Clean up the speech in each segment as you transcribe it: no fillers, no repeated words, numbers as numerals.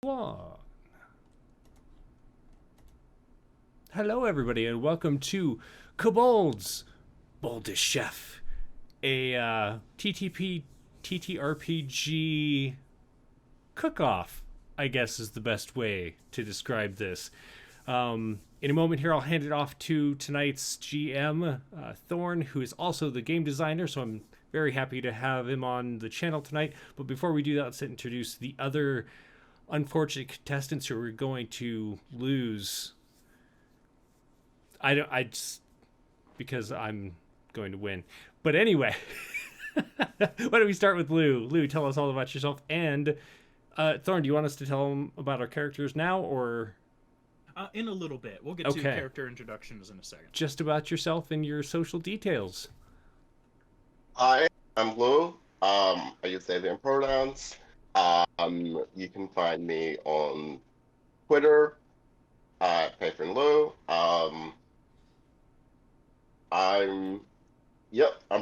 One. Hello, everybody, and welcome to Kobolds, Boldest Chef, a TTRPG cook-off, I guess is the best way to describe this. In a moment here, I'll hand it off to tonight's GM, Thorn, who is also the game designer, so I'm very happy to have him on the channel tonight. But before we do that, let's introduce the other unfortunate contestants who are going to lose. I just, because I'm going to win. But anyway, why don't we start with Lou? Lou, tell us all about yourself. And Thorn, do you want us to tell them about our characters now, or? In a little bit. We'll get to character introductions in a second. Just about yourself and your social details. Hi, I'm Lou. I use they, them pronouns. You can find me on Twitter, Patron Lou. I'm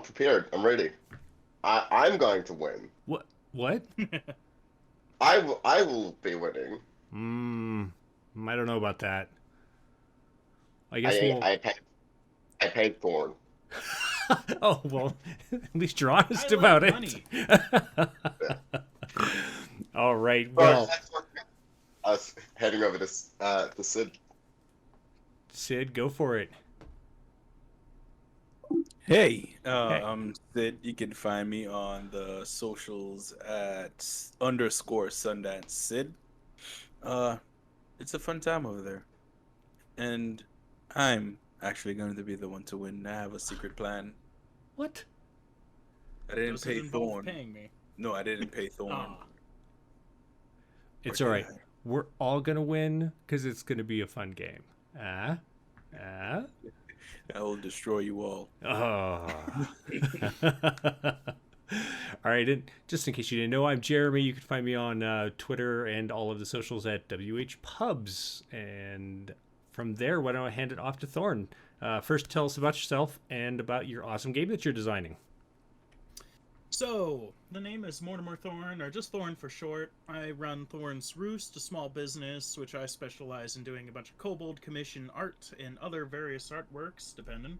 prepared. I'm ready. I'm going to win. What? I will be winning. I don't know about that. I guess I paid Thorn. Oh, well, at least you're honest about it. All right, well. Us heading over to Sid. Sid, go for it. Hey, I'm Sid. You can find me on the socials at _Sundance Sid. It's a fun time over there. And I'm actually going to be the one to win. I have a secret plan. What? I didn't pay Thorn. Paying me. No, I didn't pay Thorn. It's all right. We're all going to win because it's going to be a fun game. I will destroy you all. Oh. All right, and just in case you didn't know, I'm Jeremy. You can find me on Twitter and all of the socials at WHPubs. And from there, why don't I hand it off to Thorn? First, tell us about yourself and about your awesome game that you're designing. So, the name is Mortimer Thorn, or just Thorn for short. I run Thorn's Roost, a small business, which I specialize in doing a bunch of kobold commission art and other various artworks, depending.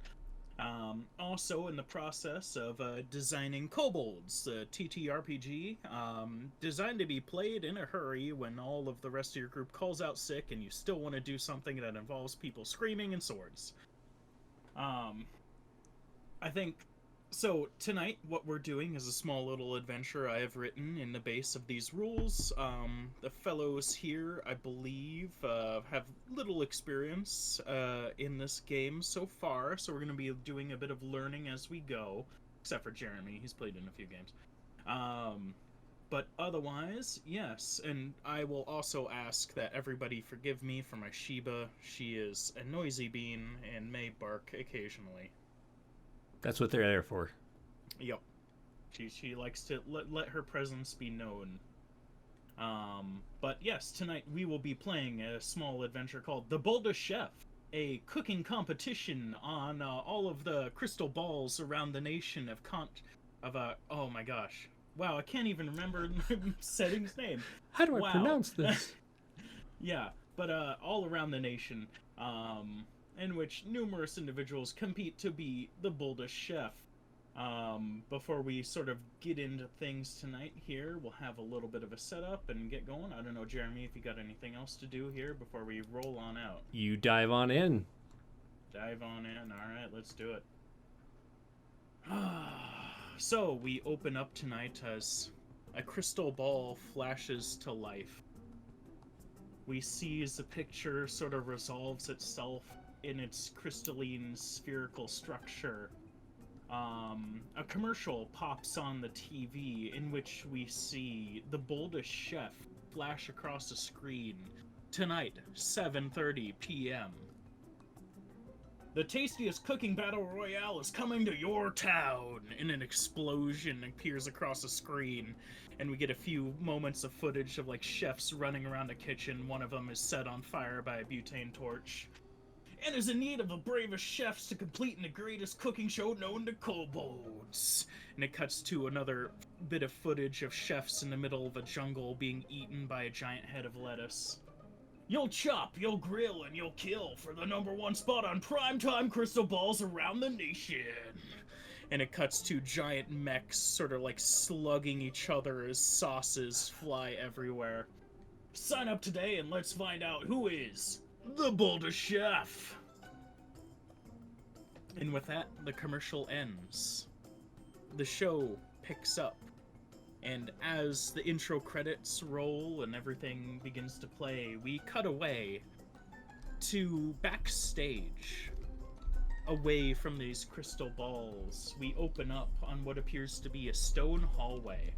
Also in the process of designing Kobolds, the TTRPG, designed to be played in a hurry when all of the rest of your group calls out sick and you still want to do something that involves people screaming and swords. I think, so tonight what we're doing is a small little adventure I have written in the base of these rules. The fellows here, I believe, have little experience in this game so far, so we're going to be doing a bit of learning as we go, except for Jeremy, he's played in a few games. But otherwise, yes, and I will also ask that everybody forgive me for my Sheba. She is a noisy bean and may bark occasionally. That's what they're there for. Yep. She likes to let her presence be known. But yes, tonight we will be playing a small adventure called The Boldest Chef, a cooking competition on all of the crystal balls around the nation oh my gosh. Wow, I can't even remember Setting's name. How do I pronounce this? Yeah, but all around the nation, in which numerous individuals compete to be the boldest chef. Before we sort of get into things tonight here, we'll have a little bit of a setup and get going. I don't know, Jeremy, if you got anything else to do here before we roll on out. You dive on in. Dive on in. All right, let's do it. So, we open up tonight as a crystal ball flashes to life. We see as the picture sort of resolves itself in its crystalline spherical structure. A commercial pops on the TV in which we see the boldest chef flash across the screen. Tonight, 7:30 p.m. The tastiest cooking battle royale is coming to your town! And an explosion appears across the screen, and we get a few moments of footage of like chefs running around a kitchen. One of them is set on fire by a butane torch. and is in need of the bravest chefs to complete the greatest cooking show known to Kobolds. And it cuts to another bit of footage of chefs in the middle of a jungle being eaten by a giant head of lettuce. You'll chop, you'll grill, and you'll kill for the #1 spot on primetime crystal balls around the nation. And it cuts to giant mechs sort of like slugging each other as sauces fly everywhere. Sign up today and let's find out who is the Boldest Chef. And with that, the commercial ends. The show picks up. And as the intro credits roll and everything begins to play, we cut away to backstage. Away from these crystal balls, we open up on what appears to be a stone hallway.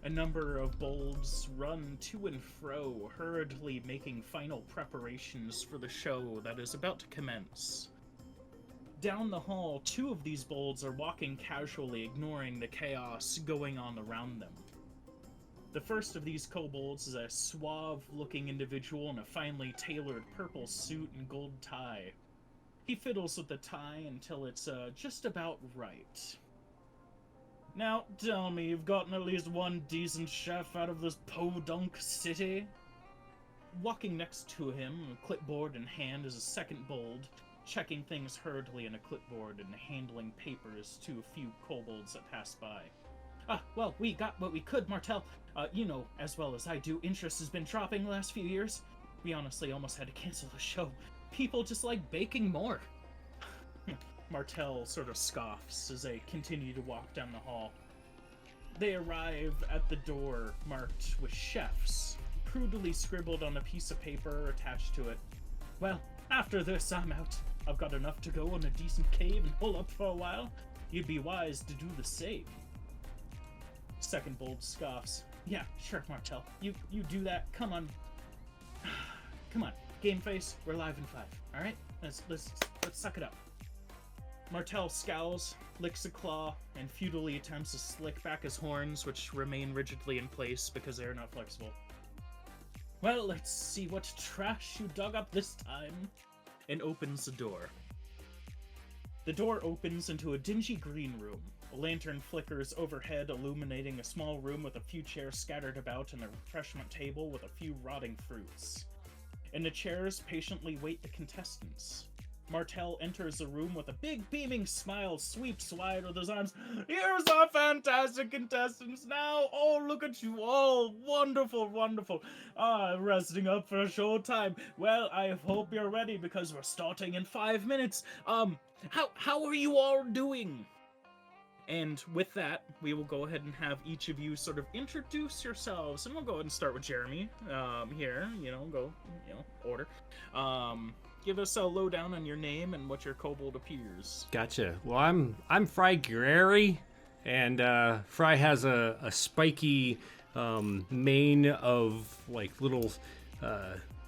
A number of bolds run to and fro, hurriedly making final preparations for the show that is about to commence. Down the hall, 2 of these bolds are walking casually, ignoring the chaos going on around them. The first of these kobolds is a suave-looking individual in a finely tailored purple suit and gold tie. He fiddles with the tie until it's just about right. Now, tell me you've gotten at least one decent chef out of this podunk city? Walking next to him, a clipboard in hand, is a second bold, checking things hurriedly in a clipboard and handling papers to a few kobolds that pass by. Well, we got what we could, Martel. You know as well as I do, interest has been dropping the last few years. We honestly almost had to cancel the show. People just like baking more. Martel sort of scoffs as they continue to walk down the hall. They arrive at the door marked with chefs, crudely scribbled on a piece of paper attached to it. Well, after this, I'm out. I've got enough to go in a decent cave and hole up for a while. You'd be wise to do the same. Second bold scoffs. Yeah, sure, Martel. You do that. Come on. Come on. Game face, we're live in 5. Alright? Let's suck it up. Martel scowls, licks a claw, and futilely attempts to slick back his horns, which remain rigidly in place because they are not flexible. Well, let's see what trash you dug up this time. And opens the door. The door opens into a dingy green room. A lantern flickers overhead, illuminating a small room with a few chairs scattered about and a refreshment table with a few rotting fruits. In the chairs patiently wait the contestants. Martel enters the room with a big beaming smile, sweeps wide with his arms. Here's our fantastic contestants now! Oh, look at you all! Wonderful, wonderful! Resting up for a short time. Well, I hope you're ready because we're starting in 5 minutes. How are you all doing? And with that, we will go ahead and have each of you sort of introduce yourselves, and we'll go ahead and start with Jeremy. Here, order. Give us a lowdown on your name and what your kobold appears. Gotcha. Well, I'm Fry Guerreri, and Fry has a spiky mane of like little,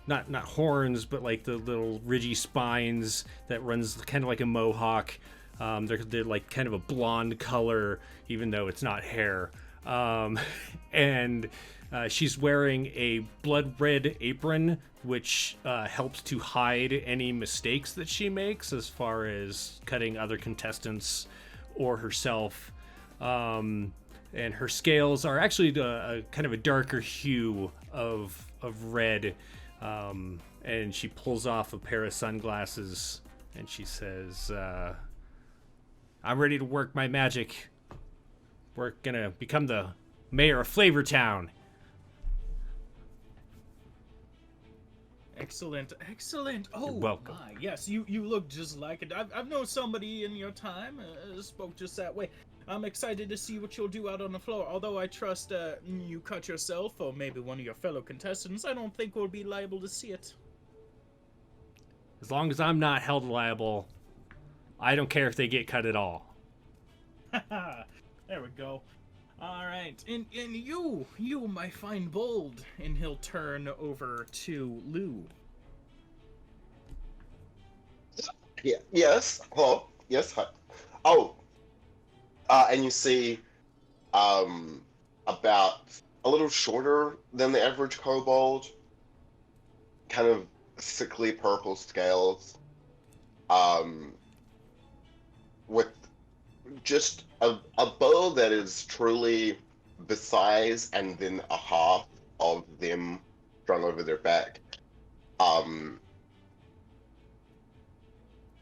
not horns, but like the little ridgy spines that runs kind of like a mohawk. They're like kind of a blonde color, even though it's not hair. And she's wearing a blood red apron, which helps to hide any mistakes that she makes as far as cutting other contestants or herself. And her scales are actually a kind of a darker hue of red. And she pulls off a pair of sunglasses and she says, I'm ready to work my magic. We're gonna become the mayor of Flavortown. Excellent, excellent. Oh, You're welcome. My, yes, you look just like it. I've known somebody in your time spoke just that way. I'm excited to see what you'll do out on the floor. Although I trust you cut yourself or maybe one of your fellow contestants, I don't think we'll be liable to see it. As long as I'm not held liable, I don't care if they get cut at all. There we go. All right, and you, my fine bold, and he'll turn over to Lou. Yeah. Yes. Hello. Yes. Hi. Oh. And you see, about a little shorter than the average kobold, kind of sickly purple scales, um, with just a bow that is truly the size and then a half of them strung over their back. Um,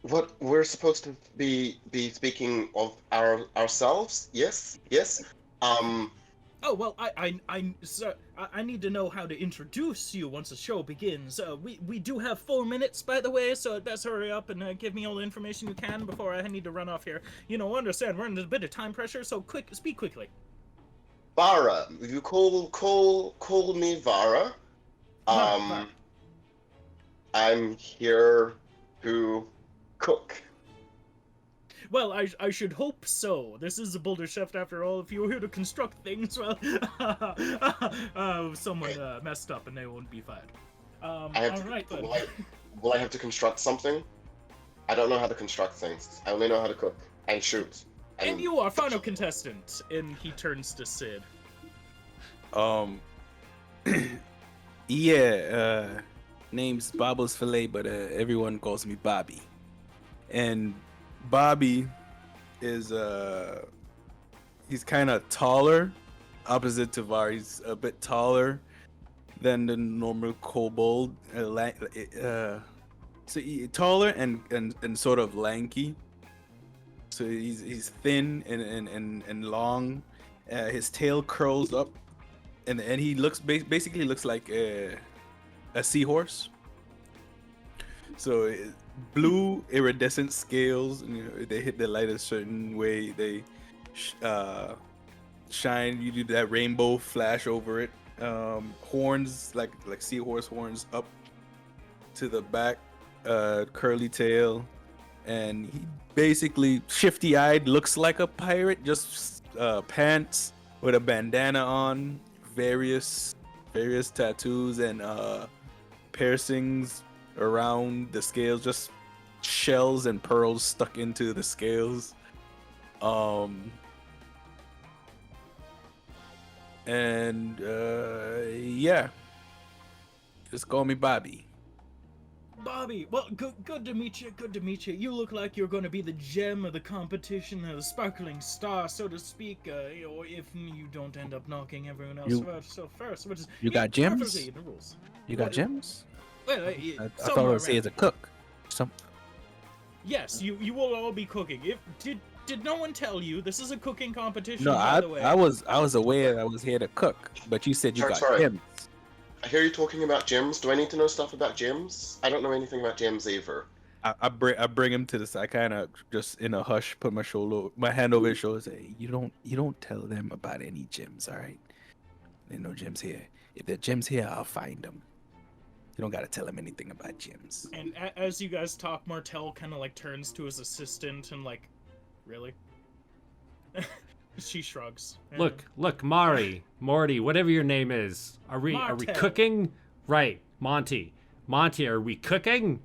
what we're supposed to be speaking of ourselves? Yes, yes. Oh, well, sir, I need to know how to introduce you once the show begins. We do have 4 minutes, by the way, so best hurry up and give me all the information you can before I need to run off here. You know, understand, we're under a bit of time pressure, so speak quickly. Vara, you call me Vara. Vara. I'm here to cook. Well, I should hope so. This is a Boldest Chef after all. If you were here to construct things, well, someone messed up and they won't be fired. Alright then. Will I have to construct something? I don't know how to construct things. I only know how to cook and shoot. And you are final contestant. And he turns to Sid. Name's Bobbles Filet, but everyone calls me Bobby. And Bobby is he's kind of taller, opposite to Var. He's a bit taller than the normal kobold. So taller and sort of lanky. So he's thin and long. His tail curls up, and he looks basically looks like a seahorse. So blue iridescent scales, you know, they hit the light a certain way. They shine. You do that rainbow flash over it. Horns like seahorse horns up to the back. Curly tail, and he basically shifty-eyed, looks like a pirate. Just pants with a bandana on, various tattoos and piercings around the scales, just shells and pearls stuck into the scales. Yeah, just call me Bobby. Bobby, well, good to meet you. Good to meet you. You look like you're going to be the gem of the competition, the sparkling star, so to speak. You know, if you don't end up knocking everyone else out so first, which is you got gems. Perfectly in the rules. You got gems? Well, I thought I would say as a cook. Yes, you will all be cooking. Did no one tell you this is a cooking competition? No, by the way? I was aware I was here to cook, but you said you got gems. I hear you talking about gems. Do I need to know stuff about gems? I don't know anything about gems either. I bring him to the side, kind of just in a hush, put my hand over his shoulder, say, "You don't tell them about any gems, all right? There's no gems here. If there are gems here, I'll find them. You don't gotta tell him anything about gems." And as you guys talk, Martel kind of like turns to his assistant and like, really? She shrugs. Look, Morty, whatever your name is. Are we cooking? Right, Monty, are we cooking?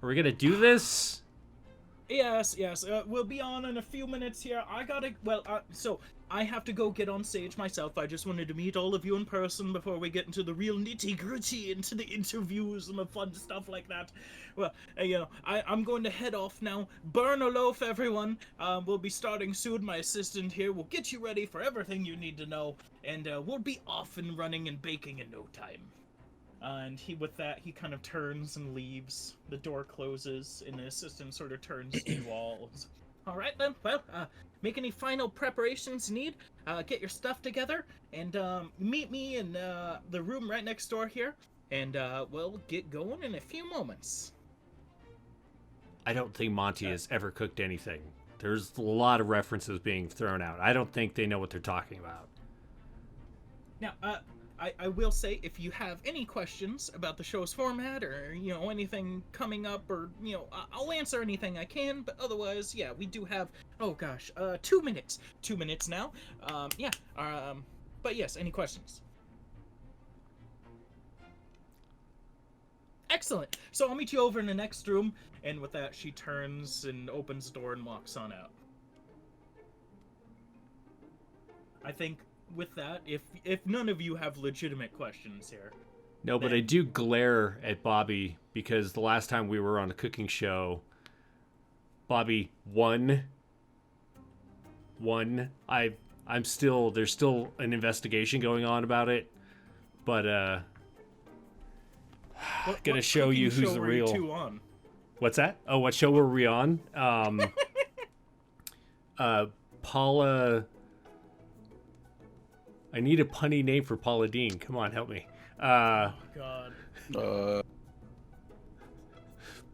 Are we gonna do this? Yes. We'll be on in a few minutes here. So I have to go get on stage myself. I just wanted to meet all of you in person before we get into the real nitty-gritty, into the interviews and the fun stuff like that. Well, I'm going to head off now. Burn a loaf, everyone. We'll be starting soon. My assistant here will get you ready for everything you need to know, and we'll be off and running and baking in no time. And with that, he kind of turns and leaves. The door closes, and the assistant sort of turns to you all. All right, then. Well, make any final preparations you need. Get your stuff together, and meet me in the room right next door here. And we'll get going in a few moments. I don't think Monty has ever cooked anything. There's a lot of references being thrown out. I don't think they know what they're talking about. Now, I will say, if you have any questions about the show's format or, anything coming up or, I'll answer anything I can, but otherwise, yeah, we do have, 2 minutes. 2 minutes now. But yes, any questions? Excellent. So I'll meet you over in the next room, and with that, she turns and opens the door and walks on out. I think with that, if none of you have legitimate questions here. No, but I do glare at Bobby because the last time we were on a cooking show, Bobby, one. I'm still, there's still an investigation going on about it, but gonna show you cooking who's show the were you real. two on? What's that? Oh, what show were we on? Paula. I need a punny name for Paula Dean. Come on, help me. Oh God.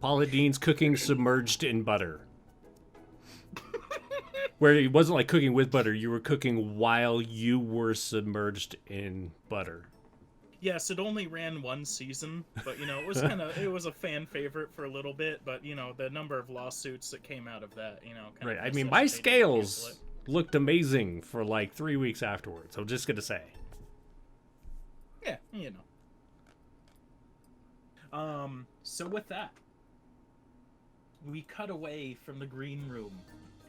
Paula Dean's Cooking Submerged in Butter. Where it wasn't like cooking with butter, you were cooking while you were submerged in butter. Yes, it only ran one season, but it was it was a fan favorite for a little bit, but the number of lawsuits that came out of that, Right. I mean, my scales looked amazing for like 3 weeks afterwards. I'm just gonna say. Yeah, So with that, we cut away from the green room,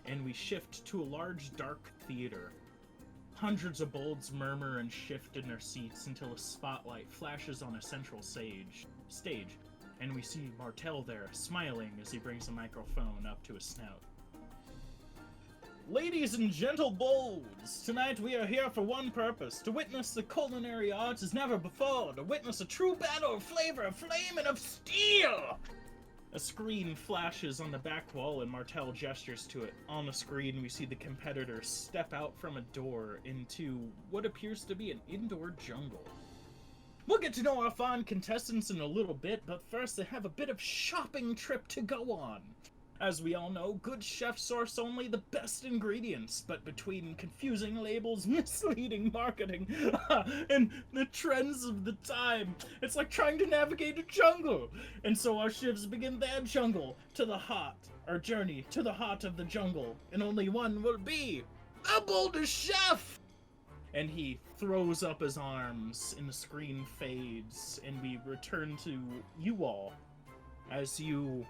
and we shift to a large dark theater. Hundreds of bolds murmur and shift in their seats until a spotlight flashes on a central stage, and we see Martel there, smiling as he brings a microphone up to his snout. Ladies and gentle bolds, tonight we are here for one purpose, to witness the culinary arts as never before, to witness a true battle of flavor, of flame, and of steel! A screen flashes on the back wall and Martel gestures to it. On the screen, we see the competitors step out from a door into what appears to be an indoor jungle. We'll get to know our fine contestants in a little bit, but first they have a bit of shopping trip to go on. As we all know, good chefs source only the best ingredients, but between confusing labels, misleading marketing, and the trends of the time, it's like trying to navigate a jungle. And so our chefs begin their journey to the heart of the jungle, and only one will be the Boldest Chef! And he throws up his arms, and the screen fades, and we return to you all as you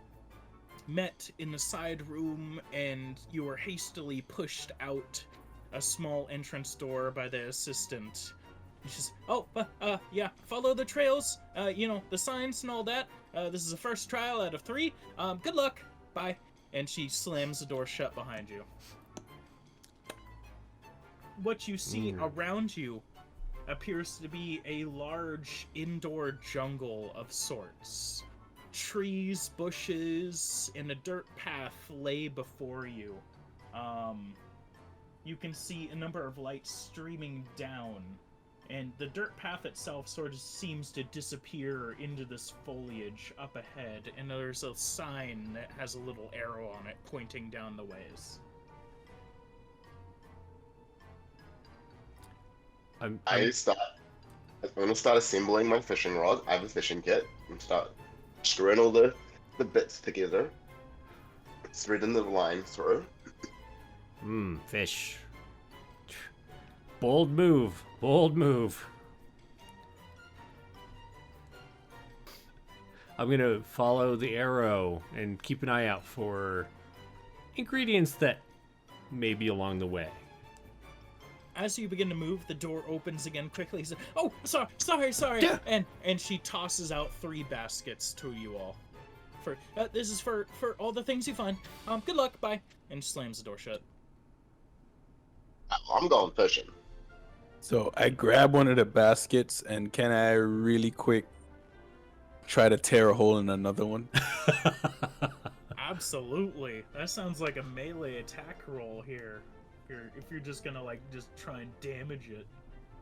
met in the side room, and you were hastily pushed out a small entrance door by the assistant. She says, yeah, follow the trails, the signs and all that. This is the first trial out of 3. Good luck. Bye. And she slams the door shut behind you. What you see around you appears to be a large indoor jungle of sorts. Trees, bushes, and a dirt path lay before you. You can see a number of lights streaming down, and the dirt path itself sort of seems to disappear into this foliage up ahead, and there's a sign that has a little arrow on it pointing down the ways. I'm gonna start assembling my fishing rod. I have a fishing kit, and start screwing all the bits together, threading the line through. Fish. Bold move. I'm gonna follow the arrow and keep an eye out for ingredients that may be along the way. As you begin to move, the door opens again quickly. Says, "Oh, sorry." Yeah. And she tosses out 3 baskets to you all. This is for all the things you find. Good luck. Bye." And slams the door shut. I'm going fishing. So I grab one of the baskets, and can I really quick try to tear a hole in another one? Absolutely. That sounds like a melee attack roll here. If you're just gonna just try and damage it.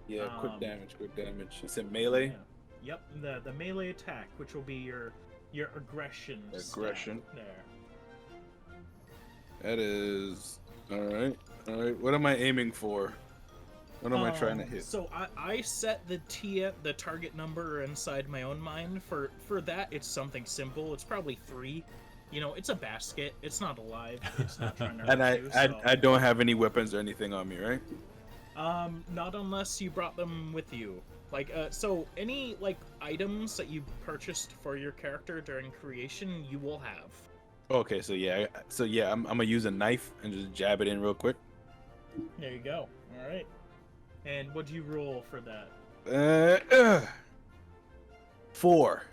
Yeah, quick damage. Is it melee? Yeah. Yep, the melee attack, which will be your aggression. Aggression. Stat there. That is all right. What am I aiming for? What am I trying to hit? So I set the target number inside my own mind. For that, it's something simple. It's probably 3. It's a basket. It's not alive. It's not trying to hurt And you, I don't have any weapons or anything on me, right? Not unless you brought them with you. So any items that you purchased for your character during creation, you will have. Okay, so I'm gonna use a knife and just jab it in real quick. There you go. All right. And what'd you roll for that? 4.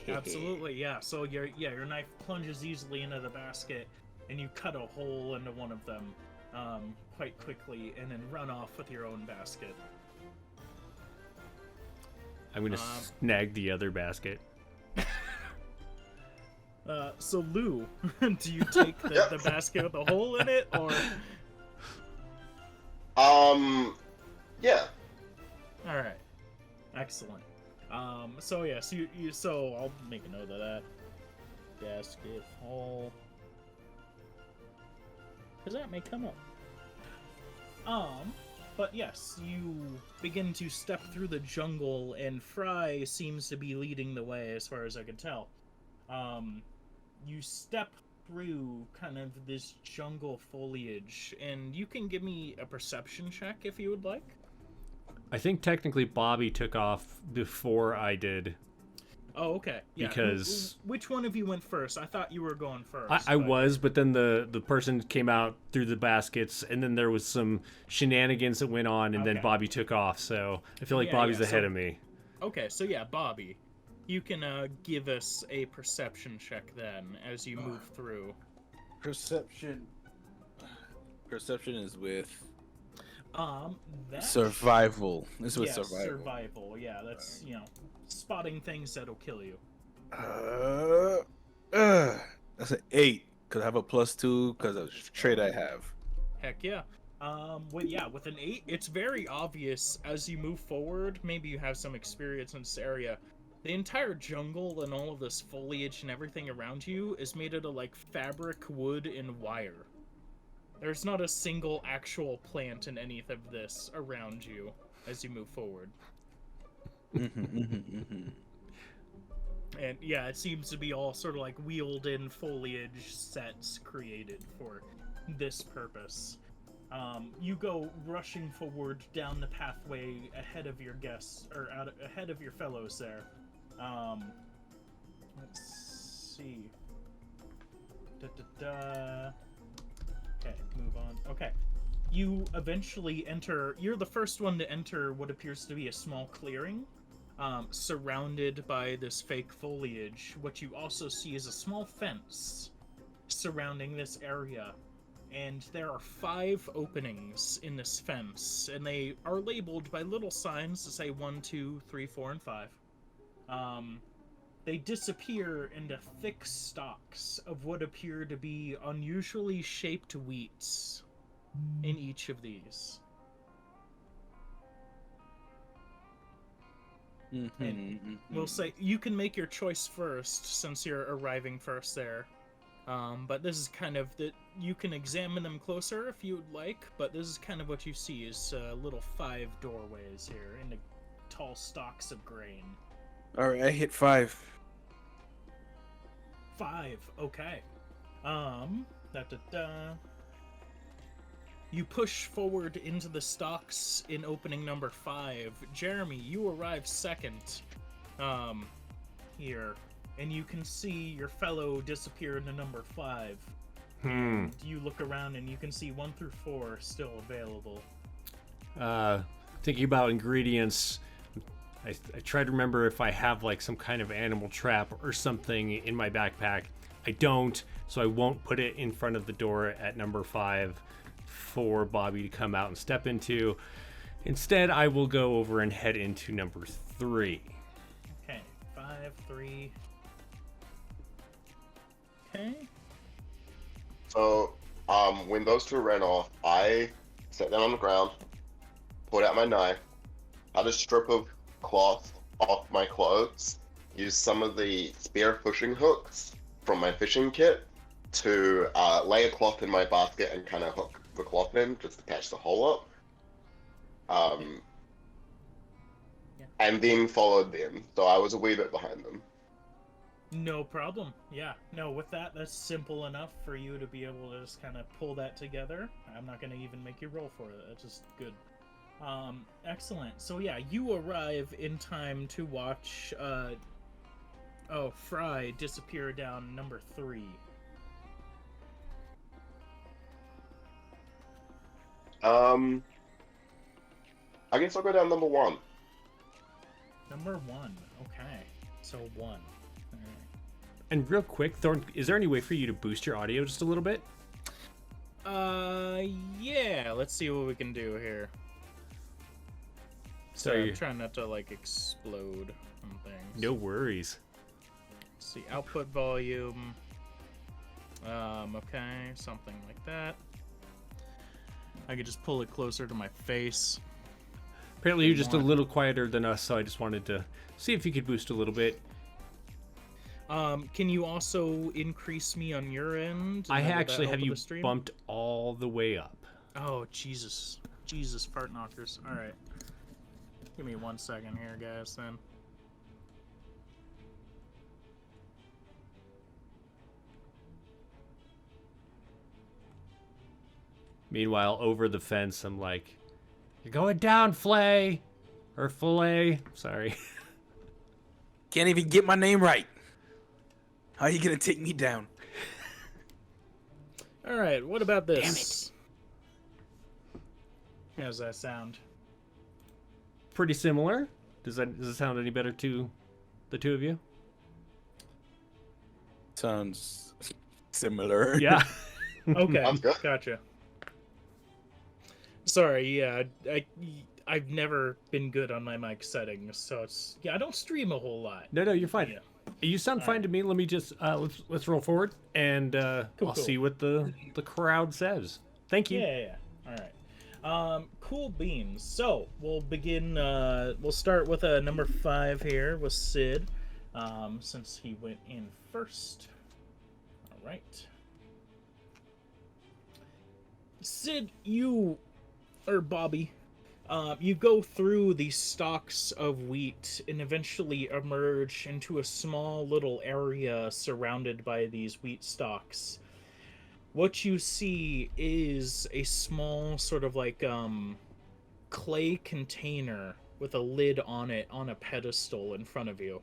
Absolutely, yeah. So your knife plunges easily into the basket, and you cut a hole into one of them quite quickly, and then run off with your own basket. I'm gonna snag the other basket. So Lou, do you take the basket with a hole in it, or? Yeah. All right, excellent. So yes, so I'll make a note of that. Basket hole, because that may come up. But yes, you begin to step through the jungle, and Fry seems to be leading the way, as far as I can tell. You step through kind of this jungle foliage, and you can give me a perception check if you would like. I think technically Bobby took off before I did. Oh, okay. Yeah. Because which one of you went first? I thought you were going first. I was, but then the person came out through the baskets, and then there was some shenanigans that went on, and then Bobby took off. So I feel like Bobby's ahead of me. Okay, so yeah, Bobby, you can give us a perception check then as you move through. Perception is with That... survival. This is with survival. Survival. Yeah, that's spotting things that'll kill you. That's an 8 because I have a +2 because of the trait I have. Heck yeah. With an 8, it's very obvious as you move forward. Maybe you have some experience in this area. The entire jungle and all of this foliage and everything around you is made out of like fabric, wood, and wire. There's not a single actual plant in any of this around you as you move forward. And yeah, it seems to be all sort of like wheeled in foliage sets created for this purpose. You go rushing forward down the pathway ahead of your guests, or ahead of your fellows there. Let's see. Okay, move on. Okay. You eventually enter, you're the first one to enter what appears to be a small clearing, surrounded by this fake foliage. What you also see is a small fence surrounding this area. And there are 5 openings in this fence, and they are labeled by little signs to say 1, 2, 3, 4, and 5. They disappear into thick stalks of what appear to be unusually shaped wheats in each of these. And we'll say you can make your choice first since you're arriving first there. But this is kind of that you can examine them closer if you would like, but this is kind of what you see is little 5 doorways here into tall stalks of grain. All right, I hit 5. 5, okay. You push forward into the stalks in opening number 5. Jeremy, you arrive second. Here. And you can see your fellow disappear into number 5. And you look around and you can see 1 through 4 still available. Thinking about ingredients, I try to remember if I have like some kind of animal trap or something in my backpack. I don't, so I won't put it in front of the door at number 5 for Bobby to come out and step into. Instead, I will go over and head into number 3. Okay, 5, 3... Okay. So, when those 2 ran off, I sat down on the ground, pulled out my knife, had a strip of cloth off my clothes, used some of the spear fishing hooks from my fishing kit to lay a cloth in my basket and kind of hook the cloth in just to patch the hole up. And then followed them, so I was a wee bit behind them. No problem. Yeah. No, with that, that's simple enough for you to be able to just kind of pull that together. I'm not going to even make you roll for it. That's just good. Excellent. So yeah, you arrive in time to watch, Fry disappear down number 3. I guess I'll go down number 1. Number 1. Okay. So 1. And real quick, Thorn, is there any way for you to boost your audio just a little bit? Yeah. Let's see what we can do here. So I'm trying not to like explode on things. no worries. Let's see, output volume. Okay, something like that. I could just pull it closer to my face. Apparently you're just a little quieter than us, so I just wanted to see if you could boost a little bit. Can you also increase me on your end? I Will that actually help have with you the stream? bumped all the way up. Oh, Jesus. Jesus, fart knockers. Alright. Give me 1 second here, guys, then. Meanwhile, over the fence, I'm like, "You're going down, Flay, or Fillet." Sorry. Can't even get my name right. How are you gonna take me down? Alright, what about this? How's that sound? Pretty similar. Does it sound any better to the two of you? Sounds similar. Yeah. Okay, Sounds good. gotcha. Sorry, yeah, I've never been good on my mic settings, so it's I don't stream a whole lot. No, you're fine. Yeah. You sound fine to me. Let me just let's roll forward, and Cool. I'll see what the crowd says. Thank you. Yeah. All right. Cool beans. So we'll begin. We'll start with number 5 here with Sid, since he went in first. All right. Sid, or Bobby, you go through these stalks of wheat and eventually emerge into a small little area surrounded by these wheat stalks. What you see is a small sort of like clay container with a lid on it on a pedestal in front of you.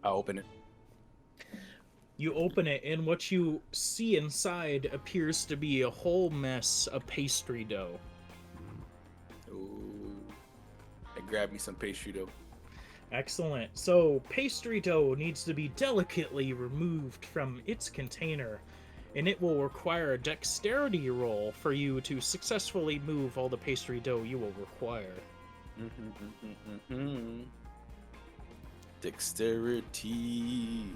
I'll open it. You open it, and what you see inside appears to be a whole mess of pastry dough. Ooh. I grabbed me some pastry dough. Excellent. So, pastry dough needs to be delicately removed from its container, and it will require a dexterity roll for you to successfully move all the pastry dough you will require. Dexterity.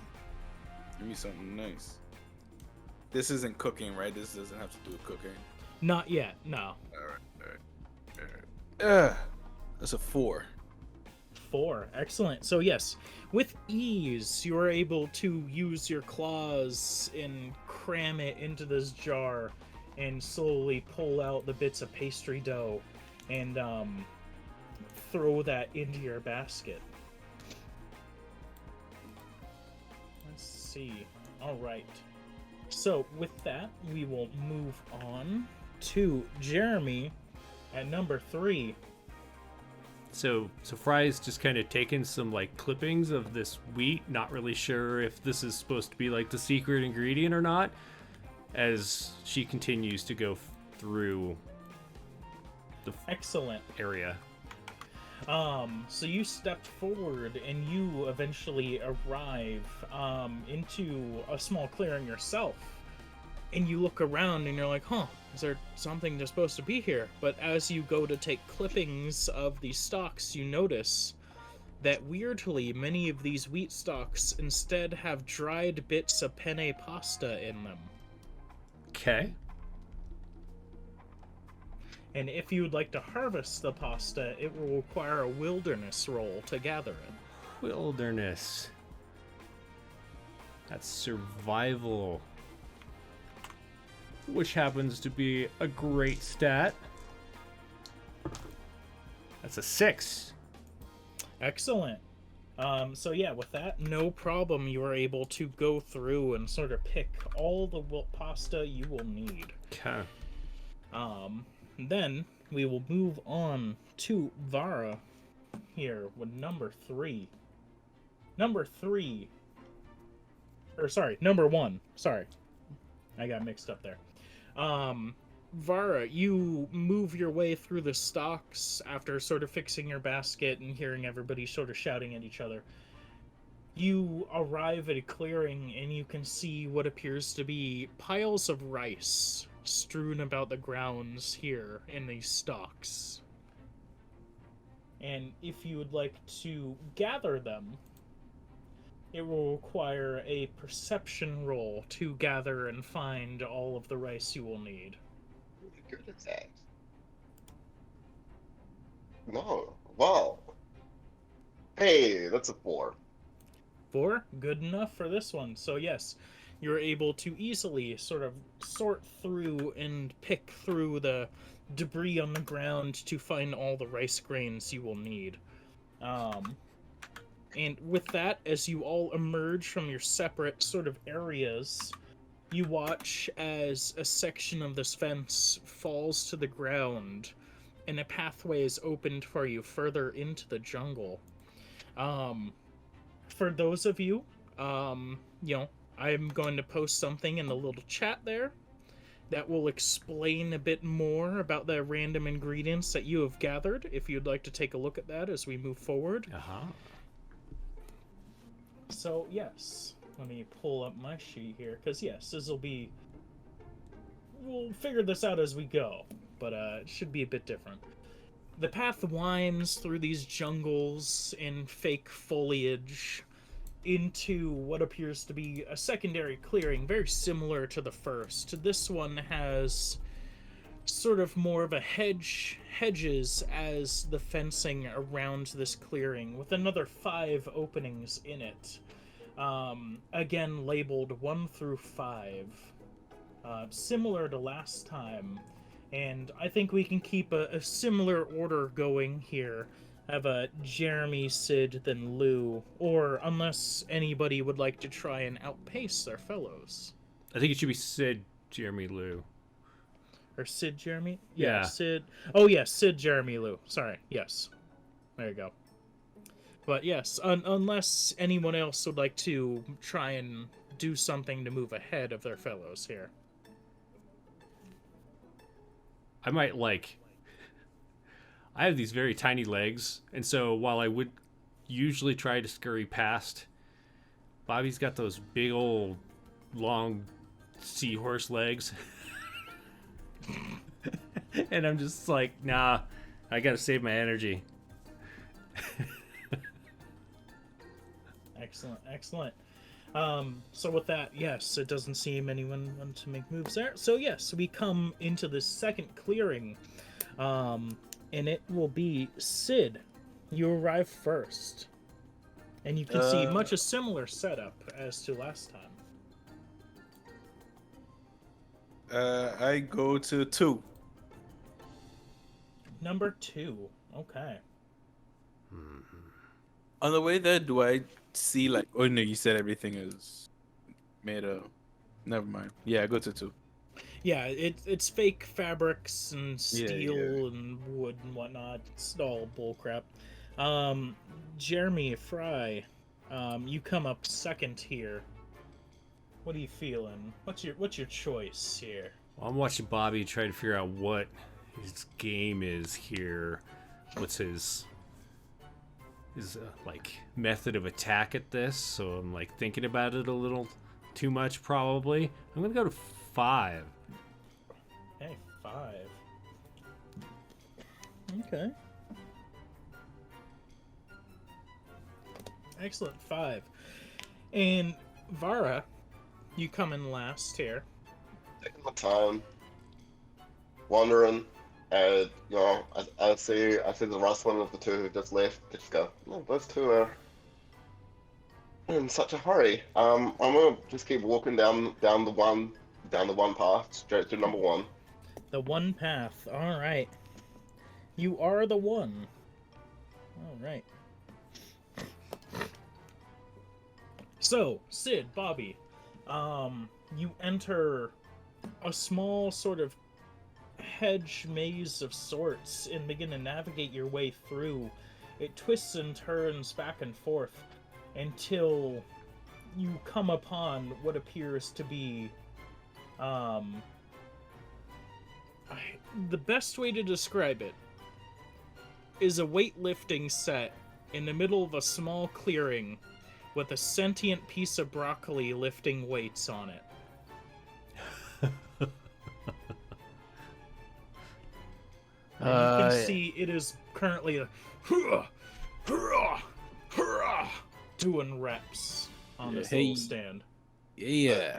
Give me something nice. This isn't cooking, right? This doesn't have to do with cooking. Not yet, no. Alright. That's a 4. 4. Excellent. So yes, with ease, you are able to use your claws and cram it into this jar and slowly pull out the bits of pastry dough and throw that into your basket. Let's see. All right. So with that, we will move on to Jeremy at number 3. So Fry's just kind of taken some like clippings of this wheat, not really sure if this is supposed to be like the secret ingredient or not, as she continues to go through the Excellent. area. So you stepped forward and you eventually arrive into a small clearing yourself. And you look around and you're like, huh, is there something that's supposed to be here? But as you go to take clippings of these stalks, you notice that weirdly many of these wheat stalks instead have dried bits of penne pasta in them. Okay. And if you would like to harvest the pasta, it will require a wilderness roll to gather it. Wilderness. That's survival. Which happens to be a great stat. That's a 6. Excellent. So yeah, with that, no problem. You are able to go through and sort of pick all the pasta you will need. Okay. Then we will move on to Vara here with number 3. Number 1. Sorry. I got mixed up there. Vara, you move your way through the stalks after sort of fixing your basket and hearing everybody sort of shouting at each other. You arrive at a clearing and you can see what appears to be piles of rice strewn about the grounds here in these stalks. And if you would like to gather them, it will require a perception roll to gather and find all of the rice you will need. Really good at that. No. Wow. Hey, that's a 4. 4, good enough for this one. So yes, you're able to easily sort of sort through and pick through the debris on the ground to find all the rice grains you will need. And with that, as you all emerge from your separate sort of areas, you watch as a section of this fence falls to the ground and a pathway is opened for you further into the jungle. For those of you, I'm going to post something in the little chat there that will explain a bit more about the random ingredients that you have gathered, if you'd like to take a look at that as we move forward. So, yes, let me pull up my sheet here, because, yes, this will be... We'll figure this out as we go, but it should be a bit different. The path winds through these jungles in fake foliage into what appears to be a secondary clearing, very similar to the first. This one has sort of more of a hedges as the fencing around this clearing, with another 5 openings in it. Again, labeled 1 through 5. Similar to last time. And I think we can keep a similar order going here. Have a Jeremy, Sid, then Lou. Or unless anybody would like to try and outpace their fellows. I think it should be Sid, Jeremy, Lou. Or Sid, Jeremy? Yeah. Sid. Oh, yes, Sid, Jeremy, Lou. Sorry, yes. There you go. But yes, unless anyone else would like to try and do something to move ahead of their fellows here. I might, I have these very tiny legs, and so while I would usually try to scurry past, Bobby's got those big old long seahorse legs. And I'm just like, nah, I gotta save my energy. Excellent. So with that, yes, it doesn't seem anyone want to make moves there. So yes, we come into the second clearing, and it will be Sid. You arrive first, and you can see much a similar setup as to last time. I go to 2. Number 2. Okay. On the way there, do I see oh no, you said everything is made of... Never mind. Yeah, I go to 2. Yeah, it's fake fabrics and steel and wood and whatnot. It's all bullcrap. Jeremy, Fry, you come up second here. What are you feeling? What's your choice here? Well, I'm watching Bobby try to figure out what his game is here. What's his method of attack at this? So I'm thinking about it a little too much probably. I'm gonna go to 5. Hey, 5. Okay. Excellent, 5. And Vara, you come in last here. Taking my time, wandering, and I see the last one of the 2 who just left. Just go, oh, those 2 are in such a hurry. I'm gonna just keep walking down the one path straight to number 1. The one path. All right. You are the one. All right. So, Sid, Bobby, you enter a small sort of hedge maze of sorts and begin to navigate your way through. It twists and turns back and forth until you come upon what appears to be the best way to describe it is a weightlifting set in the middle of a small clearing with a sentient piece of broccoli lifting weights on it. And you can see it is currently doing reps on this little stand. Yeah.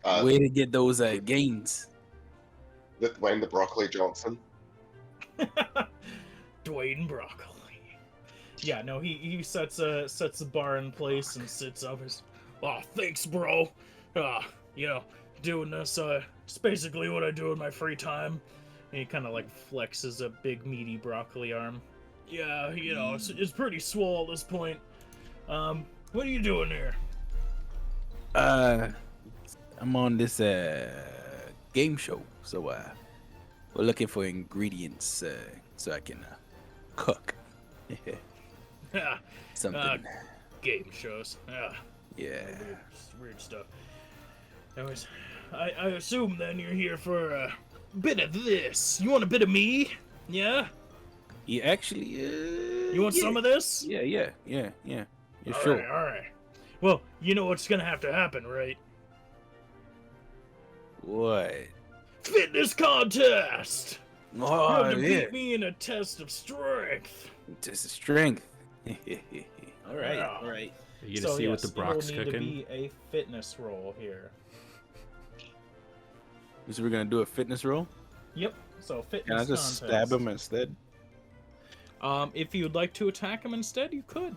Uh, Way to get those gains. with Dwayne the Broccoli Johnson. Dwayne Broccoli. Yeah, no, he sets the bar in place and sits up. Oh, thanks, bro. Doing this, it's basically what I do in my free time. And he kind of like flexes a big meaty broccoli arm. Yeah, it's pretty swole at this point. What are you doing here? I'm on this game show, so we're looking for ingredients so I can cook. Something. Game shows. Yeah. Weird stuff. Anyways, I assume then you're here for a bit of this. You want a bit of me? Yeah? Yeah, actually, You want some of this? Yeah. Yeah, All sure. right, all right. Well, you know what's gonna have to happen, right? What? Fitness contest! You Oh, have to yeah. beat me in a test of strength. Just strength. All right, Yeah. all right. Are you gonna see what the Brock's it'll need cooking? to be a fitness roll here. So we're gonna do a fitness roll. Yep. So fitness Can I just contest. stab him instead? If you would like to attack him instead, you could.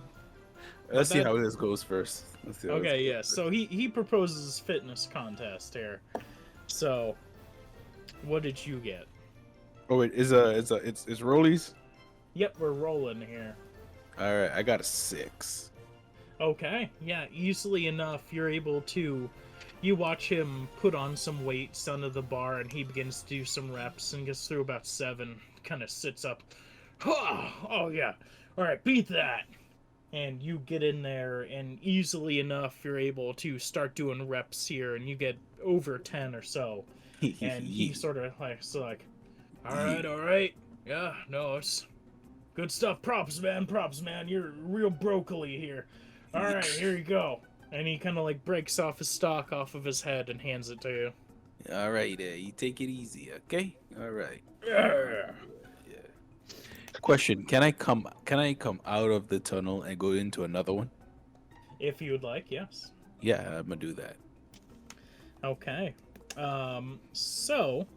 Let's see that- how this goes first. Let's see how this Okay, goes yeah. first. So he proposes fitness contest here. So, what did you get? Oh wait, it's rollies. Yep, we're rolling here. All right, I got a 6. Okay, yeah, easily enough, you're able to. You watch him put on some weights under the bar, and he begins to do some reps and gets through about 7. Kind of sits up. Oh yeah, all right, beat that. And you get in there, and easily enough, you're able to start doing reps here, and you get over 10 or so. And he sort of like, all right, yeah, no, it's good stuff. Props, man. You're real broccoli here. All right, here you go. And he kind of like breaks off his stock off of his head and hands it to you. All right, you take it easy, okay? All right. Yeah. Question: Can I come out of the tunnel and go into another one? If you would like, yes. Yeah, I'm gonna do that. Okay. So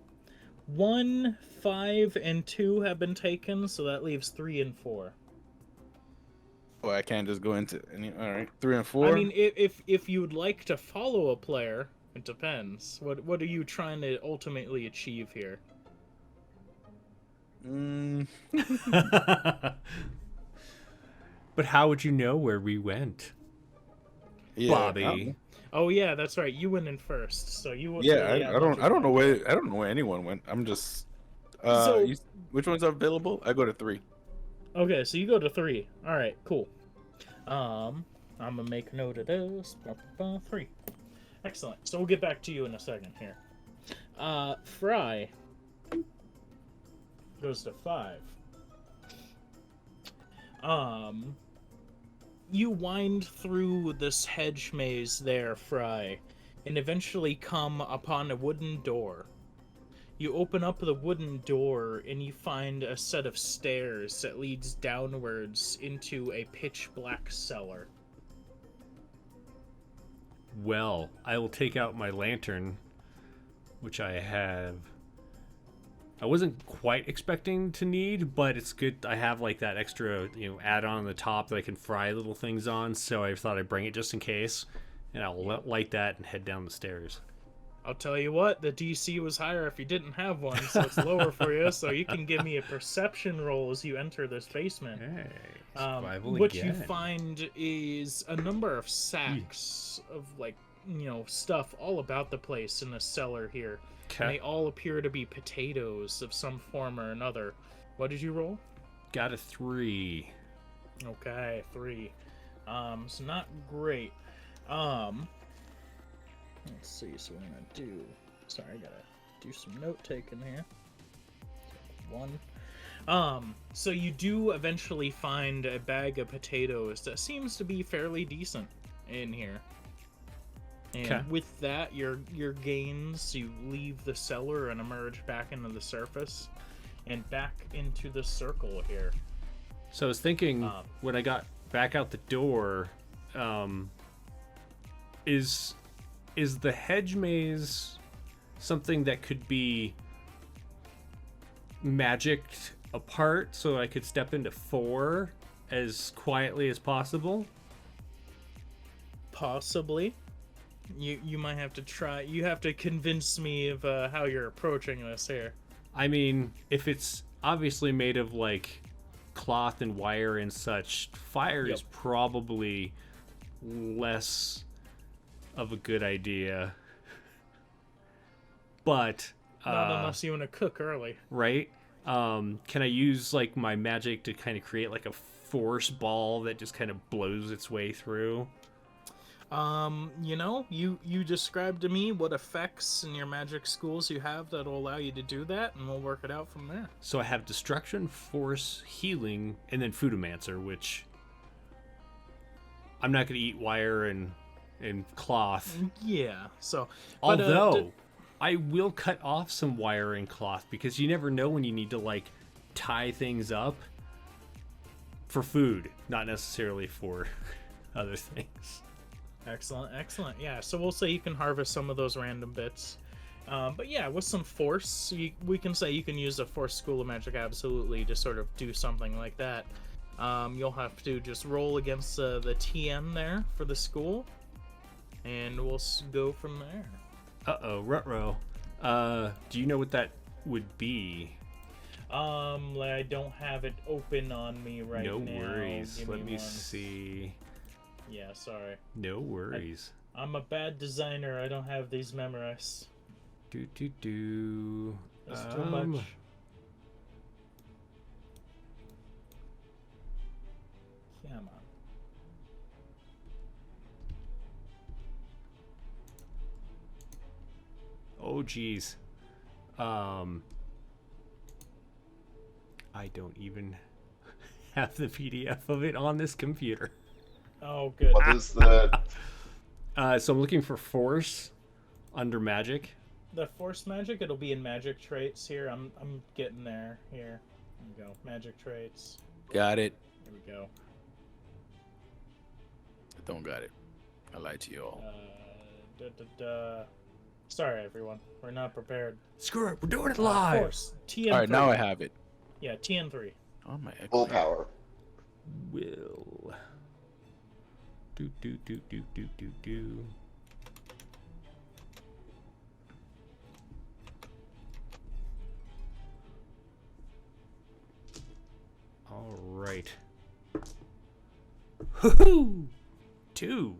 1, 5, and 2 have been taken, so that leaves 3 and 4. Oh, I can't just go into any. All right, 3 and 4. I mean, if you'd like to follow a player, it depends. What are you trying to ultimately achieve here? But how would you know where we went, yeah, Bobby? Oh yeah, that's right. You went in first, so you. I don't know where anyone went. I'm just. Which ones are available? I go to 3. Okay, so you go to 3. All right, cool. I'm gonna make note of this. 3. Excellent. So we'll get back to you in a second here. Fry goes to 5. You wind through this hedge maze there, Fry, and eventually come upon a wooden door. You open up the wooden door and you find a set of stairs that leads downwards into a pitch black cellar. Well, I will take out my lantern, which I have. I wasn't quite expecting to need, but it's good. I have like that extra, add-on on the top that I can fry little things on, so I thought I'd bring it just in case, and I'll light that and head down the stairs. I'll tell you what, the DC was higher if you didn't have one, so it's lower for you, so you can give me a perception roll as you enter this basement. Hey, survival What again. you find is a number of sacks of, stuff all about the place in the cellar here. And they all appear to be potatoes of some form or another. What did you roll? Got a 3. Okay, 3. So not great. Let's see, so what I'm gonna do. Sorry, I gotta do some note taking here. 1. So you do eventually find a bag of potatoes that seems to be fairly decent in here. And Okay. with that, your gains, you leave the cellar and emerge back into the surface and back into the circle here. So I was thinking when I got back out the door, is the hedge maze something that could be magicked apart so I could step into 4 as quietly as possible? Possibly. You might have to try. You have to convince me of how you're approaching this here. I mean, if it's obviously made of like cloth and wire and such, fire is probably less of a good idea. But Not unless you want to cook early. right? Can I use like my magic to kind of create like a force ball that just kind of blows its way through? You described to me what effects in your magic schools you have that'll allow you to do that, and we'll work it out from there. So I have destruction, force, healing, and then foodmancer, which I'm not going to eat wire and cloth. Yeah. So, but, Although I will cut off some wire and cloth because you never know when you need to like tie things up for food, not necessarily for other things. Excellent. Yeah, so we'll say you can harvest some of those random bits. But yeah, with some force, we can say you can use a force school of magic absolutely to sort of do something like that. You'll have to just roll against the TN there for the school, and we'll go from there. Uh-oh, Rutrow. Do you know what that would be? I don't have it open on me right now. No worries. Give Let me one. see. Yeah, sorry. No worries. I'm a bad designer. I don't have these memorized. Do. That's too much. Come on. Oh, geez. I don't even have the PDF of it on this computer. Oh, good. What is the? So I'm looking for force under magic. The force magic, it'll be in magic traits here. I'm getting there. Here we go. Magic traits. Got it. Here we go. I don't got it. I lied to you all. Sorry, everyone. We're not prepared. Screw it, we're doing it live. Force. TN3. All right, now I have it. Yeah, TN3. Oh my. Willpower. Will. Do. All right. Hoo-hoo! 2.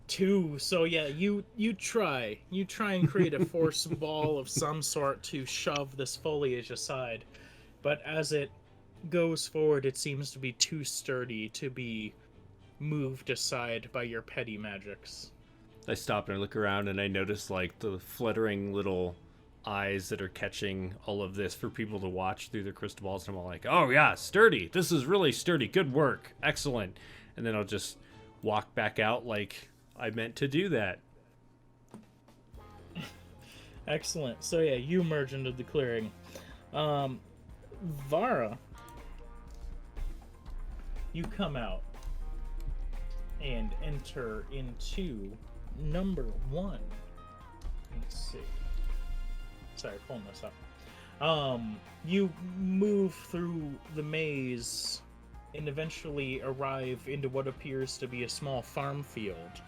2. So yeah, you try and create a force ball of some sort to shove this foliage aside, but as it goes forward, it seems to be too sturdy to be moved aside by your petty magics. I stop and I look around and I notice like the fluttering little eyes that are catching all of this for people to watch through their crystal balls, and I'm all like, oh yeah, sturdy, this is really sturdy, good work, excellent. And then I'll just walk back out like I meant to do that. Excellent. So yeah, you merge into the clearing. Vara, you come out and enter into number 1. Let's see. Sorry, pulling this up. You move through the maze and eventually arrive into what appears to be a small farm field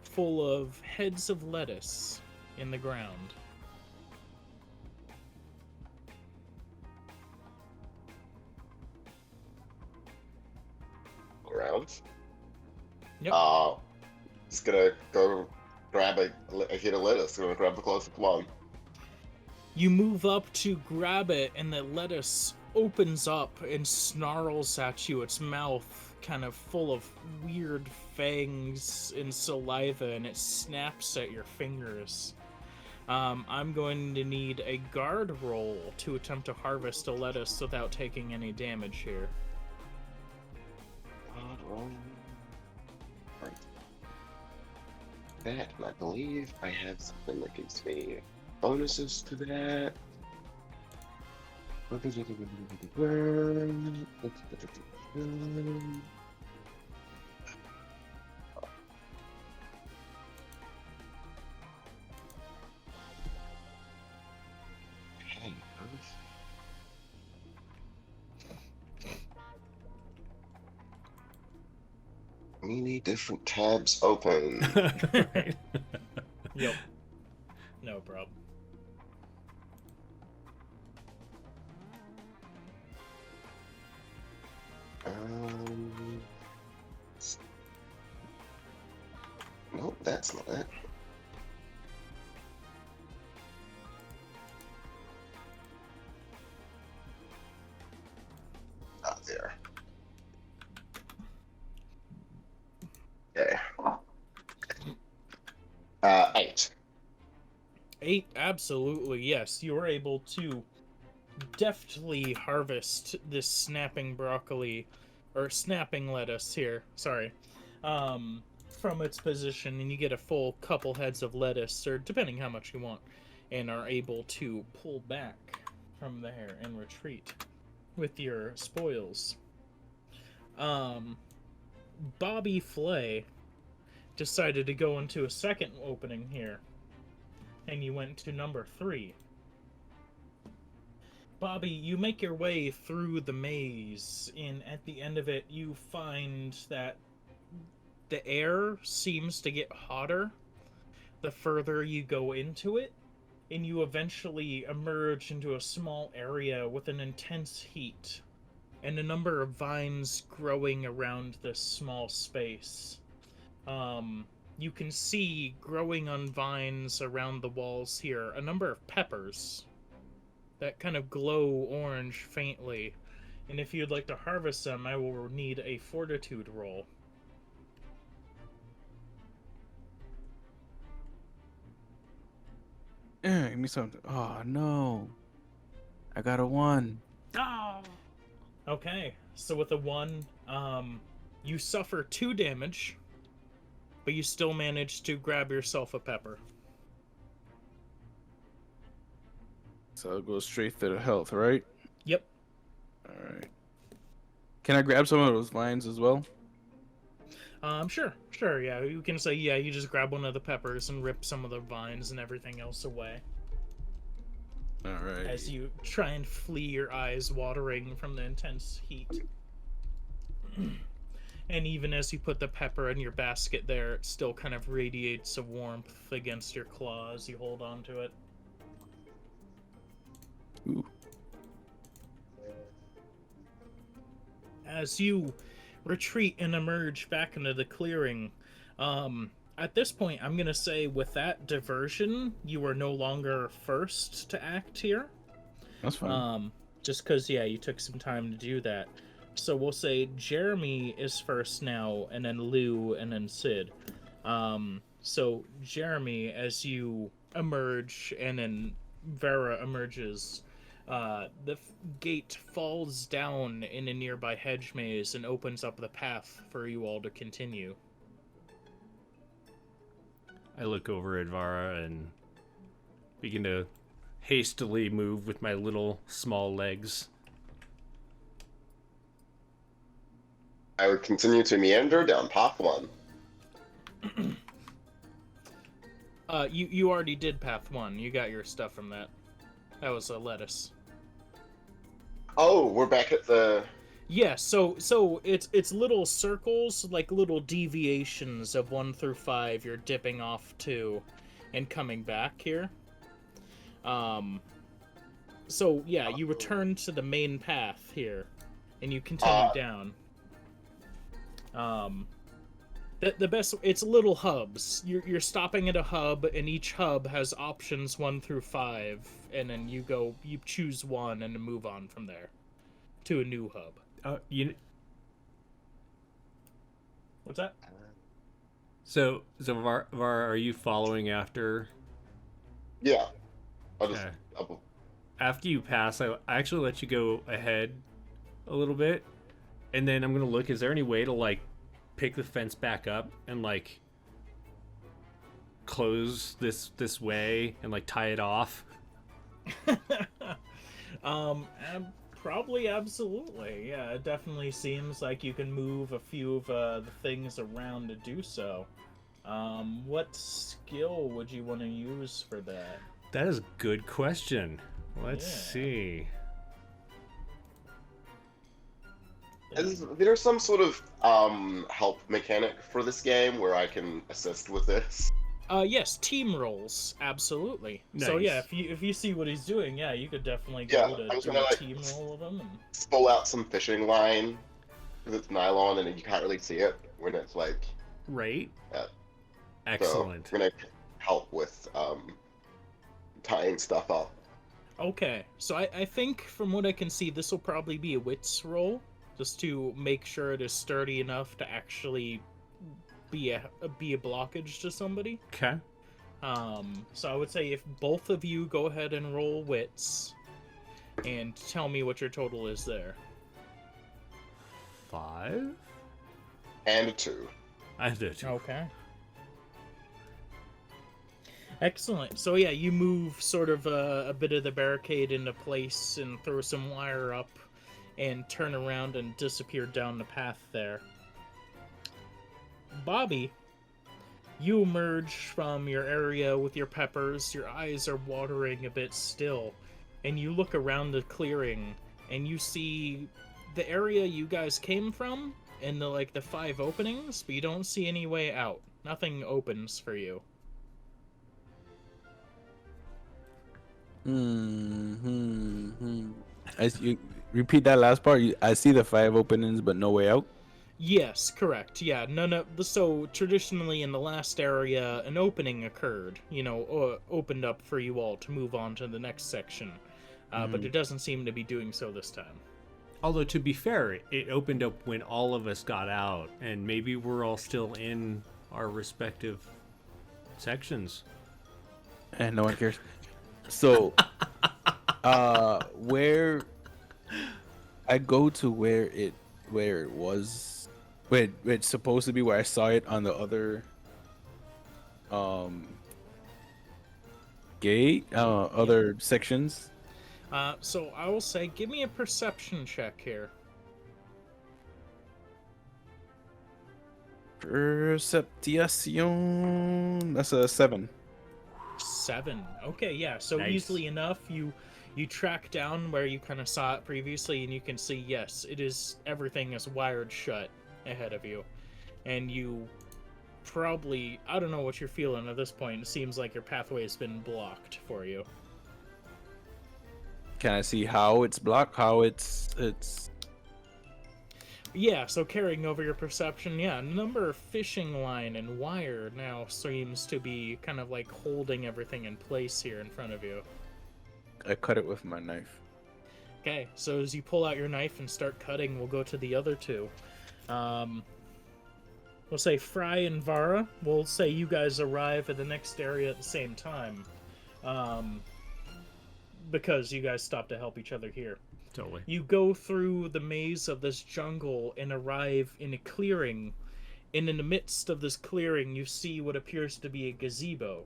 full of heads of lettuce in the ground. Grounds. Yep. Just gonna go grab a hit of lettuce. Gonna grab the closest one. You move up to grab it, and the lettuce opens up and snarls at you, its mouth kind of full of weird fangs and saliva, and it snaps at your fingers. I'm going to need a guard roll to attempt to harvest a lettuce without taking any damage here. That, and I believe I have something that gives me bonuses to that. Many different tabs open. Right. Yep. No problem. Nope, that's not it. Ah, there. Okay. 8. 8, absolutely, yes. You are able to deftly harvest this snapping broccoli, or snapping lettuce here, sorry, from its position, and you get a full couple heads of lettuce, or depending how much you want, and are able to pull back from there and retreat with your spoils. Bobby Flay decided to go into a second opening here, and you went to number 3. Bobby, you make your way through the maze, and at the end of it, you find that the air seems to get hotter the further you go into it, and you eventually emerge into a small area with an intense heat, and a number of vines growing around this small space. You can see growing on vines around the walls here a number of peppers that kind of glow orange faintly. And if you'd like to harvest them, I will need a fortitude roll. Yeah, give me something. Oh no, I got a 1. Oh. Okay, so with a 1, you suffer 2 damage, but you still manage to grab yourself a pepper. So I'll go straight to the health, right? Yep. All right. Can I grab some of those vines as well? Sure, yeah. You can say, yeah, you just grab one of the peppers and rip some of the vines and everything else away. All right. As you try and flee your eyes watering from the intense heat. And even as you put the pepper in your basket there, it still kind of radiates a warmth against your claws. You hold on to it. Ooh. As you retreat and emerge back into the clearing, at this point, I'm going to say with that diversion, you are no longer first to act here. That's fine. Just because, yeah, you took some time to do that. So we'll say Jeremy is first now, and then Lou, and then Sid. So Jeremy, as you emerge, and then Vera emerges, the gate falls down in a nearby hedge maze and opens up the path for you all to continue. I look over at Vara and begin to hastily move with my little small legs. I would continue to meander down path 1. You already did path 1. You got your stuff from that. That was a lettuce. Oh, we're back at the... Yeah, so it's little circles, like little deviations of 1 through 5 you're dipping off to and coming back here. So yeah, you return to the main path here and you continue down. The best, it's little hubs. You're stopping at a hub, and each hub has options 1 through 5, and then you choose one and move on from there to a new hub. What's that? So Var, are you following after Yeah. I'll just. Okay. I'll, After you pass, I actually let you go ahead a little bit, and then I'm gonna look. Is there any way to like pick the fence back up and like close this way and like tie it off? Probably, absolutely. Yeah, it definitely seems like you can move a few of the things around to do so. What skill would you want to use for that? That is a good question. Let's Yeah. see. is there some sort of help mechanic for this game where I can assist with this? Yes, team rolls, absolutely. So yeah, Nice. if you see what he's doing, yeah, you could definitely Yeah, go to I'm just do gonna a like team roll of them. And... pull out some fishing line because it's nylon and you can't really see it when it's like. Right. Yeah. Excellent. So I'm gonna help with tying stuff up. Okay, so I think from what I can see, this will probably be a wits roll, just to make sure it is sturdy enough to actually be a blockage to somebody. Okay. So I would say if both of you go ahead and roll wits, and tell me what your total is there. 5. And a 2. I did. Okay. Excellent. So yeah, you move sort of a bit of the barricade into place and throw some wire up and turn around and disappear down the path there. Bobby, you emerge from your area with your peppers, your eyes are watering a bit still, and you look around the clearing and you see the area you guys came from and the 5 openings, but you don't see any way out. Nothing opens for you. As you repeat that last part, I see the 5 openings, but no way out. Yes, correct. Yeah, none of so traditionally in the last area, an opening occurred. Opened up for you all to move on to the next section, but it doesn't seem to be doing so this time. Although to be fair, it opened up when all of us got out, and maybe we're all still in our respective sections. And no one cares. So, where I go to where it was, where it's supposed to be, where I saw it on the other gate, other sections. So I will say, give me a perception check here. Perception. That's a 7. 7. Okay, yeah. So Nice. easily enough, you track down where you kind of saw it previously, and you can see, yes, everything is wired shut ahead of you, and you probably, I don't know what you're feeling at this point. It seems like your pathway has been blocked for you. Can I see how it's blocked? How it's Yeah, so carrying over your perception, yeah, number of fishing line and wire now seems to be kind of like holding everything in place here in front of you. I cut it with my knife. Okay, so as you pull out your knife and start cutting, we'll go to the other two. We'll say Fry and Vara. We'll say you guys arrive at the next area at the same time. Because you guys stopped to help each other here. Totally. You go through the maze of this jungle and arrive in a clearing. And in the midst of this clearing, you see what appears to be a gazebo.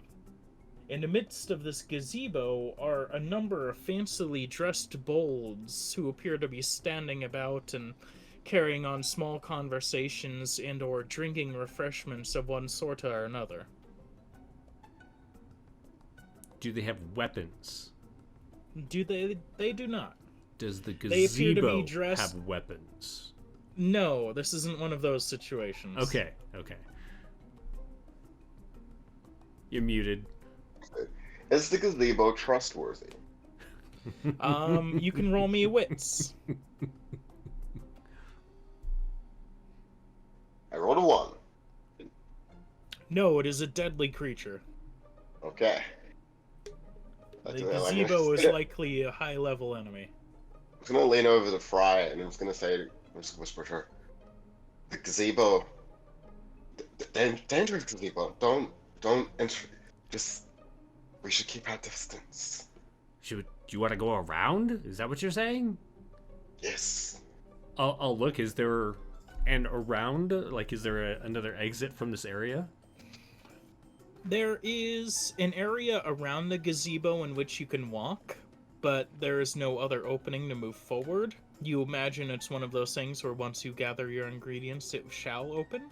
In the midst of this gazebo are a number of fancily dressed bolds who appear to be standing about and carrying on small conversations and or drinking refreshments of one sort or another. Do they have weapons? They do not. Does the They appear to be gazebo dressed- have weapons? No, this isn't one of those situations. Okay. You're muted. Is the gazebo trustworthy? You can roll me a wits. I rolled a 1. No, it is a deadly creature. Okay. The That's what I like. gazebo is likely a high-level enemy. I'm gonna lean over to Fry and I'm just gonna say, I'm just gonna whisper to her, the gazebo, dangerous gazebo. Don't enter. Just We should keep our distance. Do you want to go around? Is that what you're saying? Yes. I'll look. Is there an around? Like, is there another exit from this area? There is an area around the gazebo in which you can walk, but there is no other opening to move forward. You imagine it's one of those things where once you gather your ingredients, it shall open?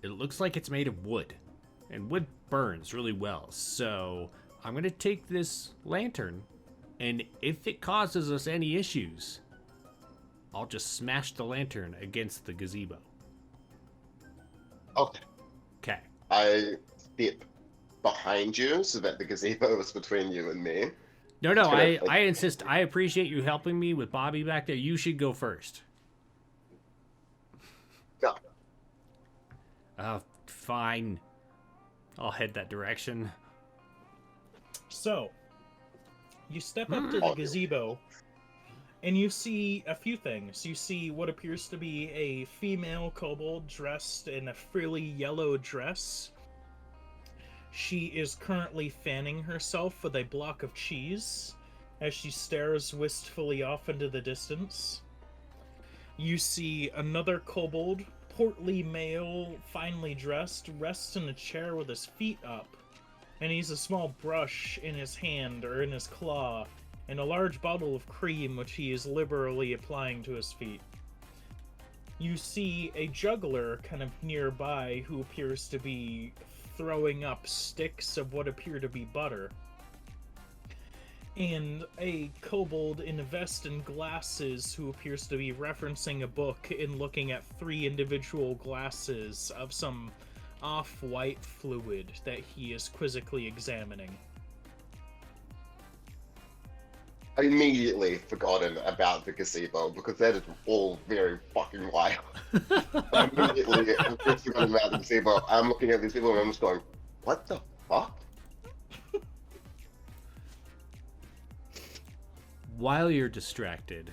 It looks like it's made of wood, and wood burns really well, so I'm going to take this lantern, and if it causes us any issues, I'll just smash the lantern against the gazebo. Okay. Okay. I step behind you so that the gazebo is between you and me. No, I insist. I appreciate you helping me with Bobby back there. You should go first. No. Fine. I'll head that direction. So, you step up to the gazebo, and you see a few things. You see what appears to be a female kobold dressed in a frilly yellow dress. She is currently fanning herself with a block of cheese as she stares wistfully off into the distance. You see another kobold, portly male, finely dressed, rests in a chair with his feet up, and he's a small brush in his hand or in his claw, and a large bottle of cream which he is liberally applying to his feet. You see a juggler kind of nearby who appears to be throwing up sticks of what appear to be butter. And a kobold in a vest and glasses who appears to be referencing a book and looking at 3 individual glasses of some off-white fluid that he is quizzically examining. I immediately forgotten about the gazebo because that is all very fucking wild. I immediately forgotten about the gazebo. I'm looking at these people and I'm just going, what the fuck? While you're distracted,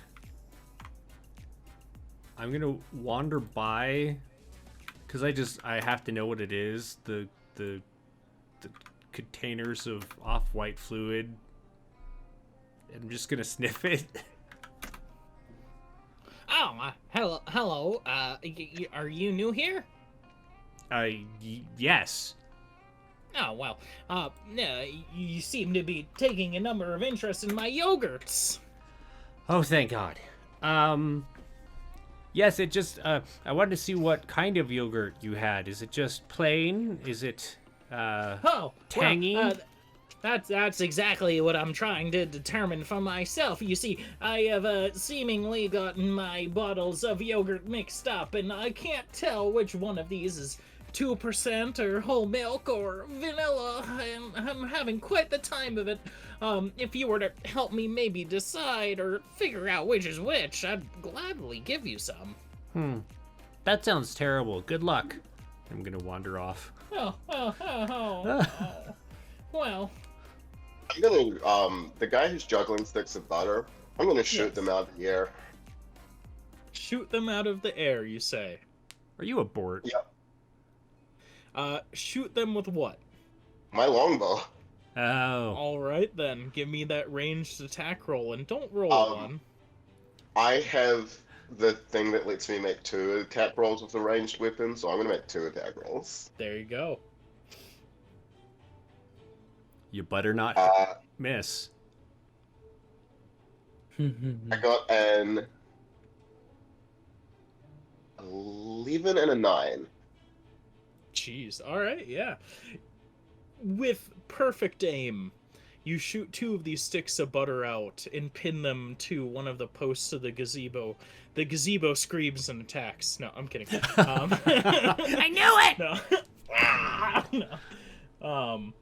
I'm gonna wander by, because I have to know what it is. The containers of off-white fluid. I'm just gonna sniff it. Oh, hello. Are you new here? Yes. Oh, well, no, you seem to be taking a number of interest in my yogurts. Oh, thank God. Yes, it just, I wanted to see what kind of yogurt you had. Is it just plain? Is it, tangy? Well, that's exactly what I'm trying to determine for myself. You see, I have seemingly gotten my bottles of yogurt mixed up, and I can't tell which one of these is 2% or whole milk or vanilla. I'm having quite the time of it. If you were to help me maybe decide or figure out which is which, I'd gladly give you some. That sounds terrible. Good luck. I'm gonna wander off. Oh. Well. I'm gonna, the guy who's juggling sticks of butter, I'm gonna shoot them out of the air. Shoot them out of the air, you say? Are you a Bort? Yep. Shoot them with what? My longbow. Oh. Alright then, give me that ranged attack roll, and don't roll one. I have the thing that lets me make 2 attack rolls with a ranged weapon, so I'm gonna make 2 attack rolls. There you go. You better not miss. I got an 11 and a 9. Jeez, alright, yeah. With perfect aim, you shoot 2 of these sticks of butter out and pin them to one of the posts of the gazebo. The gazebo screams and attacks. No, I'm kidding. I knew it! No.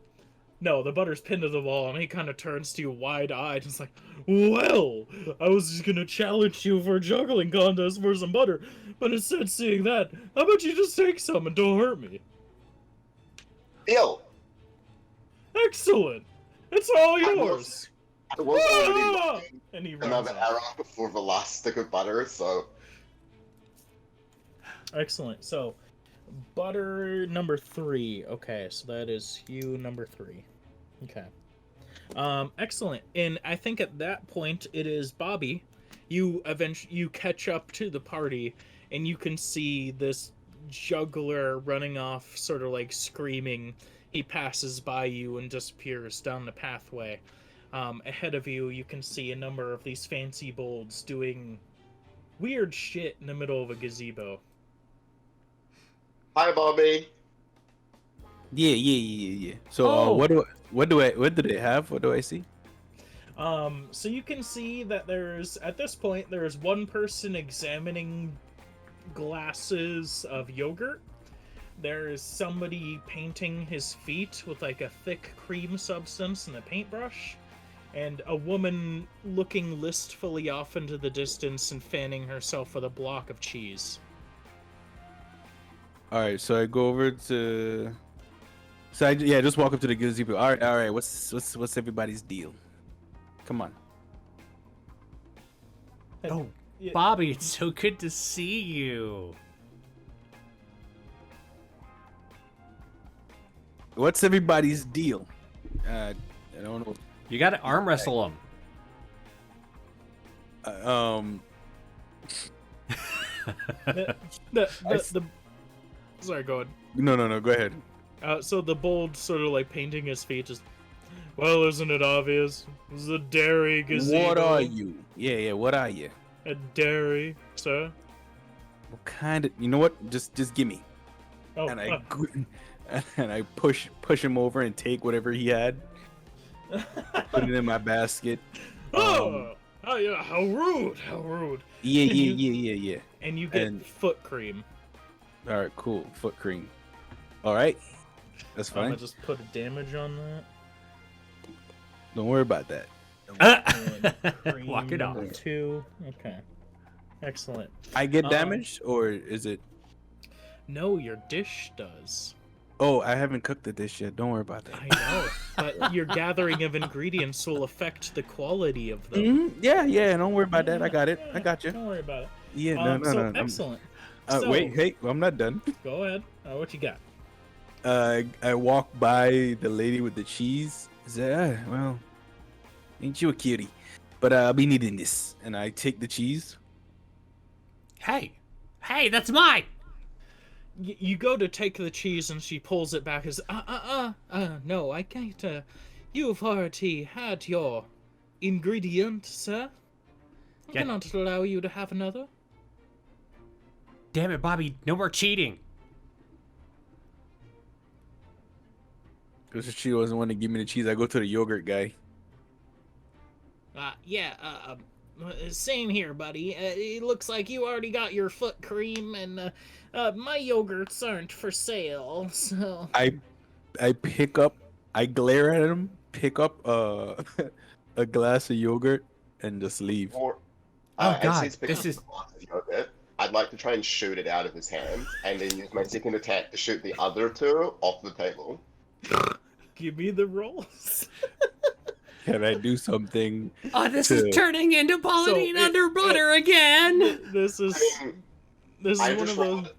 No, the butter's pinned to the wall, and he kind of turns to you wide-eyed and is like, well, I was just gonna challenge you for a juggling contest for some butter, but instead of seeing that, how about you just take some and don't hurt me? Deal! Excellent! It's all yours! I was already looking And he runs another off. arrow for the last stick of butter, so... Excellent. So, Butter number 3. Okay, so that is you number 3. Okay. Excellent. And I think at that point it is Bobby. You catch up to the party, and you can see this juggler running off, sort of like screaming. He passes by you and disappears down the pathway. Ahead of you, you can see a number of these fancy bolds doing weird shit in the middle of a gazebo. Hi, Bobby. Yeah. So Oh. what do they have? What do I see? So you can see that at this point, there's one person examining glasses of yogurt. There's somebody painting his feet with like a thick cream substance and a paintbrush. And a woman looking listfully off into the distance and fanning herself with a block of cheese. All right, so I go over to. So just walk up to the gazebo. All right. What's everybody's deal? Come on. Oh, Yeah. Bobby, it's so good to see you. What's everybody's deal? I don't know. You got to arm wrestle him. Sorry, go ahead. No. Go ahead. So the bold sort of like painting his feet is, well, isn't it obvious? This is a dairy gazebo. What are you? Yeah. What are you? A dairy, sir. What kind of? You know what? Just give me. Oh, And I push him over and take whatever he had. Put it in my basket. oh, yeah, how rude, how rude. Yeah. And you get And- foot cream. All right, cool. Foot cream. All right, that's I'm fine. gonna just put a damage on that. Don't worry about that. And cream Walk it off. number 2. Okay. Excellent. I get Um, damaged, or is it? No, your dish does. Oh, I haven't cooked the dish yet. Don't worry about that. I know, but your gathering of ingredients will affect the quality of them. Yeah. Don't worry about that. I got it. I Yeah, got you. Don't worry about it. Yeah, no. So I'm- excellent. So- Wait, hey, I'm not done. Go ahead. What you got? I walk by the lady with the cheese. I say, well, ain't you a cutie? But I'll be needing this. And I take the cheese. Hey, that's mine. You go to take the cheese and she pulls it back as, no, I can't, you've already had your ingredient, sir. I Yeah. cannot allow you to have another. Damn it, Bobby, no more cheating. Because she doesn't want to give me the cheese. I go to the yogurt guy. Same here, buddy. It looks like you already got your foot cream, and my yogurts aren't for sale, so... I glare at him, pick up a glass of yogurt, and just leave. Or, Oh, as God, he's picking this up is- the glass of yogurt, I'd like to try and shoot it out of his hands, and then use my second attack to shoot the other 2 off the table. Give me the rolls. Can I do something? Oh, this to- is turning into Pauline So, under butter again. This is I mean, this I is one just of those. rolled.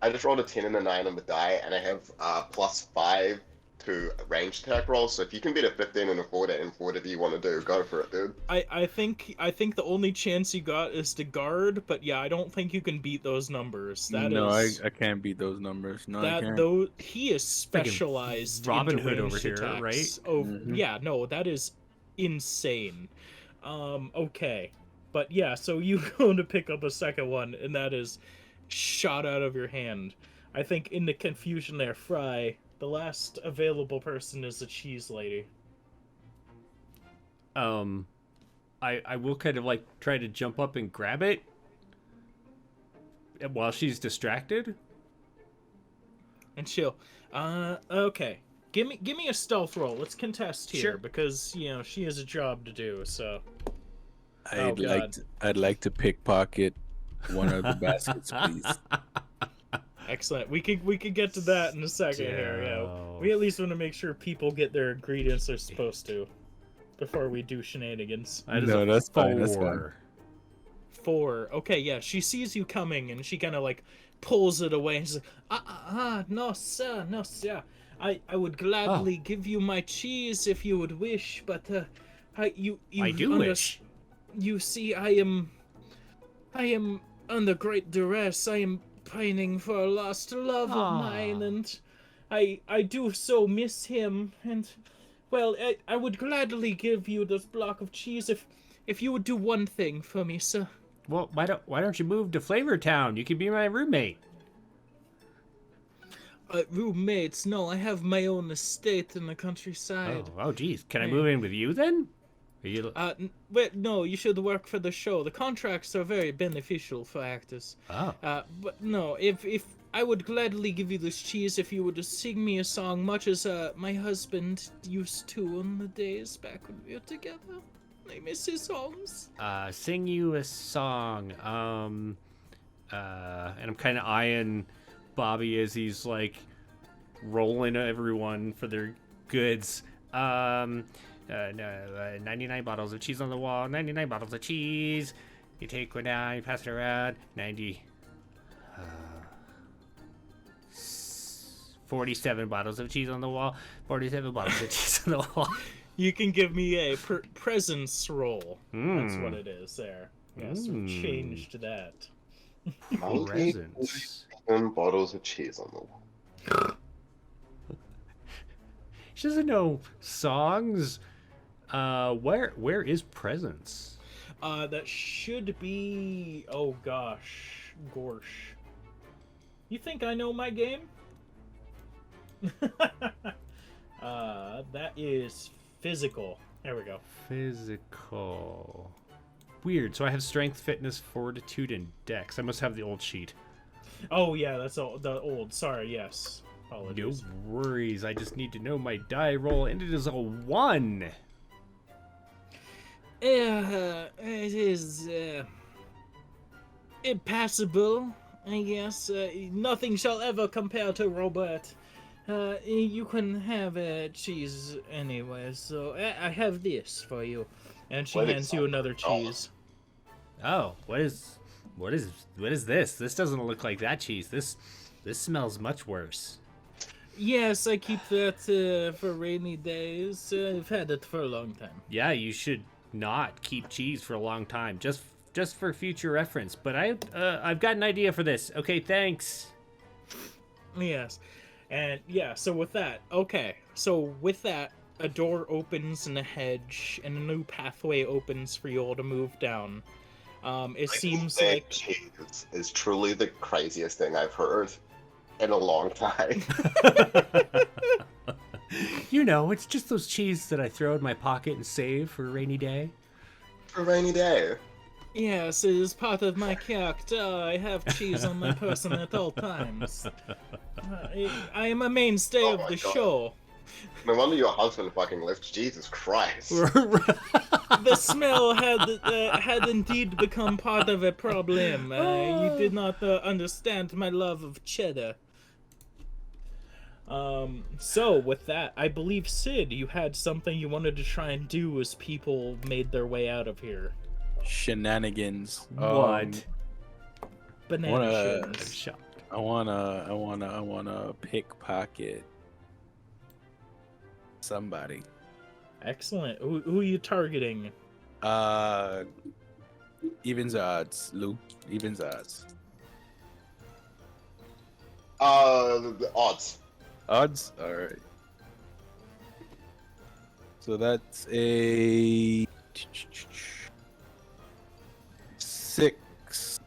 I just rolled a 10 and a 9 on the die, and I have +5 to range attack roll. So if you can beat a 15 and a 14, whatever you want to do, go for it, dude. I think the only chance you got is to guard, but yeah, I don't think you can beat those numbers. That No, is I can't beat those numbers. No, I that can't. though he is specialized. Robin into Hood over ranged here, attacks. right? Oh Mhm. yeah, no, that is insane. Okay, but yeah, so you go to pick up a second one, and that is shot out of your hand. I think in the confusion there, Fry, the last available person is the cheese lady. I will kind of like try to jump up and grab it while she's distracted. And she'll, okay. Give me a stealth roll. Let's contest here Sure. because she has a job to do. So I'd God. like to pickpocket one of the baskets, please. excellent. We could get to that in a second here. Yeah, Dope. we at least want to make sure people get their ingredients they're supposed to before we do shenanigans. That is No, a that's 4. fine, that's fine. 4. Okay, yeah. She sees you coming and she kind of like pulls it away and says, no, sir, no, sir. I would gladly give you my cheese if you would wish, but, I do wish. You see, I am under great duress. I am pining for a lost love of mine, and I do so miss him, and, well, I would gladly give you this block of cheese if you would do one thing for me, sir. Well, why don't you move to Flavor Town? You can be my roommate. Roommates? No, I have my own estate in the countryside. Oh, geez. Can I move in with you then? Are you... But no, you should work for the show. The contracts are very beneficial for actors. Oh. But no, if I would gladly give you this cheese if you would just sing me a song, much as my husband used to in the days back when we were together. I miss his songs. Sing you a song. And I'm kind of eyeing Bobby as he's like rolling everyone for their goods. 99 bottles of cheese on the wall. 99 bottles of cheese. You take one down, you pass it around. 90. 47 bottles of cheese on the wall. 47 bottles of cheese on the wall. You can give me a presence roll. That's what it is there. Yes, we changed that. Presents. 10 bottles of cheese on the wall. She doesn't know songs. Where is presents? That should be. Oh gosh, Gorsh. You think I know my game? That is physical. There we go. Physical. Weird. So I have strength, fitness, fortitude, and dex. I must have the old sheet. Oh yeah, that's the old. Sorry, yes. Apologies. No worries. I just need to know my die roll, and it is a 1. It is impassable, I guess. Nothing shall ever compare to Robert. You can have cheese anyway, so I have this for you. And she hands you another cheese. Oh, what is this? This doesn't look like that cheese. This smells much worse. Yes, I keep that for rainy days. I've had it for a long time. Yeah, you should not keep cheese for a long time, just for future reference. But I've got an idea for this. Okay, thanks. Yes. And yeah, so with that, a door opens in a hedge, and a new pathway opens for you all to move down. It seems like cheese is truly the craziest thing I've heard in a long time. You know, it's just those cheese that I throw in my pocket and save for a rainy day. For a rainy day. Yes, it is part of my character. I have cheese on my person at all times. I am a mainstay of the show. No wonder your husband fucking left. Jesus Christ. The smell had indeed become part of a problem. You did not understand my love of cheddar. So with that, I believe Sid, you had something you wanted to try and do as people made their way out of here. Shenanigans. What? Banana I'm shins. shocked. I wanna pickpocket somebody. Excellent. Who are you targeting? Evens odds, Luke. Evens odds. The odds. Odds? Alright. So that's a 6.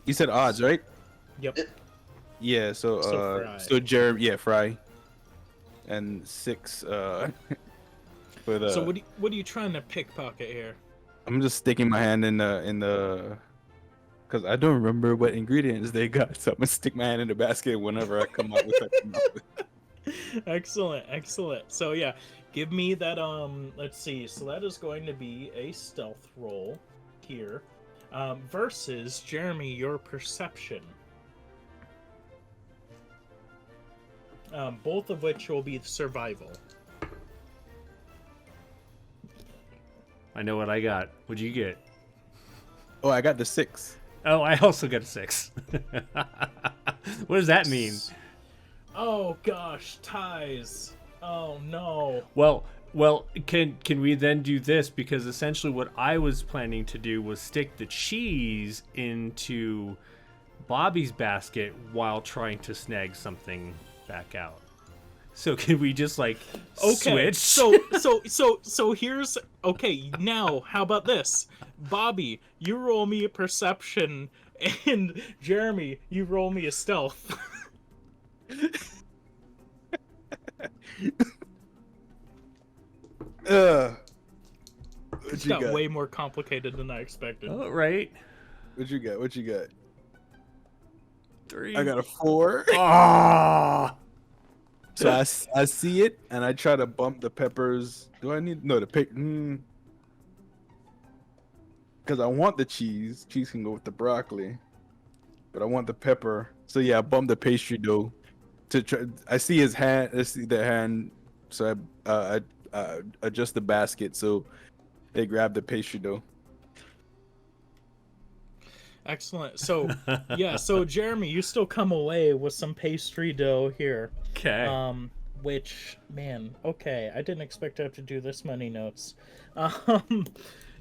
You said odds, right? Yep. Yeah, so Fry. Jeremy, yeah, Fry. And 6 for the So what are you trying to pickpocket here? I'm just sticking my hand in the because I don't remember what ingredients they got, so I'm gonna stick my hand in the basket whenever I come up with that. Excellent. So yeah, give me that let's see. So that is going to be a stealth roll here. Versus Jeremy, your perception. Both of which will be survival. I know what I got. What'd you get? Oh, I got the 6. Oh, I also got a 6. What does that mean? Oh gosh, ties. Oh no. Well, can we then do this? Because essentially what I was planning to do was stick the cheese into Bobby's basket while trying to snag something back out. So can we just like Okay, switch? so here's okay. Now, how about this, Bobby? You roll me a perception, and Jeremy, you roll me a stealth. What It's you got got? way more complicated than I expected. All right. What you got? 3. I got a 4. Ah. So I see it and I try to bump the peppers. Do I need no the pick? Because I want the cheese. Cheese can go with the broccoli, but I want the pepper. So yeah, I bump the pastry dough. To try, I see his hand. I see the hand. So I adjust the basket so they grab the pastry dough. Excellent. So yeah, so Jeremy, you still come away with some pastry dough here. Okay. Which, man, okay, I didn't expect to have to do this many notes.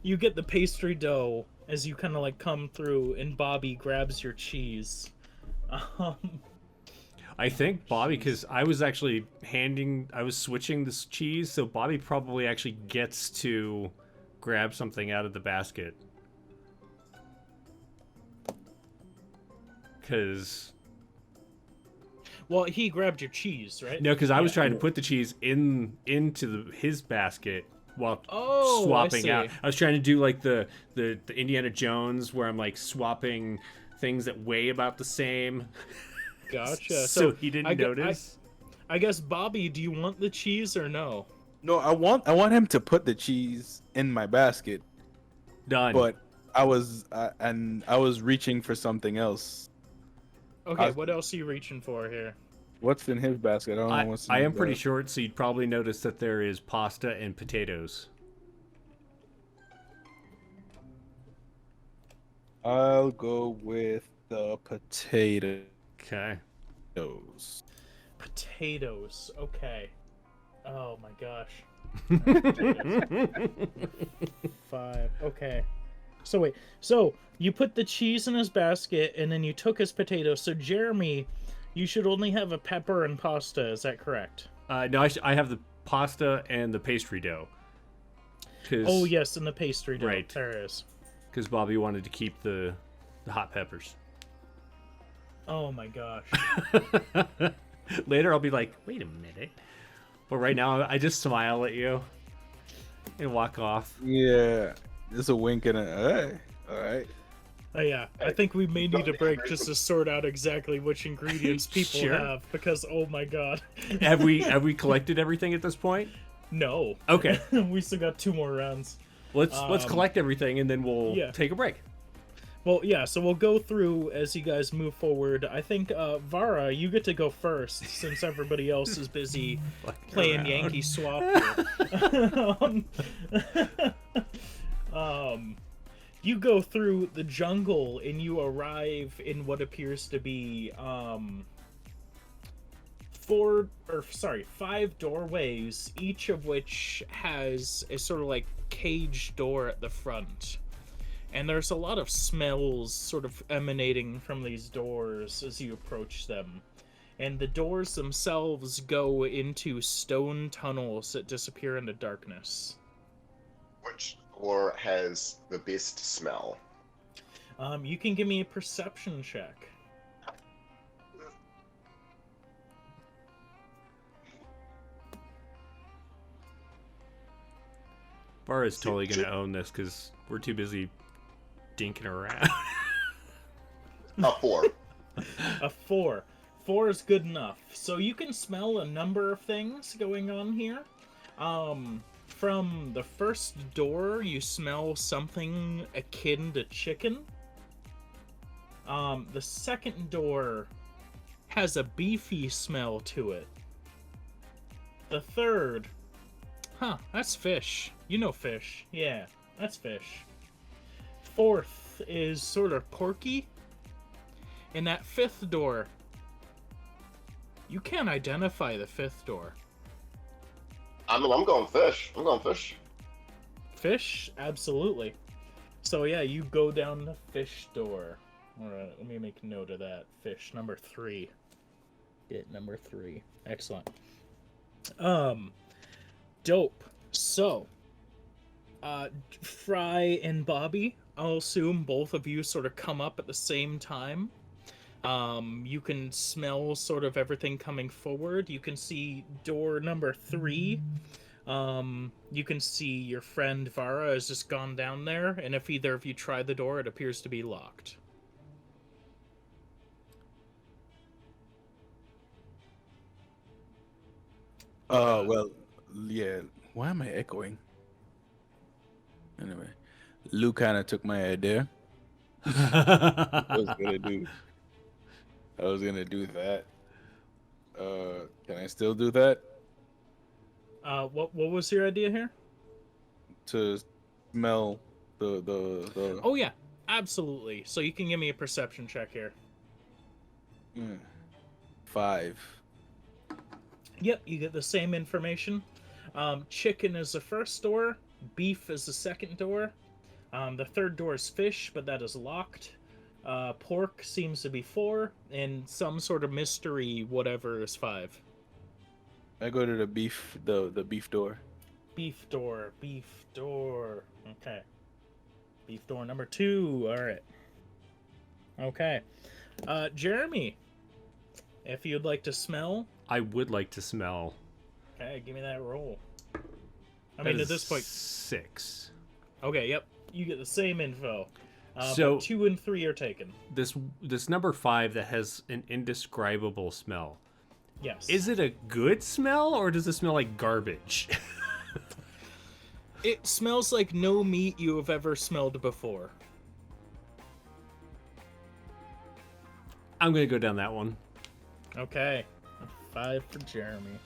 You get the pastry dough as you kind of like come through, and Bobby grabs your cheese. I think Bobby, because I was switching this cheese, so Bobby probably actually gets to grab something out of the basket. Because... Well, he grabbed your cheese, right? No, because I was trying to put the cheese into his basket while Oh, swapping I out. see. I was trying to do like the Indiana Jones where I'm like swapping things that weigh about the same. Gotcha. So he didn't I gu- notice. I guess, Bobby, do you want the cheese or no? No, I want him to put the cheese in my basket, Done. but I was reaching for something else. Okay, what else are you reaching for here? What's in his basket? I don't know what's in I his am pretty basket. short, so you'd probably notice that there is pasta and potatoes. I'll go with the potatoes. Okay. Potatoes. Okay. Oh my gosh. 5. Okay. So wait. So you put the cheese in his basket, and then you took his potatoes. So Jeremy, you should only have a pepper and pasta. Is that correct? No, I have the pasta and the pastry dough. Oh yes, and the pastry dough. Right. There it is. Because Bobby wanted to keep the hot peppers. Oh my gosh. Later I'll be like, wait a minute. But right now I just smile at you and walk off. Yeah, just a wink and a hey, all right. Oh yeah, I think we may need a break just to sort out exactly which ingredients people Sure. have, because oh my god. Have we collected everything at this point? No. Okay. We still got 2 more rounds. Let's collect everything and then we'll take a break. Well, yeah, so we'll go through as you guys move forward. I think, Vara, you get to go first, since everybody else is busy playing Yankee Swap here. You go through the jungle, and you arrive in what appears to be, 5 doorways, each of which has a sort of like cage door at the front. And there's a lot of smells sort of emanating from these doors as you approach them. And the doors themselves go into stone tunnels that disappear into darkness. Which door has the best smell? You can give me a perception check. Vara's totally gonna own this because we're too busy dinking around. A 4. A 4. 4 is good enough. So you can smell a number of things going on here. From the first door, you smell something akin to chicken. The second door has a beefy smell to it. The third, that's fish. You know fish. Yeah, that's fish. Fourth, fourth is sort of porky. And that fifth door, you can't identify the fifth door. I'm going fish. I'm going fish. Fish? Absolutely. So yeah, you go down the fish door. Alright, let me make a note of that. Fish, number 3. Get number 3. Excellent. Dope. So, Fry and Bobby, I'll assume both of you sort of come up at the same time. You can smell sort of everything coming forward. You can see door number 3. You can see your friend Vara has just gone down there, and if either of you try the door, it appears to be locked. Well, yeah. Why am I echoing? Anyway, Lou kind of took my idea. I was gonna do that. Can I still do that? What was your idea here? To smell the. Oh yeah, absolutely. So you can give me a perception check here. 5. Yep, you get the same information. Chicken is the first door. Beef is the second door. The third door is fish, but that is locked. Pork seems to be 4, and some sort of mystery whatever is 5. I go to the beef door. Beef door. Okay. Beef door number 2. All right. Okay. Jeremy, if you'd like to smell. I would like to smell. Okay, give me that roll. I mean, at this point. 6. Okay, yep. You get the same info. So but 2 and 3 are taken. This number 5 that has an indescribable smell. Yes. Is it a good smell, or does it smell like garbage? It smells like no meat you have ever smelled before. I'm gonna go down that one. Okay. 5 for Jeremy.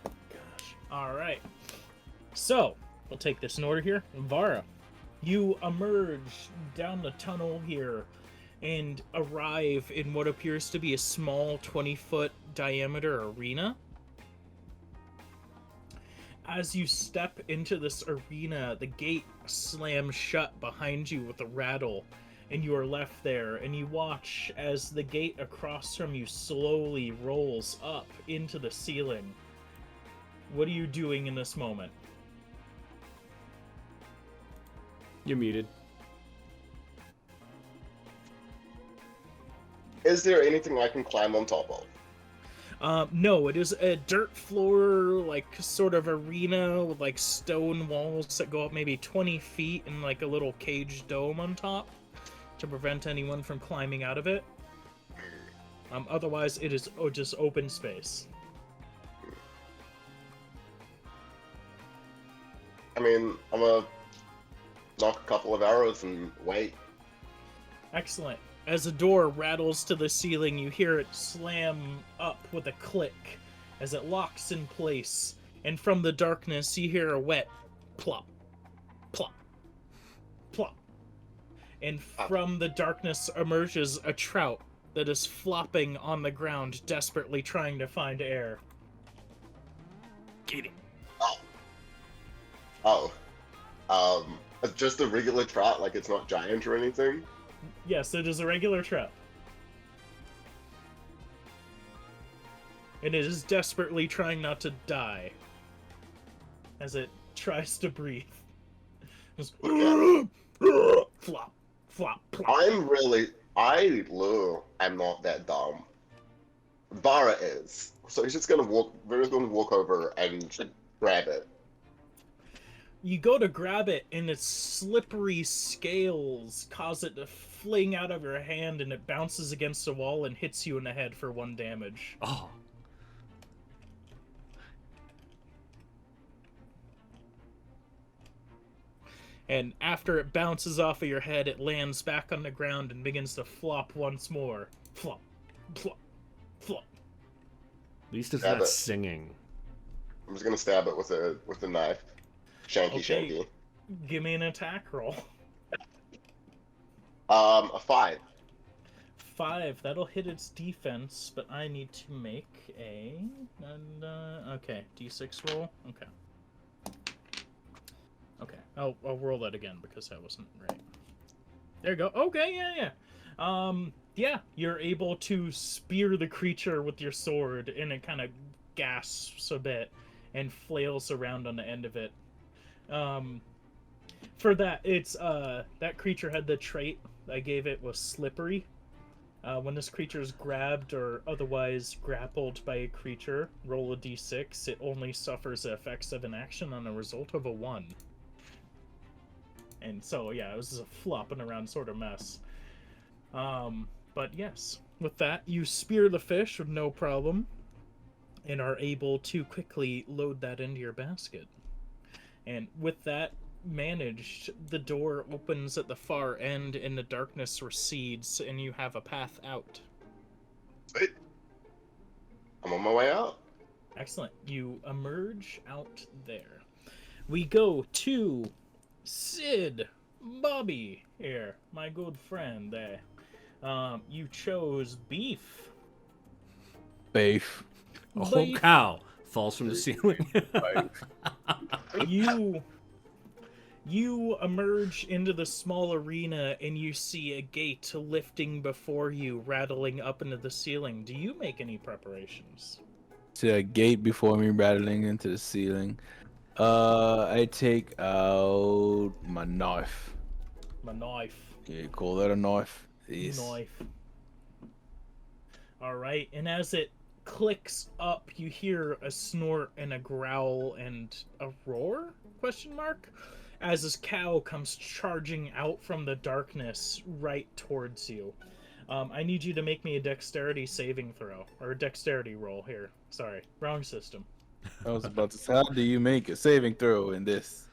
Gosh. Alright. So, we'll take this in order here. Vara, you emerge down the tunnel here and arrive in what appears to be a small 20-foot diameter arena. As you step into this arena, the gate slams shut behind you with a rattle, and you are left there, and you watch as the gate across from you slowly rolls up into the ceiling. What are you doing in this moment? You're muted. Is there anything I can climb on top of? No, it is a dirt floor, like, sort of arena with, like, stone walls that go up maybe 20 feet and, like, a little caged dome on top to prevent anyone from climbing out of it. Otherwise, it is just open space. I mean, I'm gonna knock a couple of arrows and wait. Excellent. As a door rattles to the ceiling, you hear it slam up with a click as it locks in place, and from the darkness you hear a wet plop, plop, plop. And from the darkness emerges a trout that is flopping on the ground, desperately trying to find air. Get it. Just a regular trout, like it's not giant or anything? Yes, it is a regular trout. And it is desperately trying not to die as it tries to breathe. Just flop, flop, plop. Lou, am not that dumb. Vara is. So he's just gonna walk over and grab it. You go to grab it, and its slippery scales cause it to fling out of your hand, and it bounces against the wall and hits you in the head for 1 damage. Oh. And after it bounces off of your head, it lands back on the ground and begins to flop once more. Flop, flop, flop. At least it's Stab not it. singing. I'm just gonna stab it with a knife. Shanky, Okay. shanky. Give me an attack roll. A 5. 5. That'll hit its defense, but I need to make a... okay, d6 roll. Okay, I'll roll that again because that wasn't right. There you go. Okay, yeah. You're able to spear the creature with your sword, and it kind of gasps a bit and flails around on the end of it. For that, it's that creature had the trait I gave it was slippery. When this creature is grabbed or otherwise grappled by a creature, roll a d6. It only suffers the effects of an action on a result of a 1. And so, yeah, it was just a flopping around sort of mess. But yes, with that, you spear the fish with no problem and are able to quickly load that into your basket. And with that managed, the door opens at the far end and the darkness recedes and you have a path out. Sweet. I'm on my way out. Excellent. You emerge out there. We go to Sid, Bobby here, my good friend there. You chose beef. Beef. A whole Beef. cow falls from the ceiling. You emerge into the small arena and you see a gate lifting before you, rattling up into the ceiling. Do you make any preparations? To a gate before me rattling into the ceiling. I take out my knife. My knife. Yeah, you call that a knife? Yes. Knife. Alright, and as it clicks up, you hear a snort and a growl and a roar? Question mark? As this cow comes charging out from the darkness right towards you. I need you to make me a dexterity saving throw. Or a dexterity roll here. Sorry, wrong system. I was about to say, how do you make a saving throw in this?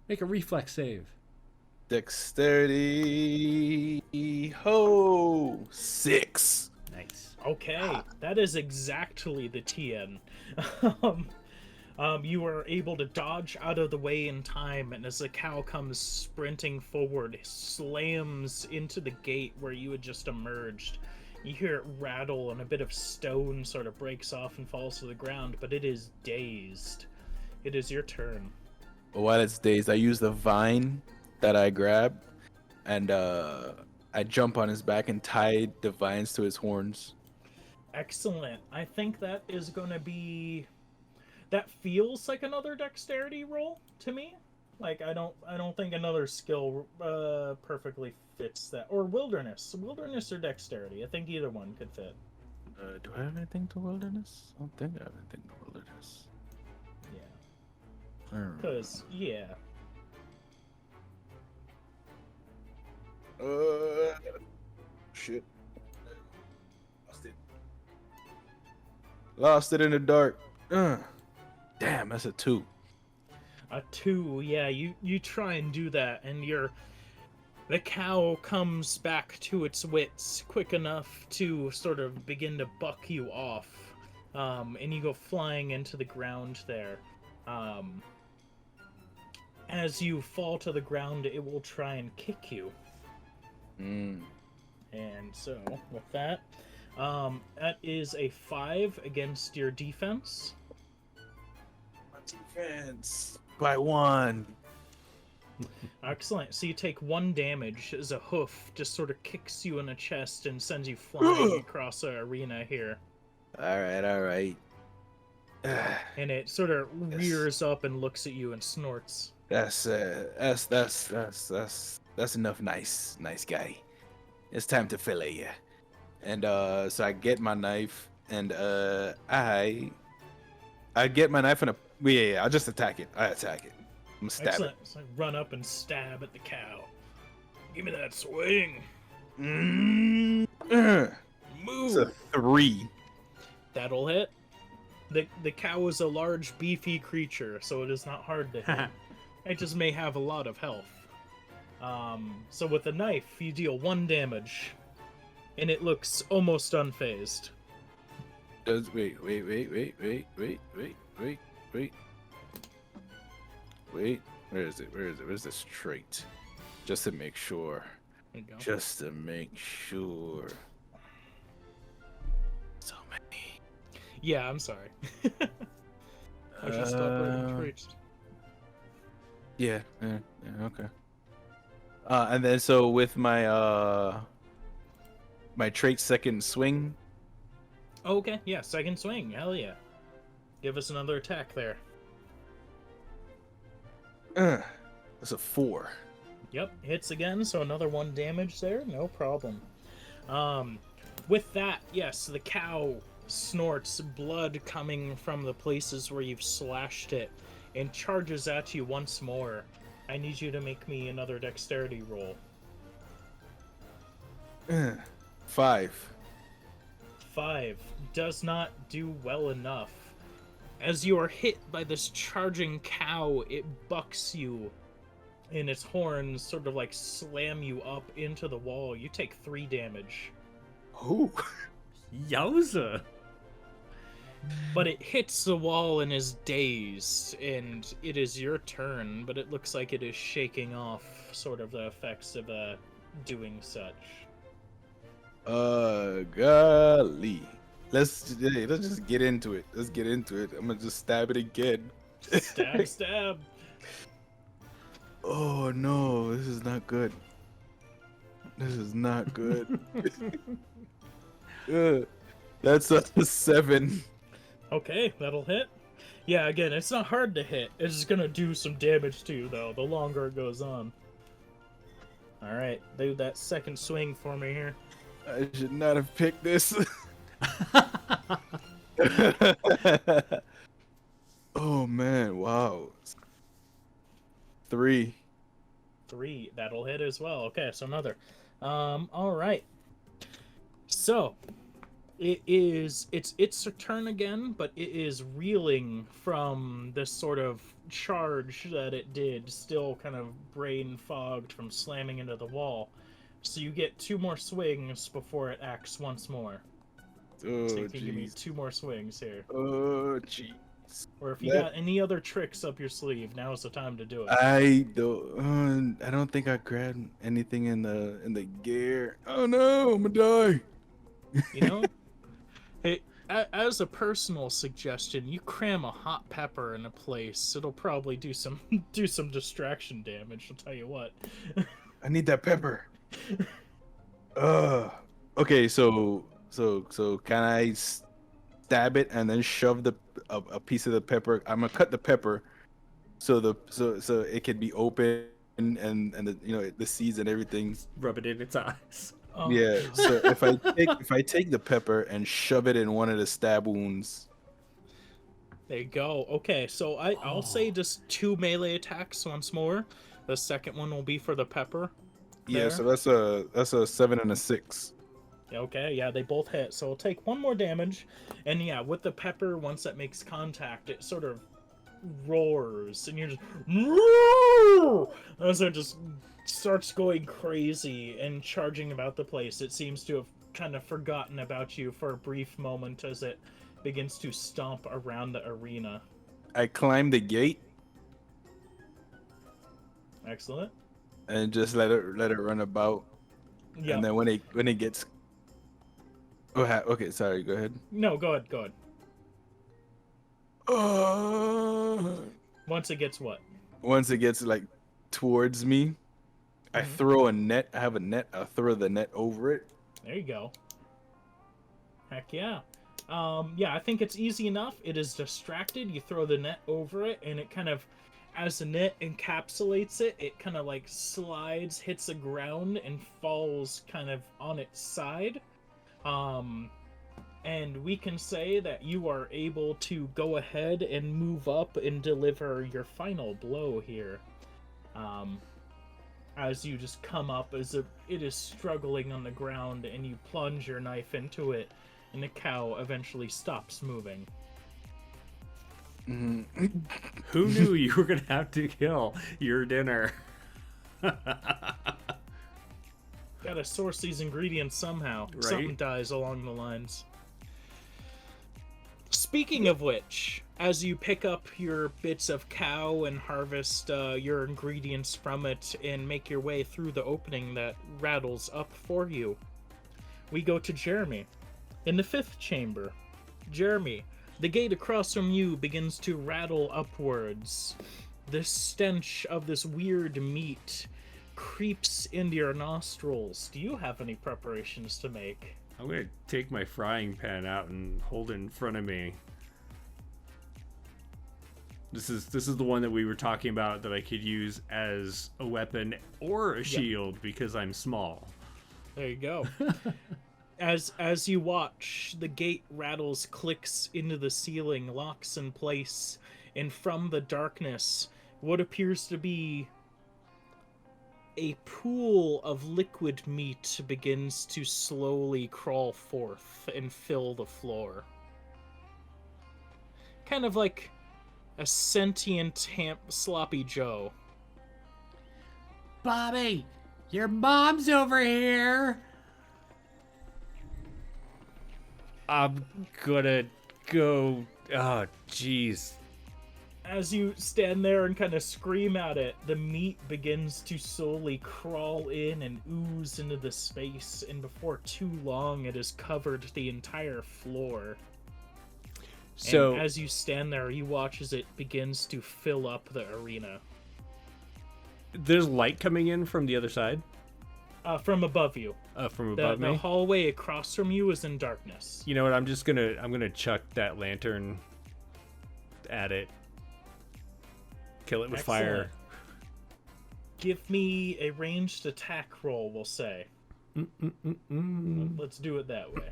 Make a reflex save. Dexterity. Ho! 6. Nice. Okay, that is exactly the TN. You are able to dodge out of the way in time, and as the cow comes sprinting forward, slams into the gate where you had just emerged. You hear it rattle, and a bit of stone sort of breaks off and falls to the ground, but it is dazed. It is your turn. While it's dazed, I use the vine that I grabbed, and I jump on his back and tie the vines to his horns. Excellent. I think that is going to be... That feels like another dexterity roll to me. Like, I don't think another skill perfectly fits that. Or wilderness. Wilderness or dexterity. I think either one could fit. Do I have anything to wilderness? I don't think I have anything to wilderness. Yeah. I don't know. Because, yeah. Shit. Lost it in the dark. Damn, that's a 2. A 2, yeah, you try and do that, and the cow comes back to its wits quick enough to sort of begin to buck you off, and you go flying into the ground there. As you fall to the ground, it will try and kick you. And so, with that, that is a 5 against your defense. Defense by 1. Excellent. So you take 1 damage as a hoof just sort of kicks you in the chest and sends you flying across the arena here. All right. And it sort of rears up and looks at you and snorts. That's enough. Nice guy. It's time to fillet you. And so I get my knife and I get my knife and I'll just attack it. I attack it. I'm gonna stab Excellent. So I run up and stab at the cow. Give me that swing. it. It's a Move. 3. That'll hit. The cow is a large, beefy creature, so it is not hard to hit. It just may have a lot of health. So with the knife, you deal 1 damage, and it looks almost unfazed. Wait. Where is it? Where's this trait? Just to make sure. There you go. Just to make sure. So many. Yeah, I'm sorry. I should stop writing traits. Yeah, okay. And then so with my my trait second swing. Okay, yeah, second swing. Hell yeah. Give us another attack there. That's a 4. Yep, hits again, so another 1 damage there, no problem. With that, yes, the cow snorts blood coming from the places where you've slashed it and charges at you once more. I need you to make me another dexterity roll. 5. 5 does not do well enough. As you are hit by this charging cow, it bucks you, and its horns sort of like slam you up into the wall. You take 3 damage. Ooh. Yowza. But it hits the wall and is dazed, and it is your turn, but it looks like it is shaking off sort of the effects of doing such. Golly. Let's just get into it. Let's get into it. I'm gonna just stab it again. Stab, stab. Oh no, this is not good. This is not good. That's a 7. Okay, that'll hit. Yeah, again, it's not hard to hit. It's just gonna do some damage to you, though, the longer it goes on. Alright, do that second swing for me here. I should not have picked this. Oh man, wow. 3. 3, that'll hit as well. Okay, so another. Alright. So, it's its turn again, but it is reeling from this sort of charge that it did, still kind of brain fogged from slamming into the wall. So you get 2 more swings before it acts once more. Oh, So you can give me jeez. 2 more swings here. Oh, jeez. Or if you got any other tricks up your sleeve, now's the time to do it. I don't think I grabbed anything in the gear. Oh no, I'm gonna die. You know? Hey, as a personal suggestion, you cram a hot pepper in a place. It'll probably do some distraction damage. I'll tell you what. I need that pepper. Okay, so can I stab it and then shove a piece of the pepper? I'm gonna cut the pepper so it can be open and the the seeds and everything. Rub it in its eyes. Oh, Yeah. So if I take the pepper and shove it in one of the stab wounds. there you go. Okay, so I'll say just 2 melee attacks once more. The second one will be for the pepper. Yeah. There. So that's a 7 and a 6. Okay, yeah, they both hit. So we'll take 1 more damage. And yeah, with the pepper, once that makes contact, it sort of roars. And you're just... As it just starts going crazy and charging about the place. It seems to have kind of forgotten about you for a brief moment as it begins to stomp around the arena. I climb the gate Excellent. and just let it run about. Yeah. And then when it gets okay, sorry, go ahead. No, go ahead. Once it gets what? Once it gets like towards me, I throw a net. I have a net. I throw the net over it. There you go. Heck yeah. Yeah, I think it's easy enough. It is distracted. You throw the net over it, and it kind of, as the net encapsulates it, it kind of like slides, hits the ground, and falls kind of on its side. And we can say that you are able to go ahead and move up and deliver your final blow here. As you just come up as it is struggling on the ground, and you plunge your knife into it, and the cow eventually stops moving. Who knew you were gonna have to kill your dinner? Gotta source these ingredients somehow. Right? Something dies along the lines. Speaking of which, As you pick up your bits of cow and harvest your ingredients from it and make your way through the opening that rattles up for you, we go to Jeremy. In the 5th chamber, Jeremy, the gate across from you begins to rattle upwards. The stench of this weird meat creeps into your nostrils. Do you have any preparations to make? I'm going to take my frying pan out and hold it in front of me. This is the one that we were talking about that I could use as a weapon or a shield because I'm small. There you go. As you watch, the gate rattles, clicks into the ceiling, locks in place, and from the darkness, what appears to be a pool of liquid meat begins to slowly crawl forth and fill the floor. Kind of like a sentient sloppy Joe. Bobby, your mom's over here. I'm gonna go. Oh, jeez. As you stand there and kind of scream at it, the meat begins to slowly crawl in and ooze into the space, and before too long, it has covered the entire floor. So, and as you stand there, you watch as it begins to fill up the arena. There's light coming in from the other side? From above you. From above me? The hallway across from you is in darkness. You know what? I'm gonna chuck that lantern at it. Kill it with fire. Give me a ranged attack roll, we'll say. Let's do it that way.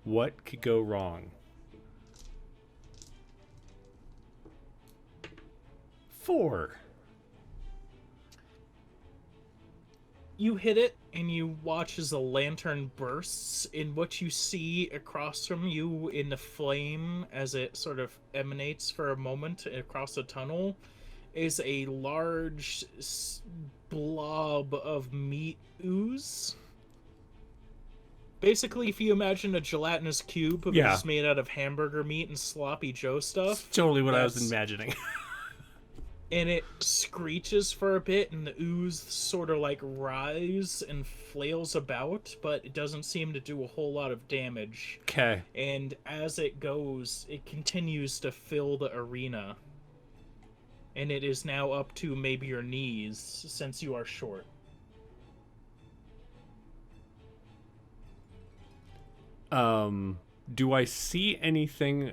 What could go wrong? 4. You hit it, and you watch as the lantern bursts, and what you see across from you in the flame as it sort of emanates for a moment across the tunnel is a large blob of meat ooze. Basically, if you imagine a gelatinous cube but it's made out of hamburger meat and sloppy Joe stuff. That's totally what I was imagining. And it screeches for a bit, and the ooze sort of like rise and flails about, but it doesn't seem to do a whole lot of damage. Okay. And as it goes, it continues to fill the arena. And it is now up to maybe your knees, since you are short. Do I see anything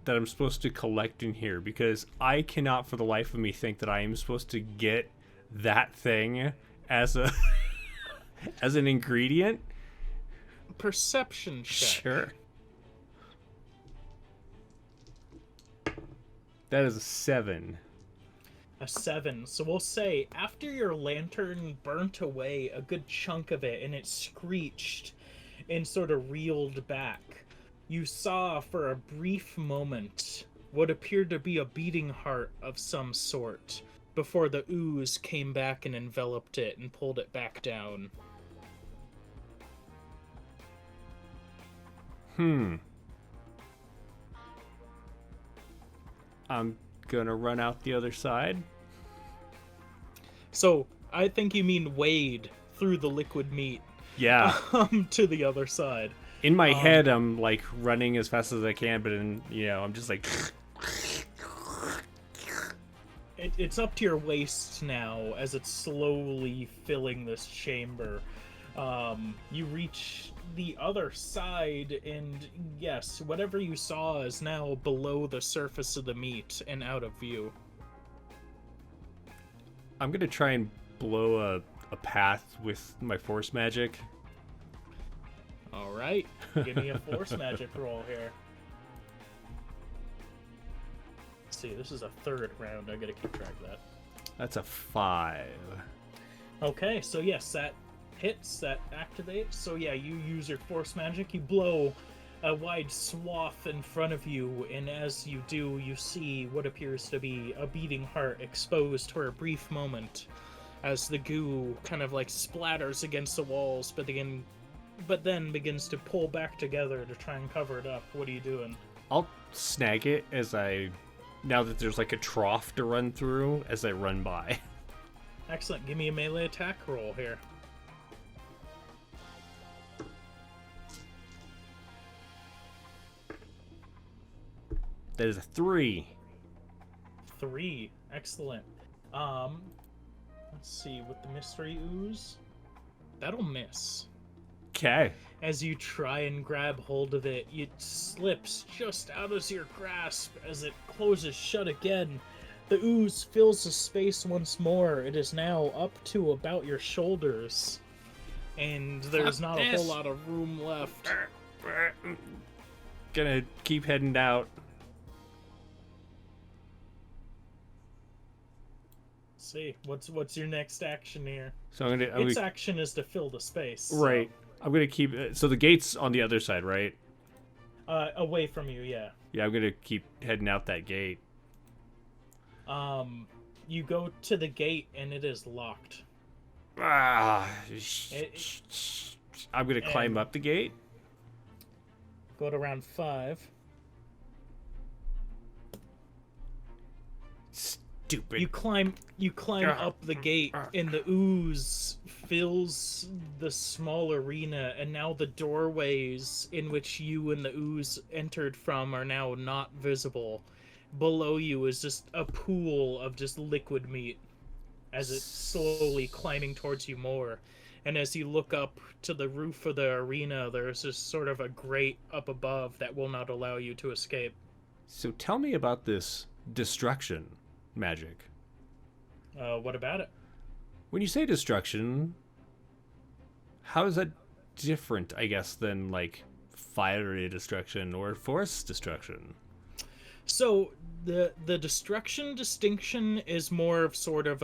that I'm supposed to collect in here? Because I cannot for the life of me think that I am supposed to get that thing as a as an ingredient. Perception check. Sure. That is a 7. A 7. So we'll say after your lantern burnt away a good chunk of it and it screeched and sort of reeled back, you saw for a brief moment what appeared to be a beating heart of some sort before the ooze came back and enveloped it and pulled it back down. I'm gonna run out the other side. So, I think you mean wade through the liquid meat. Yeah. To the other side. In my head, I'm like running as fast as I can, but I'm just like. It's up to your waist now as it's slowly filling this chamber. You reach the other side, and yes, whatever you saw is now below the surface of the meat and out of view. I'm gonna try and blow a path with my force magic. Alright, give me a force magic roll here. Let's see, this is a 3rd round, I gotta keep track of that. That's a 5. Okay, so yes, that hits, that activates. So yeah, you use your force magic, you blow a wide swath in front of you, and as you do, you see what appears to be a beating heart exposed for a brief moment as the goo kind of like splatters against the walls, but then but then begins to pull back together to try and cover it up. What are you doing? I'll snag it now that there's like a trough to run through as I run by. Excellent. Give me a melee attack roll here. That is a 3. 3. Excellent. Let's see, with the mystery ooze, that'll miss. Okay. As you try and grab hold of it, it slips just out of your grasp as it closes shut again. The ooze fills the space once more. It is now up to about your shoulders, and there's not a whole lot of room left. Gonna keep heading out. See, what's your next action here? So I'm Its action is to fill the space. So, right. I'm gonna keep. So the gate's on the other side, right? away from you, yeah. Yeah, I'm gonna keep heading out that gate. You go to the gate and it is locked. I'm gonna climb up the gate. Go to round 5. Stupid. You climb up the gate, and the ooze fills the small arena, and now the doorways in which you and the ooze entered from are now not visible. Below you is just a pool of just liquid meat as it's slowly climbing towards you more. And as you look up to the roof of the arena, there's just sort of a grate up above that will not allow you to escape. So tell me about this destruction magic. What about it? When you say destruction, how is that different, I guess, than like fiery destruction or forest destruction? So the destruction distinction is more of sort of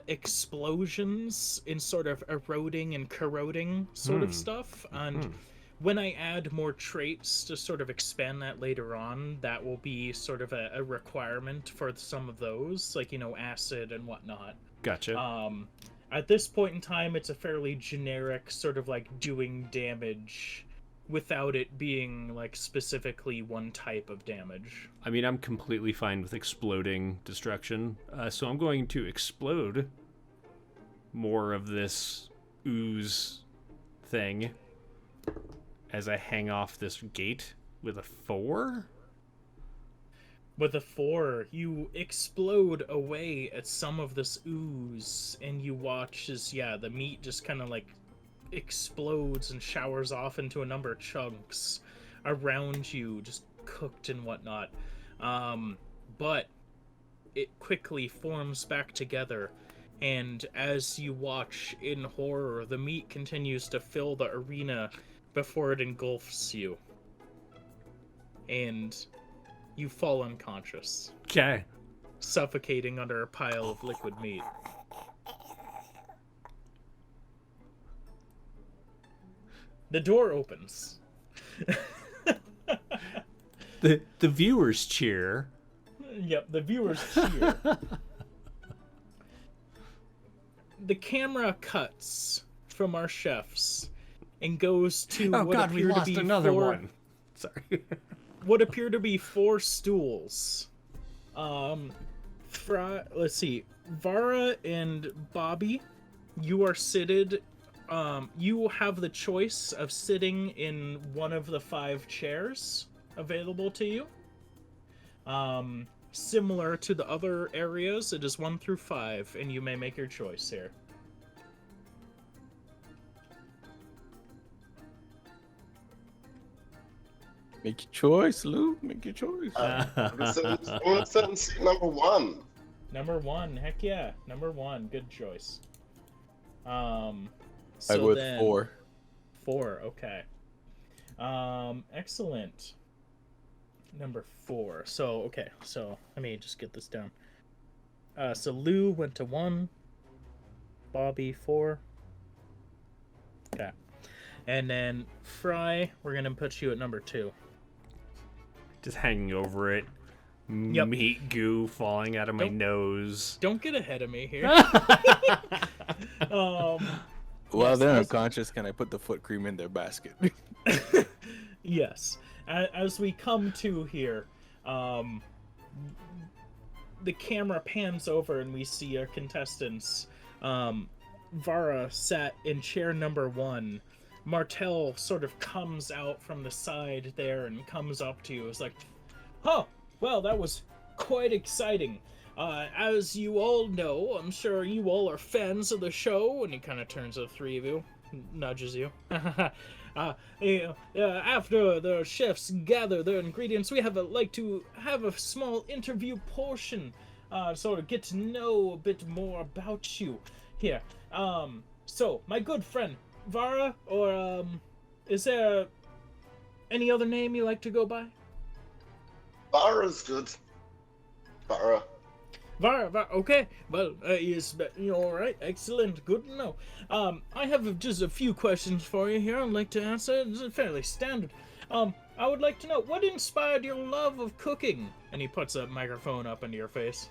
explosions in sort of eroding and corroding sort of stuff. And when I add more traits to sort of expand that later on, that will be sort of a requirement for some of those, like, acid and whatnot. Gotcha. At this point in time, it's a fairly generic sort of like doing damage without it being like specifically one type of damage. I mean, I'm completely fine with exploding destruction, so I'm going to explode more of this ooze thing as I hang off this gate with a 4. With a 4, you explode away at some of this ooze, and you watch as, the meat just kind of like explodes and showers off into a number of chunks around you, just cooked and whatnot. But it quickly forms back together, and as you watch in horror, the meat continues to fill the arena before it engulfs you. And you fall unconscious. Okay. Suffocating under a pile of liquid meat. The door opens. The viewers cheer. Yep, the viewers cheer. The camera cuts from our chefs and goes to we lost another one. Sorry. What appear to be 4 stools. Let's see. Vara and Bobby, you are seated. You have the choice of sitting in one of the 5 chairs available to you. Similar to the other areas, it is 1 through 5, and you may make your choice here. Make your choice, Lou. Make your choice. I'm sitting seat number 1. Number 1, heck yeah. Number 1, good choice. I go with 4. 4, okay. Excellent. Number 4. So let me just get this down. So Lou went to 1. Bobby 4. Okay. And then Fry, we're gonna put you at number 2. Just hanging over it. Yep. Meat goo falling out of my nose. Don't get ahead of me here. While Yes, they're as- unconscious, can I put the foot cream in their basket? Yes. As we come to here, the camera pans over and we see our contestants. Vara sat in chair number 1. Martel sort of comes out from the side there and comes up to you. It's like, oh, well, that was quite exciting. As you all know, I'm sure you all are fans of the show, and he kind of turns to the three of you, nudges you. After the chefs gather their ingredients, we like to have a small interview portion, sort of get to know a bit more about you here. So, my good friend, Vara, or, is there any other name you like to go by? Vara's good. Vara. Vara, okay. Well, all right. Excellent. Good to know. I have just a few questions for you here I'd like to answer. It's fairly standard. I would like to know, what inspired your love of cooking? And he puts a microphone up into your face.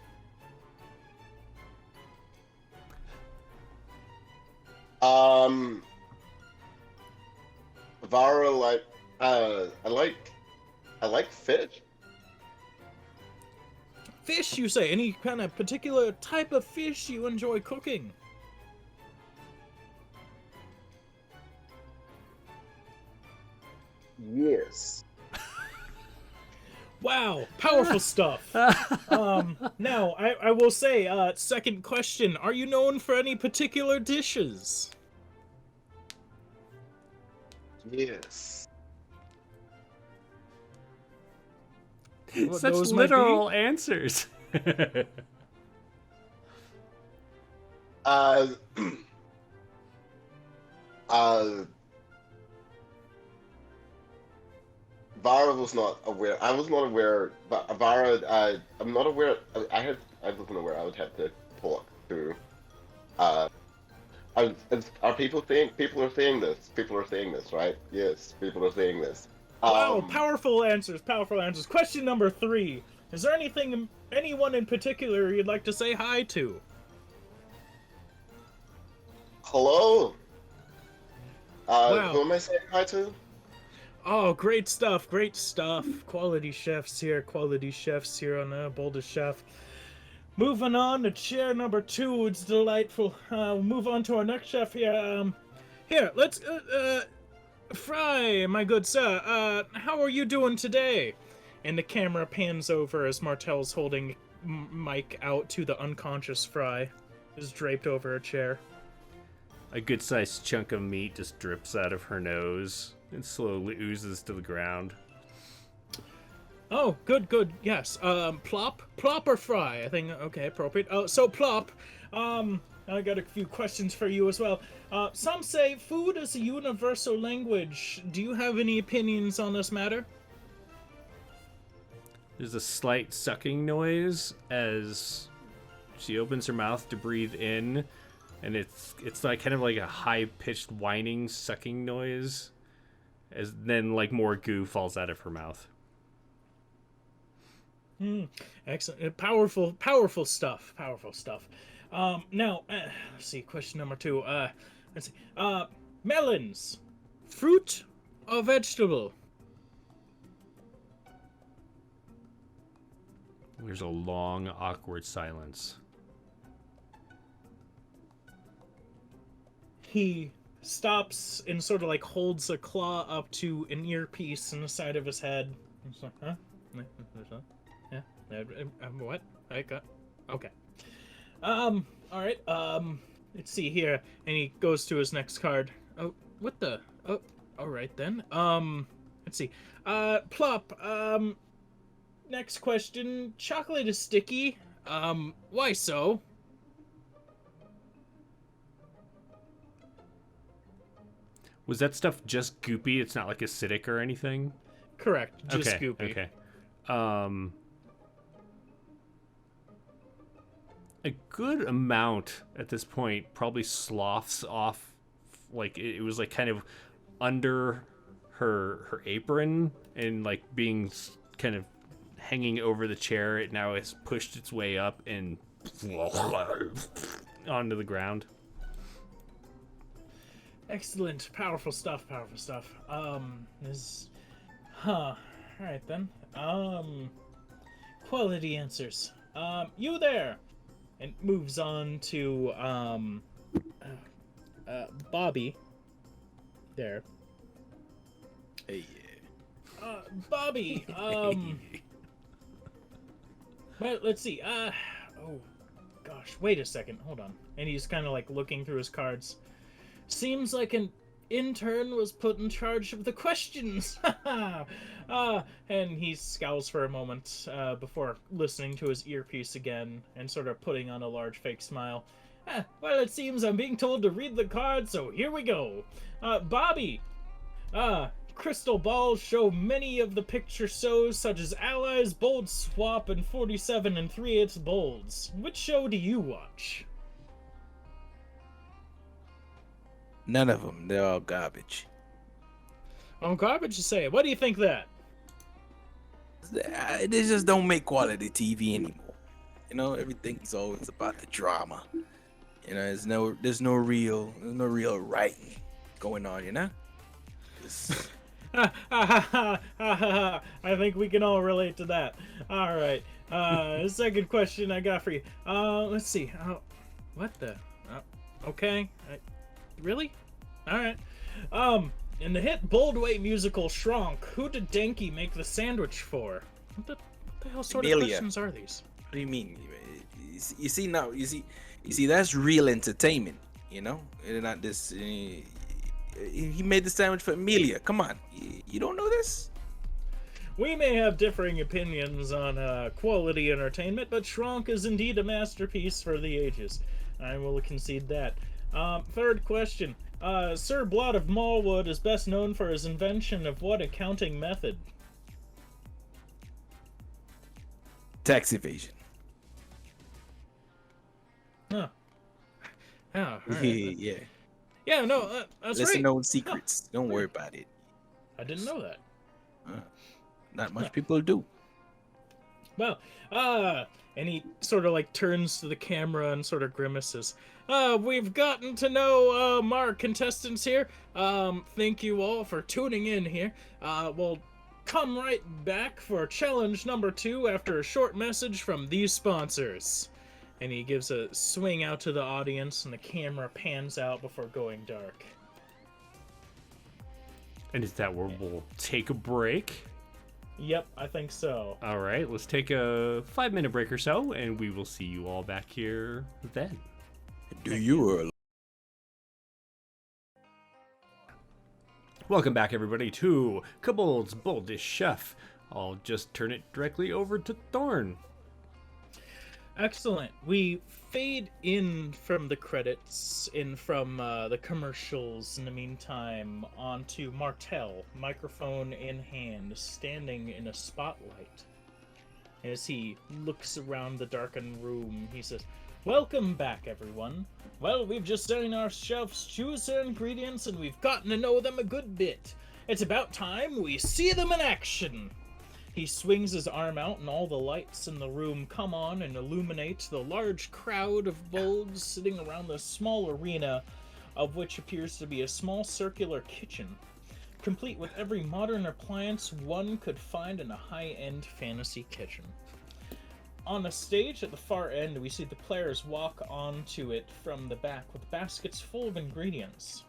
Vara, I like fish. Fish, you say? Any kind of particular type of fish you enjoy cooking? Yes. Wow, powerful stuff. Now, I will say, second question, are you known for any particular dishes? Yes. What Such those might be? literal answers. Uh, Vara was not aware. I was not aware. But Vara, I'm not aware. I wasn't aware. I would have to talk to. Are people saying? People are saying this. People are saying this, right? Yes, people are saying this. Wow, powerful answers, powerful answers. Question number 3. Is there anyone in particular you'd like to say hi to? Hello. Wow. Who am I saying hi to? Oh, great stuff, great stuff. Quality chefs here on Boldest Chef. Moving on to chair number 2, it's delightful. Move on to our next chef here. Here, let's, Fry, my good sir, how are you doing today? And the camera pans over as Martel's holding Mike out to the unconscious Fry, is draped over a chair. A good-sized chunk of meat just drips out of her nose and slowly oozes to the ground. Oh, good, yes. Plop or Fry? I think, okay, appropriate. So Plop, I got a few questions for you as well. Some say food is a universal language. Do you have any opinions on this matter? There's a slight sucking noise as she opens her mouth to breathe in, and it's like kind of like a high-pitched whining sucking noise, as then like more goo falls out of her mouth. Excellent. Powerful stuff. Now, let's see, question number 2. Let's see. Melons, fruit or vegetable? There's a long, awkward silence. He stops and sort of like holds a claw up to an earpiece in the side of his head. He's like, huh? Yeah. What? I got. Okay. All right. Let's see here, and he goes to his next card. Oh, what the? Oh, all right then. Let's see. Plop. Next question. Chocolate is sticky. Why so? Was that stuff just goopy? It's not like acidic or anything? Correct. Just okay, goopy. Okay. A good amount at this point probably sloughs off, like it was like kind of under her apron and like being kind of hanging over the chair. It now has pushed its way up and onto the ground. Excellent. Powerful stuff, powerful stuff. All right then. Quality answers. You there! And moves on to, Bobby. There. Hey, Bobby, well, let's see, oh, gosh, wait a second, hold on. And he's kind of like looking through his cards. Seems like an intern was put in charge of the questions. And he scowls for a moment before listening to his earpiece again and sort of putting on a large fake smile. Well, it seems I'm being told to read the cards, so here we go. Bobby, crystal balls show many of the picture shows, such as Allies, Bold Swap, and 47 and 3/8 Bolds. Which show do you watch? none of them. They're all garbage. Oh, garbage to say. What do you think of that? They just don't make quality TV anymore. You know, everything's always about the drama. You know, there's no real writing going on. You know. I think we can all relate to that. All right. Second question I got for you. Let's see. What the? Okay. Really? All right. In the hit Boldway musical Shrunk, who did Denki make the sandwich for? What the hell sort of questions are these? What do you mean? You see now? You see that's real entertainment. You know, and not this. He made the sandwich for Amelia. Come on, you don't know this? We may have differing opinions on quality entertainment, but Shrunk is indeed a masterpiece for the ages. I will concede that. Third question. Sir Blot of Mallwood is best known for his invention of what accounting method? Tax evasion. Huh. Oh, right. Yeah. Yeah, no, that's Lesser right. known secrets. Don't worry about it. I didn't know that. Not much people do. Well, and he sort of like turns to the camera and sort of grimaces. We've gotten to know our contestants here. Thank you all for tuning in here. We'll come right back for challenge number 2 after a short message from these sponsors. And he gives a swing out to the audience, and the camera pans out before going dark. And is that where we'll take a break? Yep, I think so. All right, let's take a 5-minute break or so, and we will see you all back here then. Do you? Welcome back, everybody, to Kobolds, Boldest Chef. I'll just turn it directly over to Thorn. Excellent. We fade in from the credits, in from the commercials in the meantime, onto Martel, microphone in hand, standing in a spotlight. As he looks around the darkened room, he says, "Welcome back, everyone. Well, we've just seen our chefs choose their ingredients, and we've gotten to know them a good bit. It's about time we see them in action." He swings his arm out, and all the lights in the room come on and illuminate the large crowd of bolds sitting around the small arena, of which appears to be a small circular kitchen, complete with every modern appliance one could find in a high-end fantasy kitchen. On a stage at the far end, we see the players walk onto it from the back with baskets full of ingredients.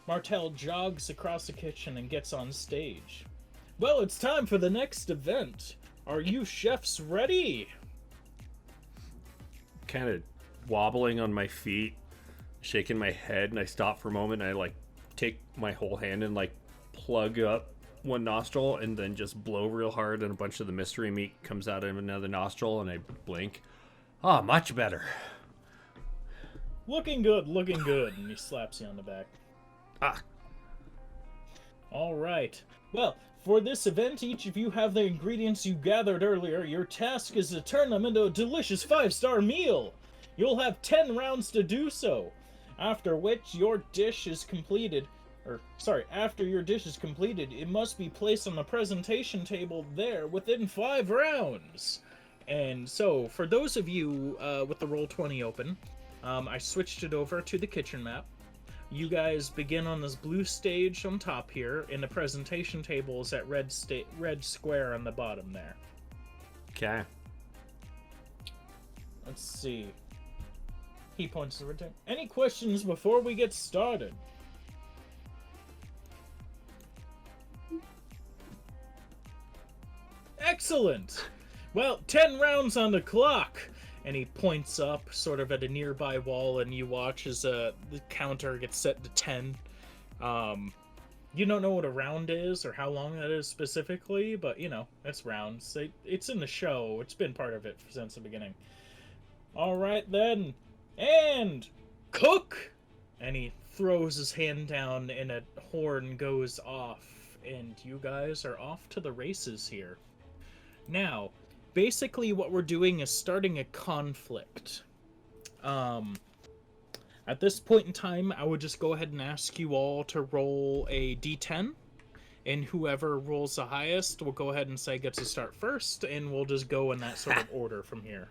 Martel jogs across the kitchen and gets on stage. Well, it's time for the next event. Are you chefs ready? Kind of wobbling on my feet, shaking my head, and I stop for a moment, and I take my whole hand and plug up one nostril and then just blow real hard, and a bunch of the mystery meat comes out of another nostril, and I blink. Ah, much better. Looking good, and he slaps you on the back. Ah. All right. Well, for this event, each of you have the ingredients you gathered earlier. Your task is to turn them into a delicious 5-star meal. You'll have 10 rounds to do so, after which your dish is completed. After your dish is completed, it must be placed on the presentation table there within 5 rounds. And so, for those of you with the Roll20 open, I switched it over to the kitchen map. You guys begin on this blue stage on top here, and the presentation table is at red square on the bottom there. Okay. Let's see. He points to the return. Any questions before we get started? Excellent! Well, 10 rounds on the clock! And he points up, sort of at a nearby wall, and you watch as the counter gets set to 10. You don't know what a round is, or how long that is specifically, but, you know, it's rounds. It's in the show. It's been part of it since the beginning. Alright then. And cook! And he throws his hand down, and a horn goes off, and you guys are off to the races here. Now, basically what we're doing is starting a conflict. At this point in time, I would just go ahead and ask you all to roll a d10, and whoever rolls the highest will go ahead and say gets to start first, and we'll just go in that sort of order from here.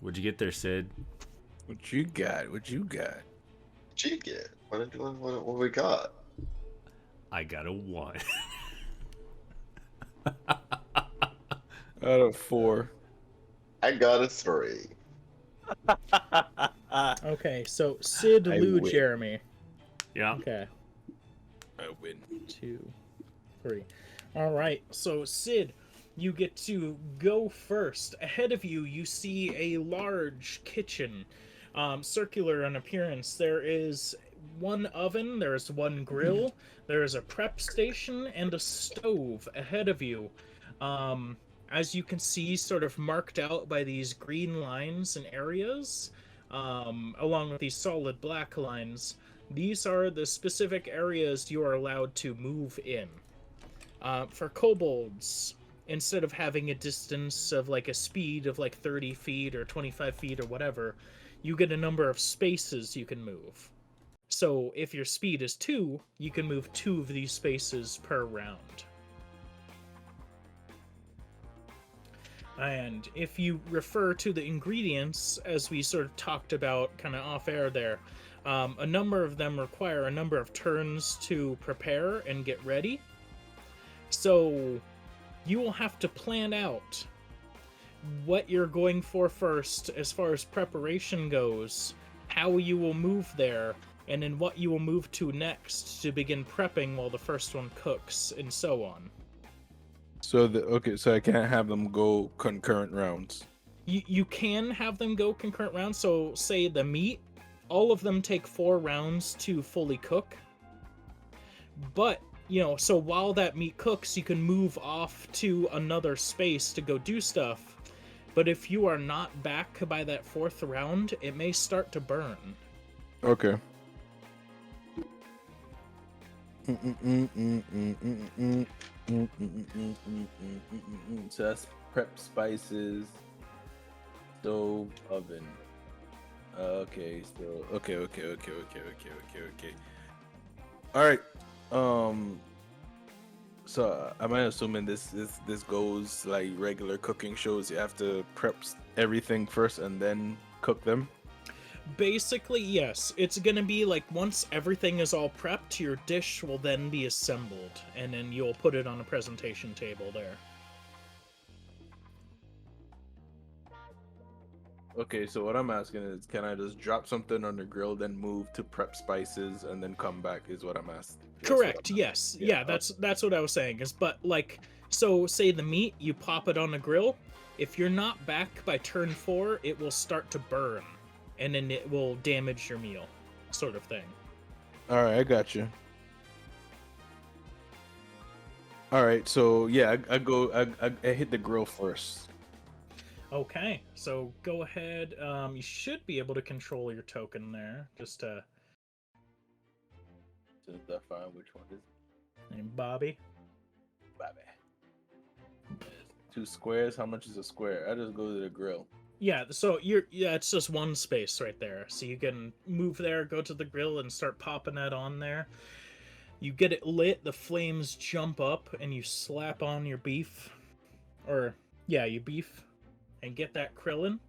What'd you get there, Sid? What you got? What you got? What you get? What we got? I got a 1. Out of 4. I got a 3. Okay, so Sid, I Lou, win. Jeremy. Yeah. Okay, I win. 2, 3. All right, so Sid, you get to go first. Ahead of you, you see a large kitchen, circular in appearance. There is one oven, there is one grill, there is a prep station, and a stove ahead of you. As you can see, sort of marked out by these green lines and areas, along with these solid black lines, these are the specific areas you are allowed to move in. For kobolds, instead of having a distance of like a speed of like 30 feet or 25 feet or whatever, you get a number of spaces you can move. So if your speed is 2, you can move 2 of these spaces per round. And if you refer to the ingredients, as we sort of talked about kind of off air there, a number of them require a number of turns to prepare and get ready. So you will have to plan out what you're going for first as far as preparation goes, how you will move there, and then what you will move to next to begin prepping while the first one cooks, and so on. So so I can't have them go concurrent rounds. You can have them go concurrent rounds, so say the meat, all of them take 4 rounds to fully cook. But, you know, so while that meat cooks, you can move off to another space to go do stuff. But if you are not back by that 4th round, it may start to burn. Okay. So that's prep spices, stove, oven. Okay, so okay. All right. So am I assuming this goes like regular cooking shows? You have to prep everything first and then cook them. Basically, yes. It's gonna be like once everything is all prepped, your dish will then be assembled, and then you'll put it on a presentation table there. Okay, so what I'm asking is, can I just drop something on the grill, then move to prep spices, and then come back? Is what I'm asking. Correct. Yes. Yeah. That's what I was saying. Is but like, so say the meat, you pop it on the grill. If you're not back by turn 4, it will start to burn, and then it will damage your meal, sort of thing. All right, I got you. All right, so yeah, I hit the grill first. Okay, so go ahead. You should be able to control your token there. Just Since I find which one is name Bobby. Bobby. 2 squares. How much is a square? I just go to the grill. Yeah, so it's just one space right there. So you can move there, go to the grill, and start popping that on there. You get it lit, the flames jump up, and you slap on your beef. Your beef. and get that krillin.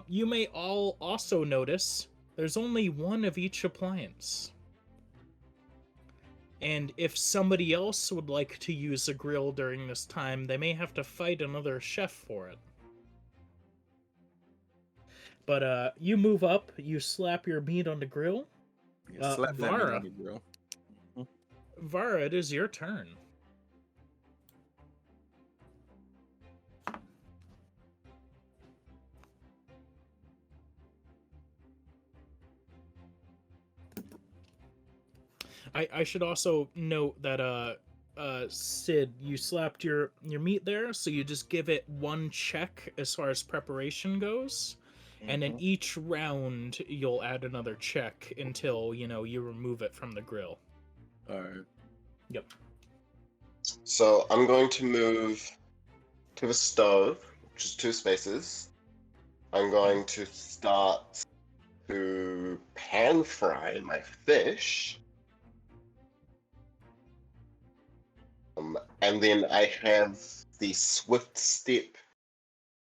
You may all also notice there's only one of each appliance. And if somebody else would like to use a grill during this time, they may have to fight another chef for it. But you move up, you slap your meat on the grill. Yeah, slap that meat Vara. on me, bro. Vara, it is your turn. I should also note that Sid, you slapped your meat there, so you just give it one check as far as preparation goes, and in each round you'll add another check until you remove it from the grill. All right. Yep. So I'm going to move to the stove, which is 2 spaces. I'm going to start to pan fry my fish. And then I have the swift step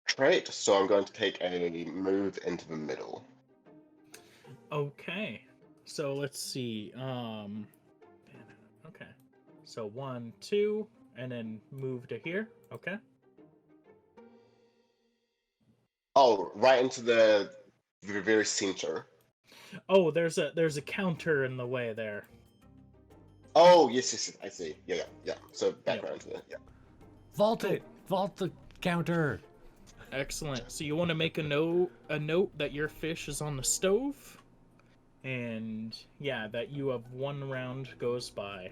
trait, so I'm going to take a move into the middle. Okay. So let's see. Okay. So 1, 2, and then move to here. Okay. Oh, right into the very center. Oh, there's a counter in the way there. Oh, yes, I see. Yeah. So background to that, yeah. Vault it! Vault the counter! Excellent. So you want to make a note that your fish is on the stove, and yeah, that you have 1 round goes by.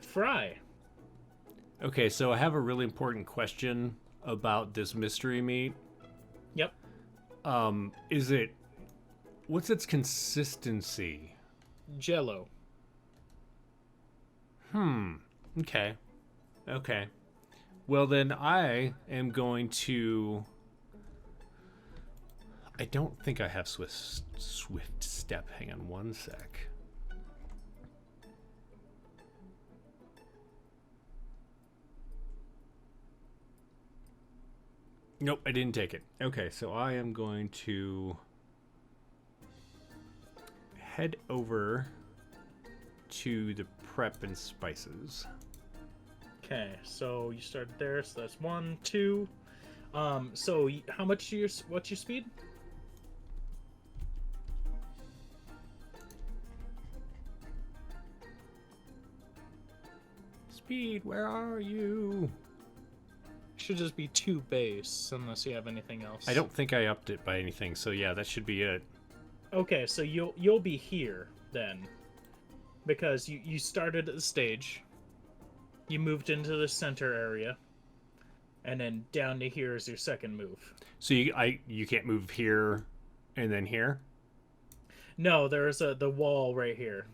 Fry. Okay, so I have a really important question about this mystery meat. Yep. What's its consistency? Jello. Okay. Well, then I am going to... I don't think I have swift step. Hang on 1 sec. Nope, I didn't take it. Okay, so I am going to head over to the prep and spices. Okay, so you started there, so that's 1, 2. So how much what's your speed? Speed, where are you? Should just be 2 base, unless you have anything else. I don't think I upped it by anything, so yeah, that should be it. Okay, so you'll be here then, because you started at the stage, you moved into the center area, and then down to here is your second move. So you can't move here and then here? No, there's the wall right here,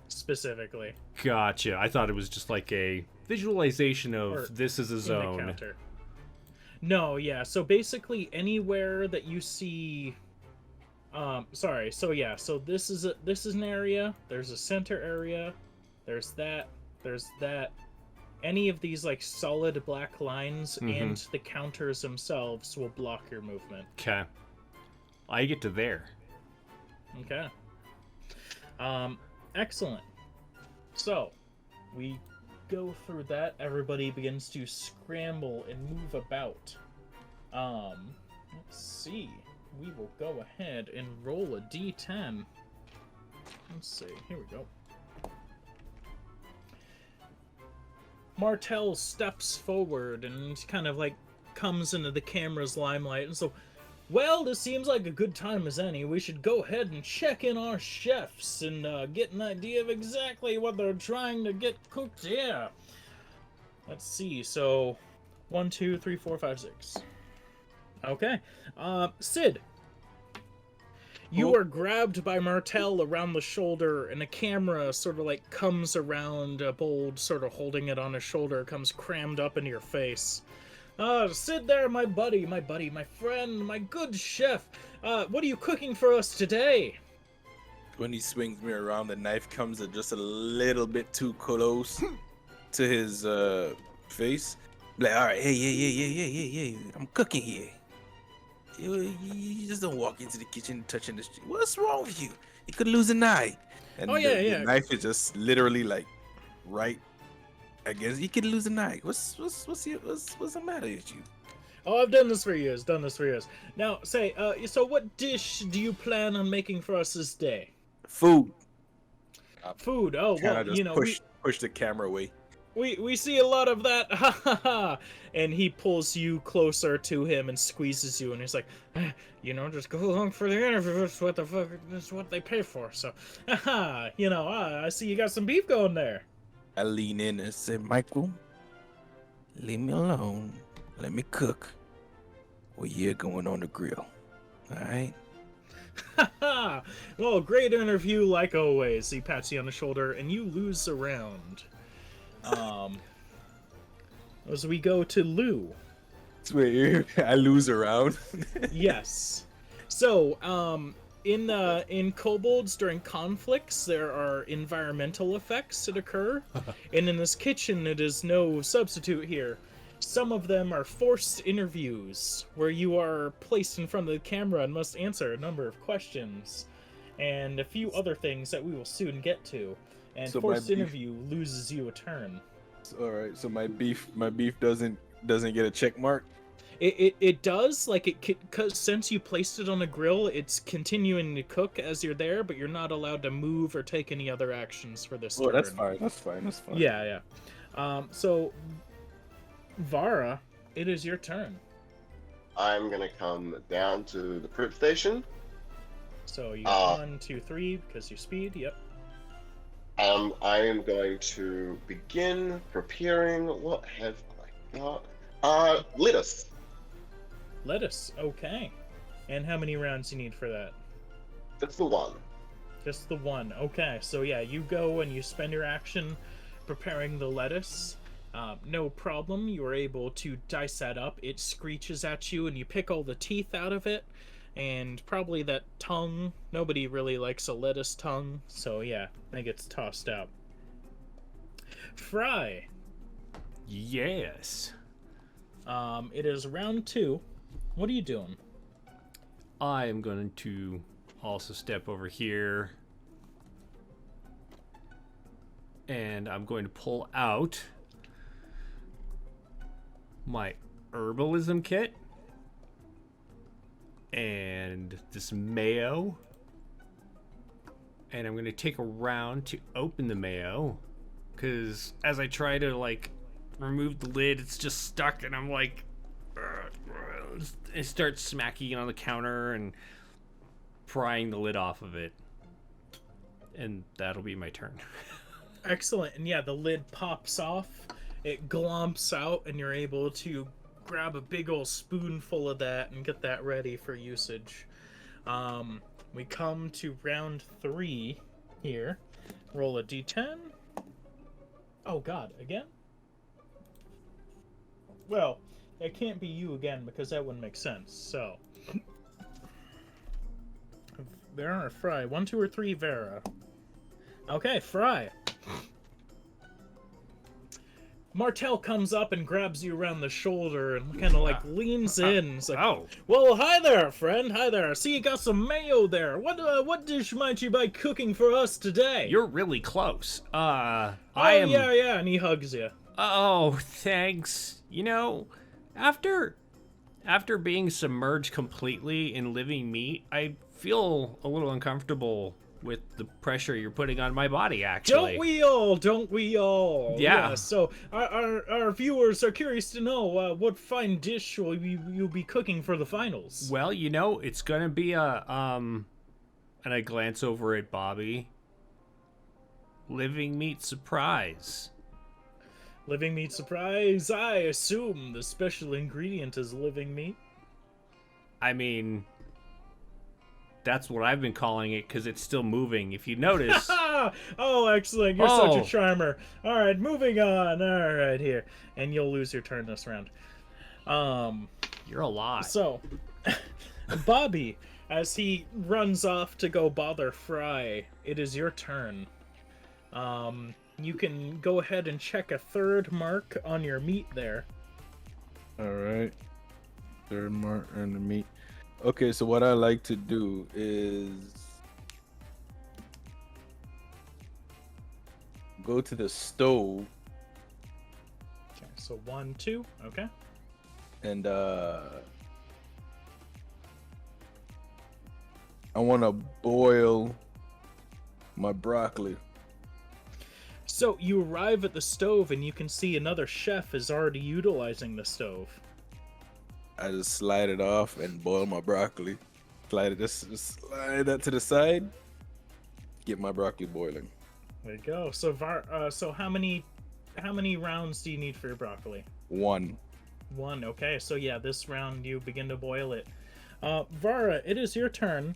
specifically. Gotcha. I thought it was just like a visualization of this is a In the zone. counter. No, yeah. So basically, anywhere that you see, sorry. So yeah. So this is an area. There's a center area. There's that. There's that. Any of these like solid black lines and the counters themselves will block your movement. Okay. I get to there. Okay. Excellent. So, we go through that. Everybody begins to scramble and move about. Let's see. We will go ahead and roll a d10. Let's see. Here we go. Martel steps forward and kind of like comes into the camera's limelight, and so, well, this seems like a good time as any. We should go ahead and check in our chefs and get an idea of exactly what they're trying to get cooked here. Let's see. So, 1, 2, 3, 4, 5, 6. Okay. Sid. You are grabbed by Martel around the shoulder, and a camera sort of like comes around Bold, sort of holding it on his shoulder, comes crammed up into your face. Sid there, my buddy, my friend, my good chef. What are you cooking for us today? When he swings me around, the knife comes just a little bit too close to his face, Like, all right, hey, I'm cooking here. You just don't walk into the kitchen touching the street. What's wrong with you? You could lose an eye. And Oh, yeah, the yeah. knife is just literally like right. I guess you could lose an eye. What's the matter with you? Oh, I've done this for years. Now, say, so what dish do you plan on making for us this day? Food. Food. Oh, Kind well, of just push the camera away. we see a lot of that. Ha ha ha. And he pulls you closer to him and squeezes you, and he's like, just go along for the interview. That's what they pay for. So, haha, I see you got some beef going there. I lean in and say, Michael, leave me alone. Let me cook. Well, you're going on the grill. All right? Haha. Well, great interview like always. He pats you on the shoulder, and you lose a round. As we go to Lou. Wait, I lose a round? Yes. So, in kobolds during conflicts, there are environmental effects that occur, and in this kitchen, it is no substitute here. Some of them are forced interviews, where you are placed in front of the camera and must answer a number of questions, and a few other things that we will soon get to. And So forced my beef- interview loses you a turn. All right, so my beef doesn't get a check mark. It does, like, cause since you placed it on a grill, it's continuing to cook as you're there, but you're not allowed to move or take any other actions for this turn. Oh, that's fine. Yeah. So, Vara, it is your turn. I'm gonna come down to the prep station. So you got 1, 2, 3 because you speed. Yep. I am going to begin preparing. What have I got? Lettuce. Lettuce. Okay. And how many rounds you need for that? That's the one. Just the one. Okay. So yeah, you go and you spend your action preparing the lettuce. No problem. You are able to dice that up. It screeches at you, and you pick all the teeth out of it, and probably that tongue. Nobody really likes a lettuce tongue, so yeah, that gets tossed out. Fry. Yes. It is round 2. What are you doing? I am going to also step over here. And I'm going to pull out my herbalism kit. And this mayo. And I'm going to take a round to open the mayo. Because as I try to, like, remove the lid, it's just stuck. And I'm like... I start smacking it on the counter and prying the lid off of it. And that'll be my turn. Excellent. And yeah, the lid pops off. It glomps out, and you're able to grab a big old spoonful of that and get that ready for usage. We come to round 3 here. Roll a d10. Oh god, again? Well, it can't be you again because that wouldn't make sense, so. There are Fry. 1, 2, or 3, Vera. Okay, Fry. Martel comes up and grabs you around the shoulder and kind of like leans in. It's like, Oh. well, hi there, friend. Hi there. I see you got some mayo there. What dish might you be cooking for us today? You're really close. I am... Yeah, and he hugs you. Oh, thanks. You know, after being submerged completely in living meat, I feel a little uncomfortable with the pressure you're putting on my body, actually. Don't we all? Yeah. So our viewers are curious to know what fine dish will you be cooking for the finals? Well, you know, it's gonna be a and I glance over at Bobby. Living meat surprise. Living meat surprise. I assume the special ingredient is living meat. I mean, that's what I've been calling it because it's still moving. If you notice. Oh, excellent. You're such Oh. a charmer. All right, moving on. All right, here. And you'll lose your turn this round. You're a lot. So, Bobby, as he runs off to go bother Fry, it is your turn. You can go ahead and check a 3rd mark on your meat there. All right. Third mark and the meat. Okay, so what I like to do is go to the stove Okay, so 1, 2. Okay. and I want to boil my broccoli. So you arrive at the stove and you can see another chef is already utilizing the stove. I just slide it off and boil my broccoli. Just slide that to the side. Get my broccoli boiling. There you go. So so how many rounds do you need for your broccoli? 1. 1. Okay. So yeah, this round you begin to boil it. Vara, it is your turn.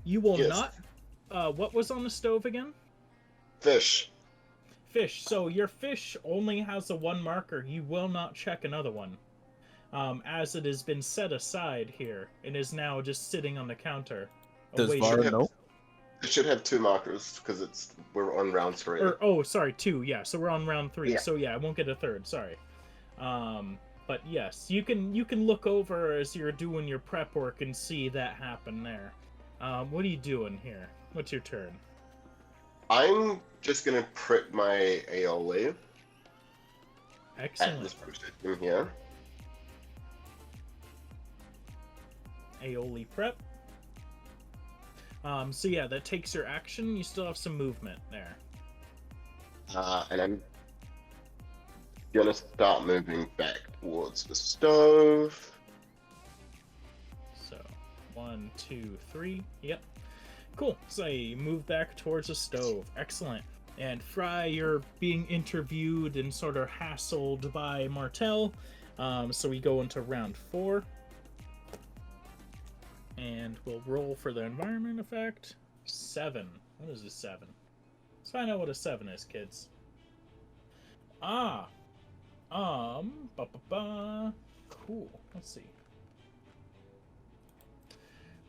You will Yes. not. What was on the stove again? Fish. Fish. So your fish only has a 1 marker. You will not check another one, as it has been set aside here and is now just sitting on the counter. Does awaiting- Vara have- know? It should have 2 markers because we're on round 3. Or oh, sorry, 2. Yeah, so we're on round 3. Yeah. So yeah, I won't get a third. Sorry. But yes, you can look over as you're doing your prep work and see that happen there. What are you doing here? What's your turn? I'm just gonna prep my aioli at Excellent. this position here. Aioli prep. So yeah, that takes your action. You still have some movement there. And I'm gonna start moving back towards the stove. So 1, 2, 3. Yep. Cool. So you move back towards the stove. Excellent. And Fry, you're being interviewed and sort of hassled by Martel. So we go into round 4. And we'll roll for the environment effect. 7. What is a 7? Let's find out what a 7 is, kids. Cool. Let's see.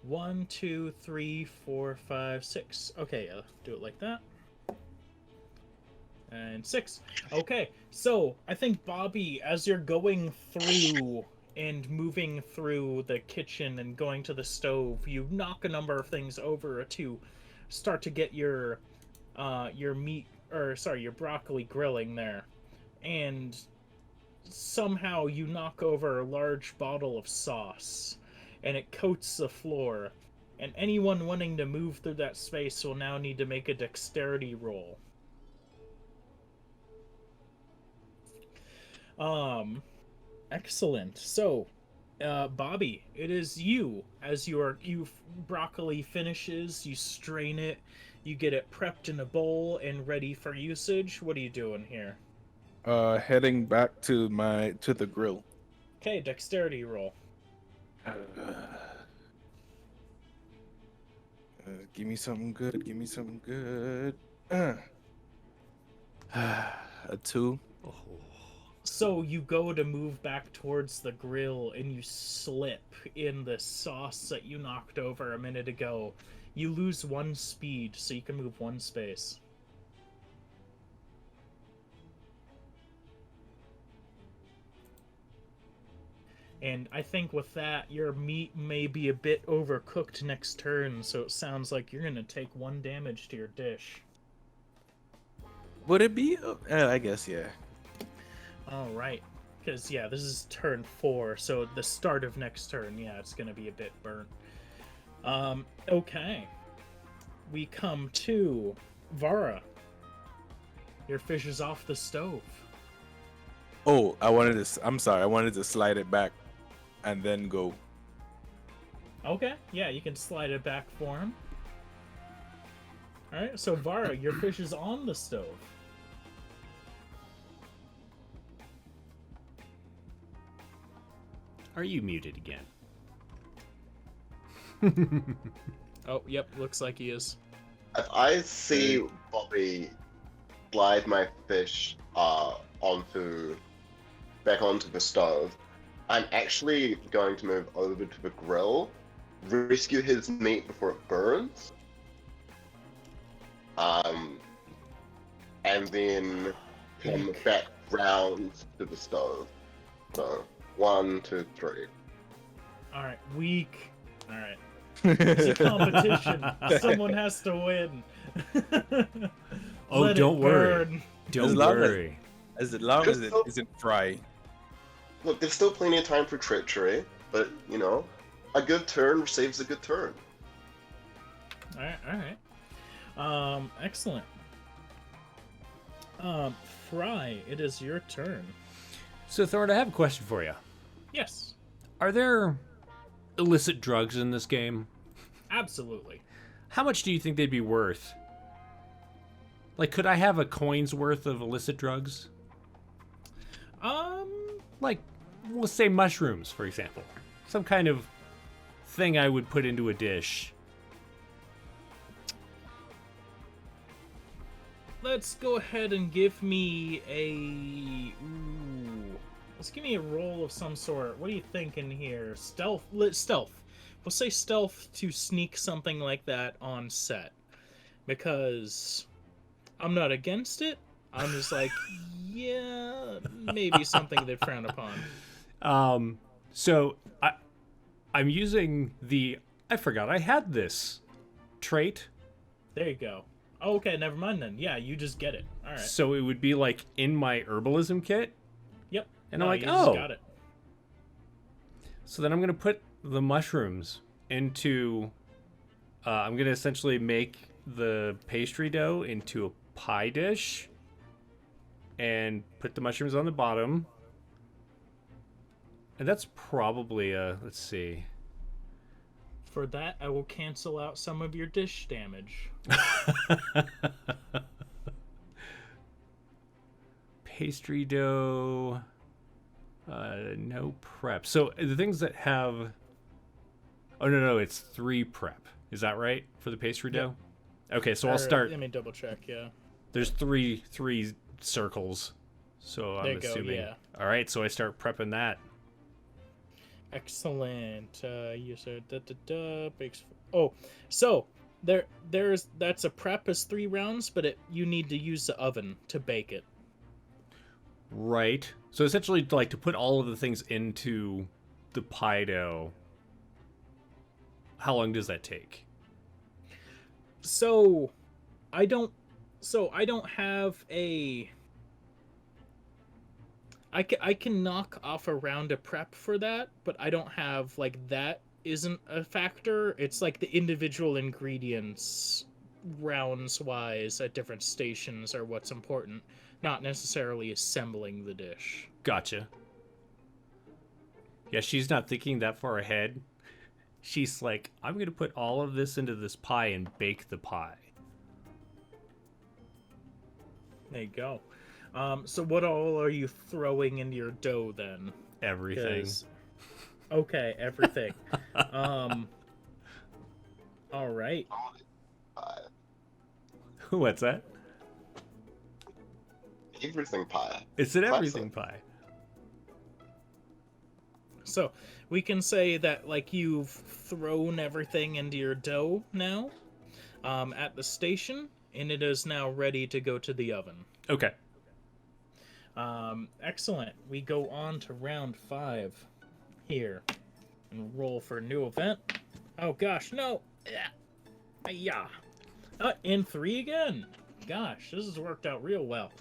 1, 2, 3, 4, 5, 6. Okay, do it like that. And 6. Okay, so I think Bobby, as you're going through and moving through the kitchen and going to the stove, you knock a number of things over to start to get your meat, or sorry, your broccoli grilling there. And somehow you knock over a large bottle of sauce, and it coats the floor. And anyone wanting to move through that space will now need to make a dexterity roll. Excellent. So, Bobby, it is you. As broccoli finishes, you strain it, you get it prepped in a bowl and ready for usage. What are you doing here? Heading back to the grill. Okay, dexterity roll. Give me something good. Give me something good. A 2. Oh. So you go to move back towards the grill and you slip in the sauce that you knocked over a minute ago. You lose 1 speed, so you can move 1 space. And I think with that, your meat may be a bit overcooked next turn, so it sounds like you're going to take 1 damage to your dish. Would it be? I guess, yeah. All right. Because, yeah, this is turn 4, so the start of next turn, yeah, it's going to be a bit burnt. Okay. We come to Vara. Your fish is off the stove. Oh, I'm sorry. I wanted to slide it back and then go. Okay, yeah, you can slide it back for him. Alright, so Vara, your fish is on the stove. Are you muted again? Oh, yep, looks like he is. If I see Bobby slide my fish back onto the stove, I'm actually going to move over to the grill, rescue his meat before it burns, and then come back round to the stove. So 1, 2, 3. All right, weak. All right. It's a competition. Someone has to win. Oh, Let don't it worry. burn. Don't long as- worry. As long as it isn't fry. Look, there's still plenty of time for treachery, but a good turn saves a good turn. All right. Excellent. Fry, it is your turn. So, Thorn, I have a question for you. Yes, Are there illicit drugs in this game? absolutely. How much do you think they'd be worth? Like, could I have a coin's worth of illicit drugs? Like, let's say mushrooms, for example. Some kind of thing I would put into a dish. Let's go ahead and give me a. Ooh. Let's give me a roll of some sort. What are you thinking here? Stealth. Stealth. We'll say stealth to sneak something like that on set, because I'm not against it. I'm just like, yeah, maybe something they frown upon. So I'm using the I forgot I had this trait. There you go. Oh, okay, never mind then. Yeah, you just get it. All right. So it would be like in my herbalism kit. Yep. And I'm like, you just oh. got it. So then I'm gonna put the mushrooms into. I'm gonna essentially make the pastry dough into a pie dish, and put the mushrooms on the bottom. And that's probably let's see. For that, I will cancel out some of your dish damage. Pastry dough. No prep. So the things that have. Oh no, it's 3 prep. Is that right for the pastry dough? Okay, so I'll start. Let me double check. Yeah. There's three circles. So There I'm you go, assuming. yeah. All right, so I start prepping that. Excellent. You said bakes. Oh, so that's a prep is 3 rounds, but you need to use the oven to bake it. Right. So essentially, like to put all of the things into the pie dough. How long does that take? So I don't have a. I can knock off a round of prep for that, but I don't have like that isn't a factor. It's like the individual ingredients rounds wise at different stations are what's important, not necessarily assembling the dish. Gotcha. Yeah, she's not thinking that far ahead. She's like, I'm going to put all of this into this pie and bake the pie. There you go. So what all are you throwing into your dough then? Everything. Okay, everything. All right. What's that? Everything pie. It's an Classic. everything pie. So we can say that like you've thrown everything into your dough now at the station, and it is now ready to go to the oven. Okay. Excellent. We go on to round 5 here and roll for a new event. Oh gosh, no. Yeah. And 3 again. Gosh, this has worked out real well.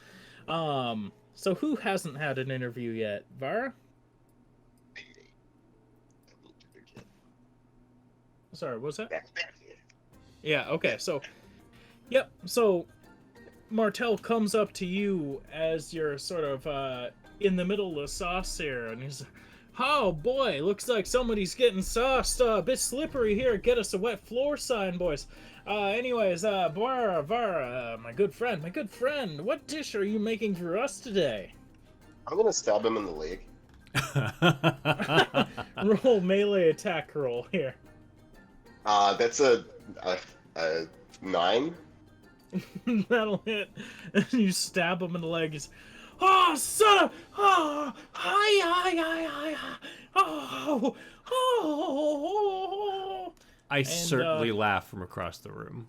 So who hasn't had an interview yet? Vara? Sorry, what was that? Yeah, okay, so... Yep, so... Martel comes up to you as you're sort of in the middle of the sauce here, and he's like, oh boy, looks like somebody's getting sauced. A bit slippery here. Get us a wet floor sign, boys. Anyways, Vara, my good friend, what dish are you making for us today? I'm gonna stab him in the leg. Roll melee attack roll here. That's a 9. That'll hit. And you stab him in the leg. He's, oh, son of... Oh, hi. Oh. I certainly laugh from across the room.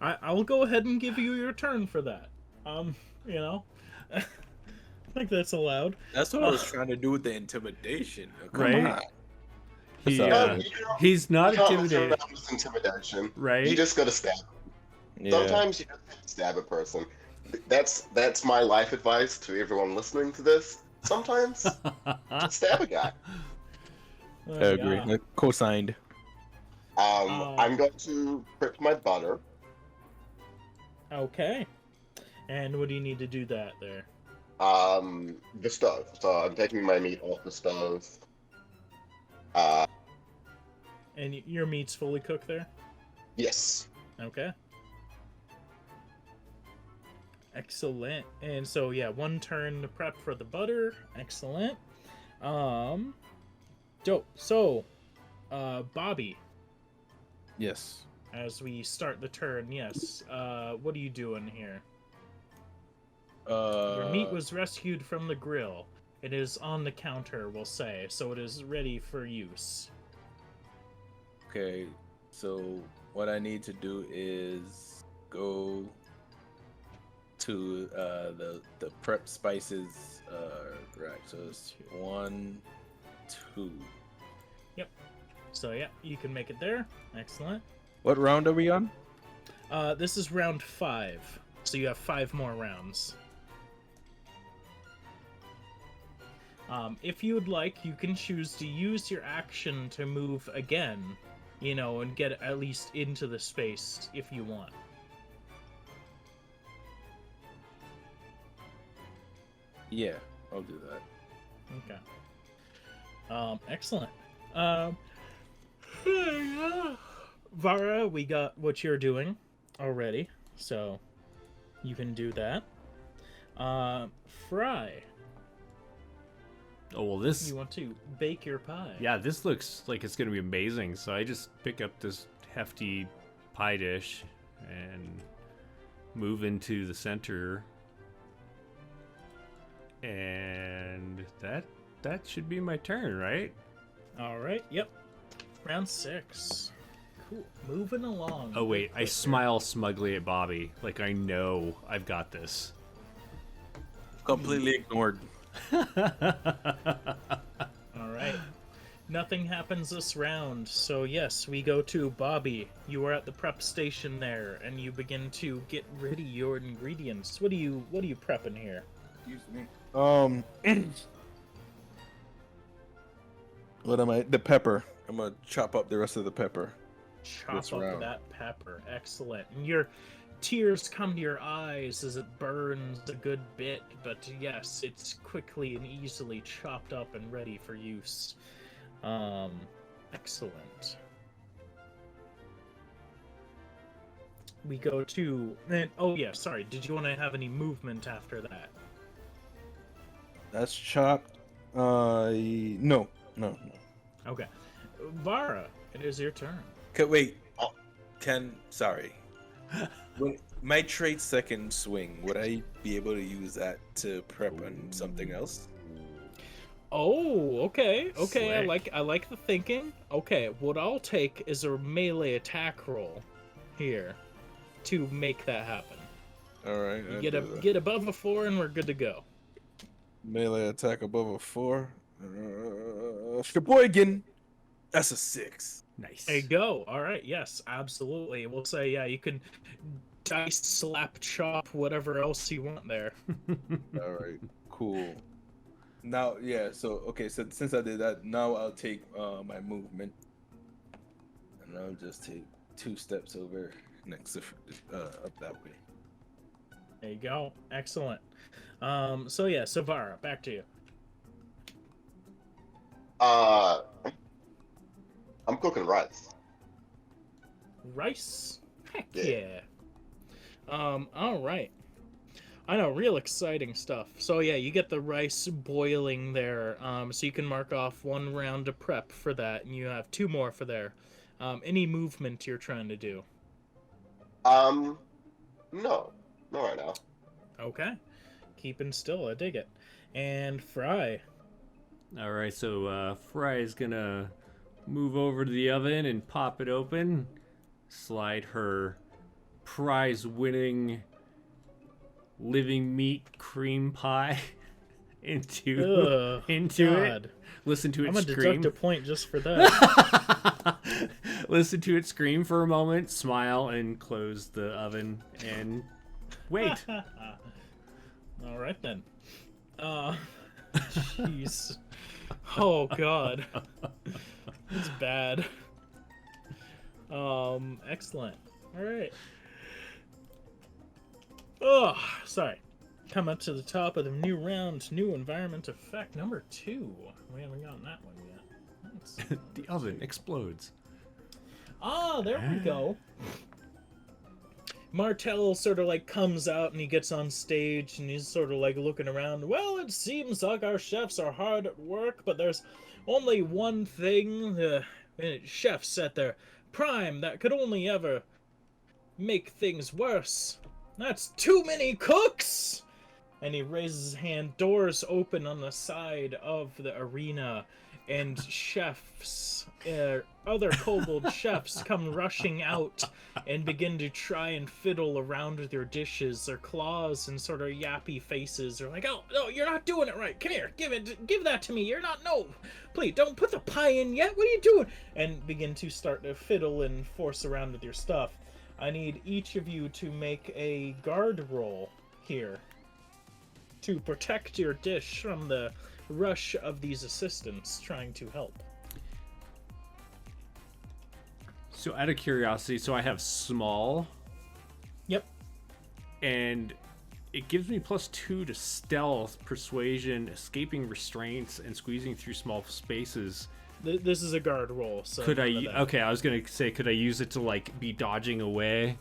I'll go ahead and give you your turn for that. You know. think that's allowed. That's what I was trying to do with the intimidation. Come Right? on. He, Sorry. he's not You can't reserve intimidated, that with intimidation. right? You just gotta stab. Yeah. Sometimes you just have to stab a person. That's my life advice to everyone listening to this. Sometimes just stab a guy. I agree. Yeah. Co-signed. I'm going to prep my butter. Okay. And what do you need to do that there? The stove. So I'm taking my meat off the stove. And your meat's fully cooked there? Yes. Okay. Excellent. And so yeah, one turn to prep for the butter. Excellent. Dope. So, Bobby, Yes. as we start the turn, yes. What are you doing here? Your meat was rescued from the grill. It is on the counter, we'll say, so it is ready for use. Okay, so what I need to do is go to the prep spices rack. So it's 1, 2. So yeah, you can make it there. Excellent. What round are we on? This is round 5, so you have 5 more rounds. If you would like, you can choose to use your action to move again, you know, and get at least into the space if you want. Yeah, I'll do that. Okay. Excellent. Vara, we got what you're doing already, so you can do that. Fry, Oh, well, this... you want to bake your pie. Yeah, this looks like it's going to be amazing. So I just pick up this hefty pie dish and move into the center. And that should be my turn, right? All right. Yep. Round 6. Cool. Moving along. Oh, wait. I smile smugly at Bobby. Like I know I've got this. Completely ignored. All right. Nothing happens this round, so yes, we go to Bobby. You are at the prep station there, and you begin to get ready your ingredients. What are you prepping here? Excuse me. What am I? The pepper. I'm gonna chop up the rest of the pepper. Chop This up round. that pepper. Excellent. And your tears come to your eyes as it burns a good bit, but yes, it's quickly and easily chopped up and ready for use. Excellent. We go to... And, oh yeah, sorry. Did you want to have any movement after that? That's chopped. No. Okay. Vara, it is your turn. Okay, wait. Sorry. When my trade second swing, would I be able to use that to prep on something else? Oh, okay. Okay, Slick. I like the thinking. Okay, what I'll take is a melee attack roll here to make that happen. All right. You get above a 4 and we're good to go. Melee attack above a 4. Sheboygan. That's a 6. Nice. There you go. All right. Yes, absolutely. We'll say, yeah, you can dice, slap, chop, whatever else you want there. All right. Cool. Now, yeah. So okay. So since I did that, now I'll take my movement, and I'll just take 2 steps over next up that way. There you go. Excellent. So yeah, Savara, back to you. I'm cooking rice. Rice? Heck Yeah. yeah. All right. I know, real exciting stuff. So yeah, you get the rice boiling there. So you can mark off 1 round of prep for that, and you have 2 more for there. Any movement you're trying to do? No, not right now. Okay. Keeping still, I dig it. And Fry. All right, so Fry is gonna move over to the oven and pop it open. Slide her prize-winning living meat cream pie into God. it. Listen to it I'm gonna scream. deduct a point just for that. Listen to it scream for a moment, smile, and close the oven and wait. All right then. Jeez. Oh God. It's bad. Excellent. All right. Oh, sorry. Come up to the top of the new round, new environment effect number 2. We haven't gotten that one yet. Let's see. The oven explodes. Ah, there we go. Martell sort of like comes out and he gets on stage and he's sort of like looking around. Well, it seems like our chefs are hard at work, but there's only one thing chefs at their prime that could only ever make things worse. That's too many cooks! And he raises his hand. Doors open on the side of the arena, and chefs, other kobold chefs come rushing out and begin to try and fiddle around with their dishes. Their claws and sort of yappy faces are like, oh, no, you're not doing it right. Come here, give that to me. You're not, no, please, don't put the pie in yet. What are you doing? And begin to start to fiddle and force around with your stuff. I need each of you to make a guard roll here to protect your dish from the rush of these assistants trying to help. So out of curiosity, so I have small. Yep. And it gives me +2 to stealth, persuasion, escaping restraints, and squeezing through small spaces. This is a guard roll, so... Could I... Okay, I was going to say, could I use it to, like, be dodging away?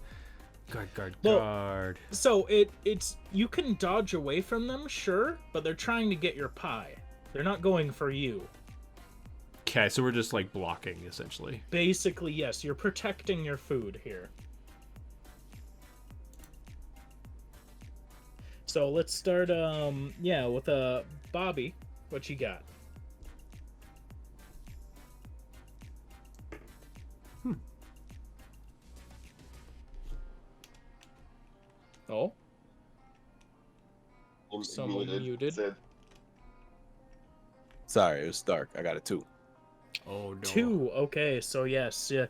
Guard. So, it's... You can dodge away from them, sure, but they're trying to get your pie. They're not going for you. Okay, so we're just, like, blocking, essentially. Basically, yes. You're protecting your food here. So, let's start, with, Bobby. What you got? Oh? Someone muted. Sorry, it was dark. I got a 2. Oh, no. 2, okay, so yes, yeah.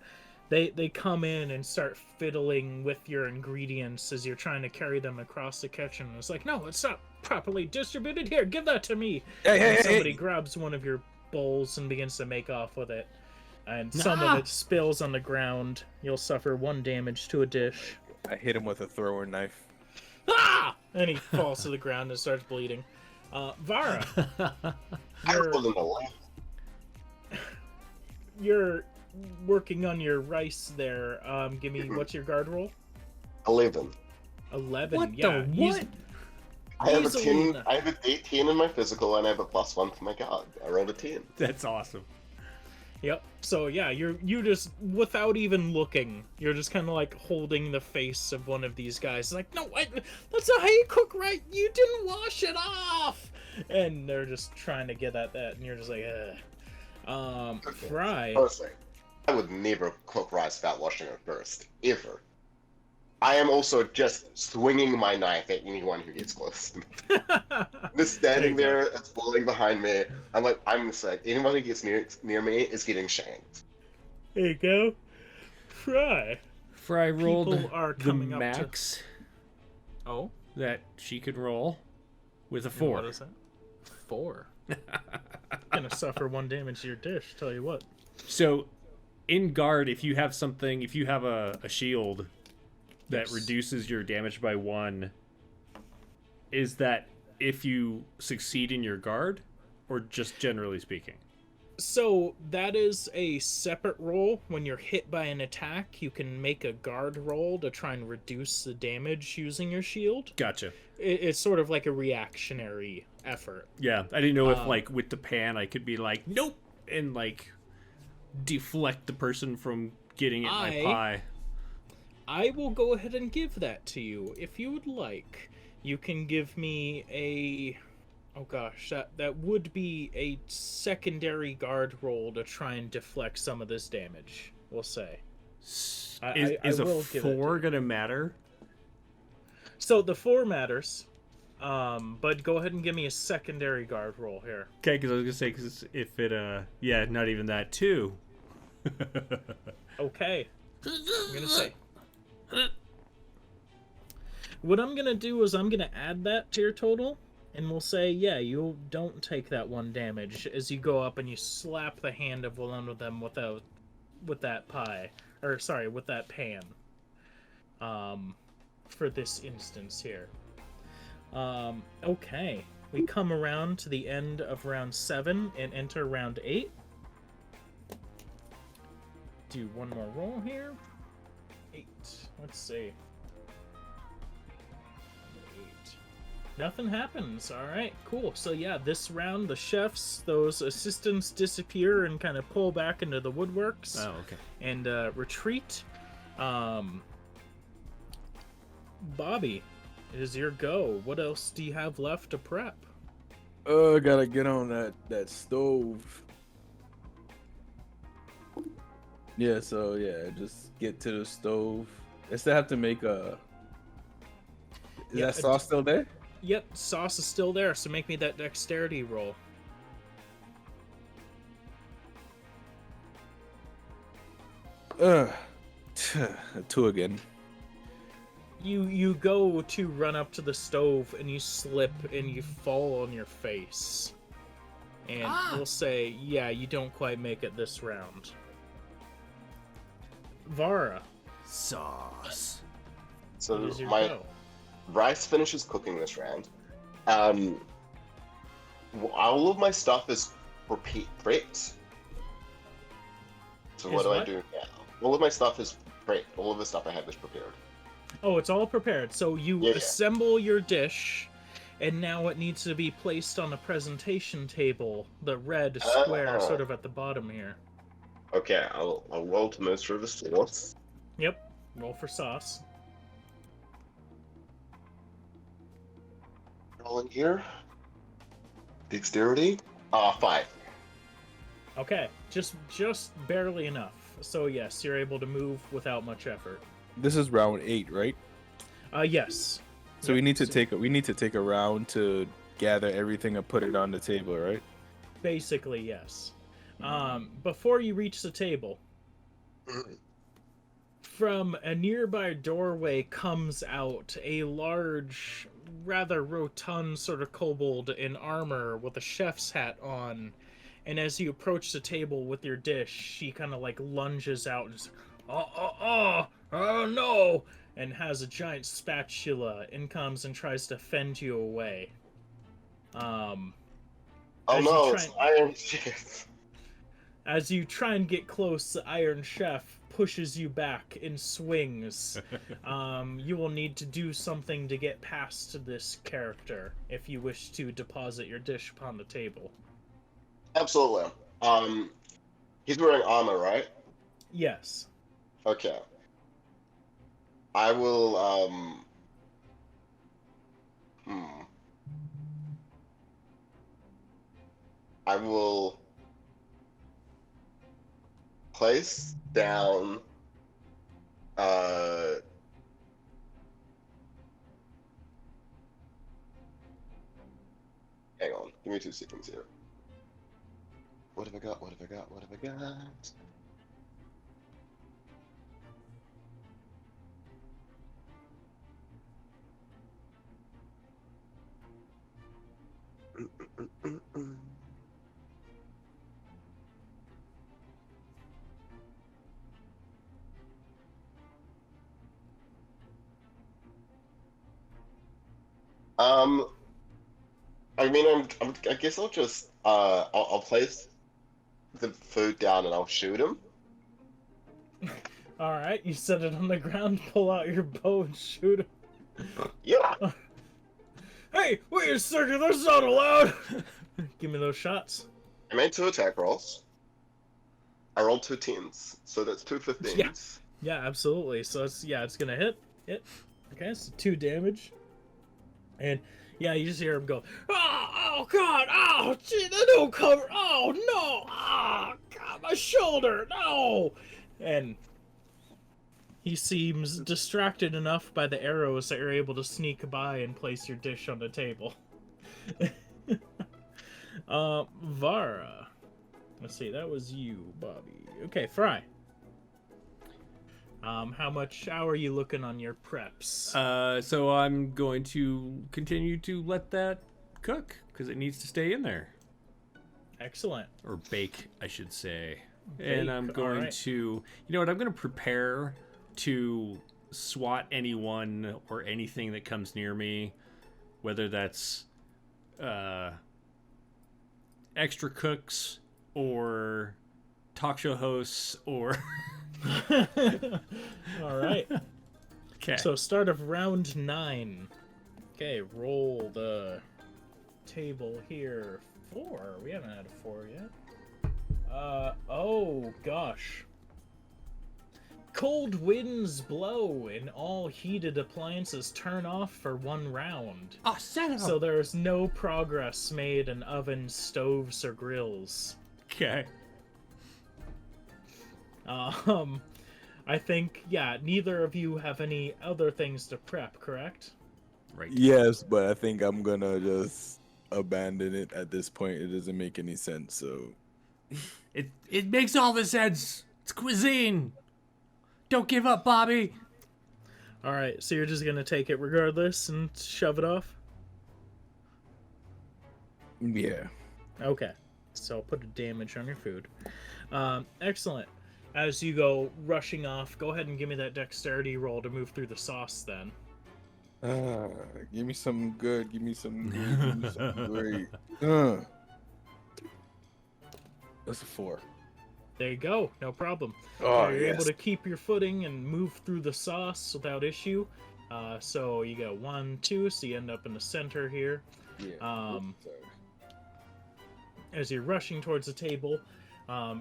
They come in and start fiddling with your ingredients as you're trying to carry them across the kitchen. It's like, no, it's not properly distributed. Here, give that to me. Hey, Somebody grabs one of your bowls and begins to make off with it. And some of it spills on the ground. You'll suffer 1 damage to a dish. I hit him with a thrower knife. Ah! And he falls to the ground and starts bleeding. Vara, I rolled an 11. you're working on your rice there. Give me, what's your guard roll? 11. 11. What yeah. the what? I have a Easily 10. I have an 18 in my physical, and I have a +1 for my guard. I rolled a 10. That's awesome. Yep. So yeah, you just, without even looking, you're just kind of like holding the face of one of these guys. Like, no, that's not how you cook, right? You didn't wash it off. And they're just trying to get at that, and you're just like, ugh. Fry. Perfect. I would never cook rice without washing it first, ever. I am also just swinging my knife at anyone who gets close to me. Just standing there, it's falling behind me. I'm just like, anyone who gets near me is getting shanked. There you go. Fry. Fry rolled People are the coming up to- max Oh? that she could roll with a And 4. What is that? 4. Gonna suffer 1 damage to your dish, tell you what. So, in guard, if you have a shield that Yes. reduces your damage by 1, is that if you succeed in your guard, or just generally speaking? So that is a separate roll. When you're hit by an attack, you can make a guard roll to try and reduce the damage using your shield. Gotcha. It's sort of like a reactionary effort. Yeah, I didn't know if, like, with the pan, I could be like, nope, and, like, deflect the person from getting at my pie. I will go ahead and give that to you. If you would like, you can give me a... Oh gosh, that would be a secondary guard roll to try and deflect some of this damage, we'll say. Is I a will give it to 4 you. gonna matter? So the 4 matters. But go ahead and give me a secondary guard roll here. Okay, because I was gonna say, cause if it, yeah, not even that too. Okay. I'm gonna say. What I'm gonna do is I'm gonna add that to your total, and we'll say, yeah, you don't take that 1 damage as you go up and you slap the hand of one of them with that pie, or sorry, with that pan. For this instance here. Okay. We come around to the end of round 7 and enter round 8. Do one more roll here. 8. Let's see. 8. Nothing happens. Alright, cool. So yeah, this round, the chefs, those assistants disappear and kind of pull back into the woodworks. Oh, okay. And retreat. Bobby, it is your go. What else do you have left to prep? Gotta get on that stove. Yeah, so yeah, just get to the stove. I still have to make a. Is Yeah, that sauce still there? Yep, sauce is still there, so make me that dexterity roll. Uh, 2 again. You go to run up to the stove and you slip and you fall on your face. And we'll say, yeah, you don't quite make it this round. Vara, Sauce. So what is your my go? rice finishes cooking this round. All of my stuff is prepped. So what do I do now? All of my stuff is prepped. All of the stuff I have is prepared. Oh, it's all prepared. So you Yeah. assemble your dish, and now it needs to be placed on a presentation table, the red square sort of at the bottom here. Okay, I'll roll to master the sauce. Yep, roll for sauce. Rolling here. Dexterity. 5. Okay, just barely enough. So yes, you're able to move without much effort. This is round 8, right? Yes. So Yep, we need to take a round to gather everything and put it on the table, right? Basically, yes. Before you reach the table, from a nearby doorway comes out a large, rather rotund sort of kobold in armor with a chef's hat on. And as you approach the table with your dish, she kind of like lunges out and says, oh no, and has a giant spatula and comes and tries to fend you away. Oh As you no, try it's Iron Chef. As you try and get close, the Iron Chef pushes you back and swings. You will need to do something to get past this character if you wish to deposit your dish upon the table. Absolutely. He's wearing armor, right? Yes. Okay. I will, I will place down, hang on, give me 2 seconds here. What have I got? What have I got? What have I got? I mean, I guess I'll just, I'll place the food down and I'll shoot him. Alright, you set it on the ground, pull out your bow and shoot him. Yeah. Hey, wait a second, that's not allowed! Give me those shots. I made 2 attack rolls. I rolled 2 10s, so that's 2 15s. Yeah. Yeah, absolutely. So it's gonna hit. Okay, so 2 damage. And yeah, you just hear him go, oh god, oh gee, that don't cover, oh no, oh god, my shoulder, no. And He seems distracted enough by the arrows that you're able to sneak by and place your dish on the table. Vara. Let's see, that was you, Bobby. Okay, Fry. How are you looking on your preps? So I'm going to continue to let that cook because it needs to stay in there. Excellent. Or bake, I should say. Bake, And I'm going alright. to, you know what, I'm going to prepare to swat anyone or anything that comes near me, whether that's extra cooks or talk show hosts or... All right. Okay. So start of round 9. Okay, roll the table here. 4. We haven't had a 4 yet. Oh gosh. Cold winds blow and all heated appliances turn off for 1 round. Oh, son of a... So there's no progress made in ovens, stoves, or grills. Okay. I think, yeah, neither of you have any other things to prep, correct? Right. Yes, but I think I'm gonna just abandon it at this point. It doesn't make any sense. So It makes all the sense. It's cuisine. Don't give up, Bobby. Alright, so you're just gonna take it regardless and shove it off? yeah. Okay, so I'll put a damage on your food. Excellent. As you go rushing off, go ahead and give me that dexterity roll to move through the sauce then. Give me something good. Give me some good. Give me something great. That's a 4. There you go, no problem. Oh, You're yes. able to keep your footing and move through the sauce without issue. So you go 1, 2, so you end up in the center here. Yeah. Sorry. As you're rushing towards the table,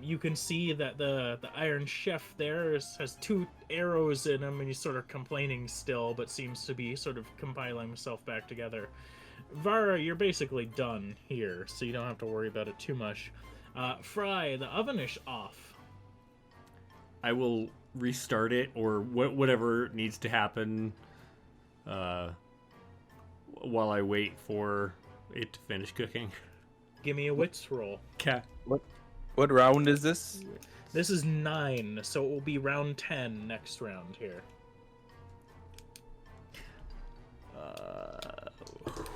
you can see that the Iron Chef there has 2 arrows in him, and he's sort of complaining still, but seems to be sort of compiling himself back together. Vara, you're basically done here, so you don't have to worry about it too much. Fry, the oven is off. I will restart it or whatever needs to happen while I wait for it to finish cooking. Give me a wits roll. Okay. What round is this? This is 9, so it will be round 10 next round here.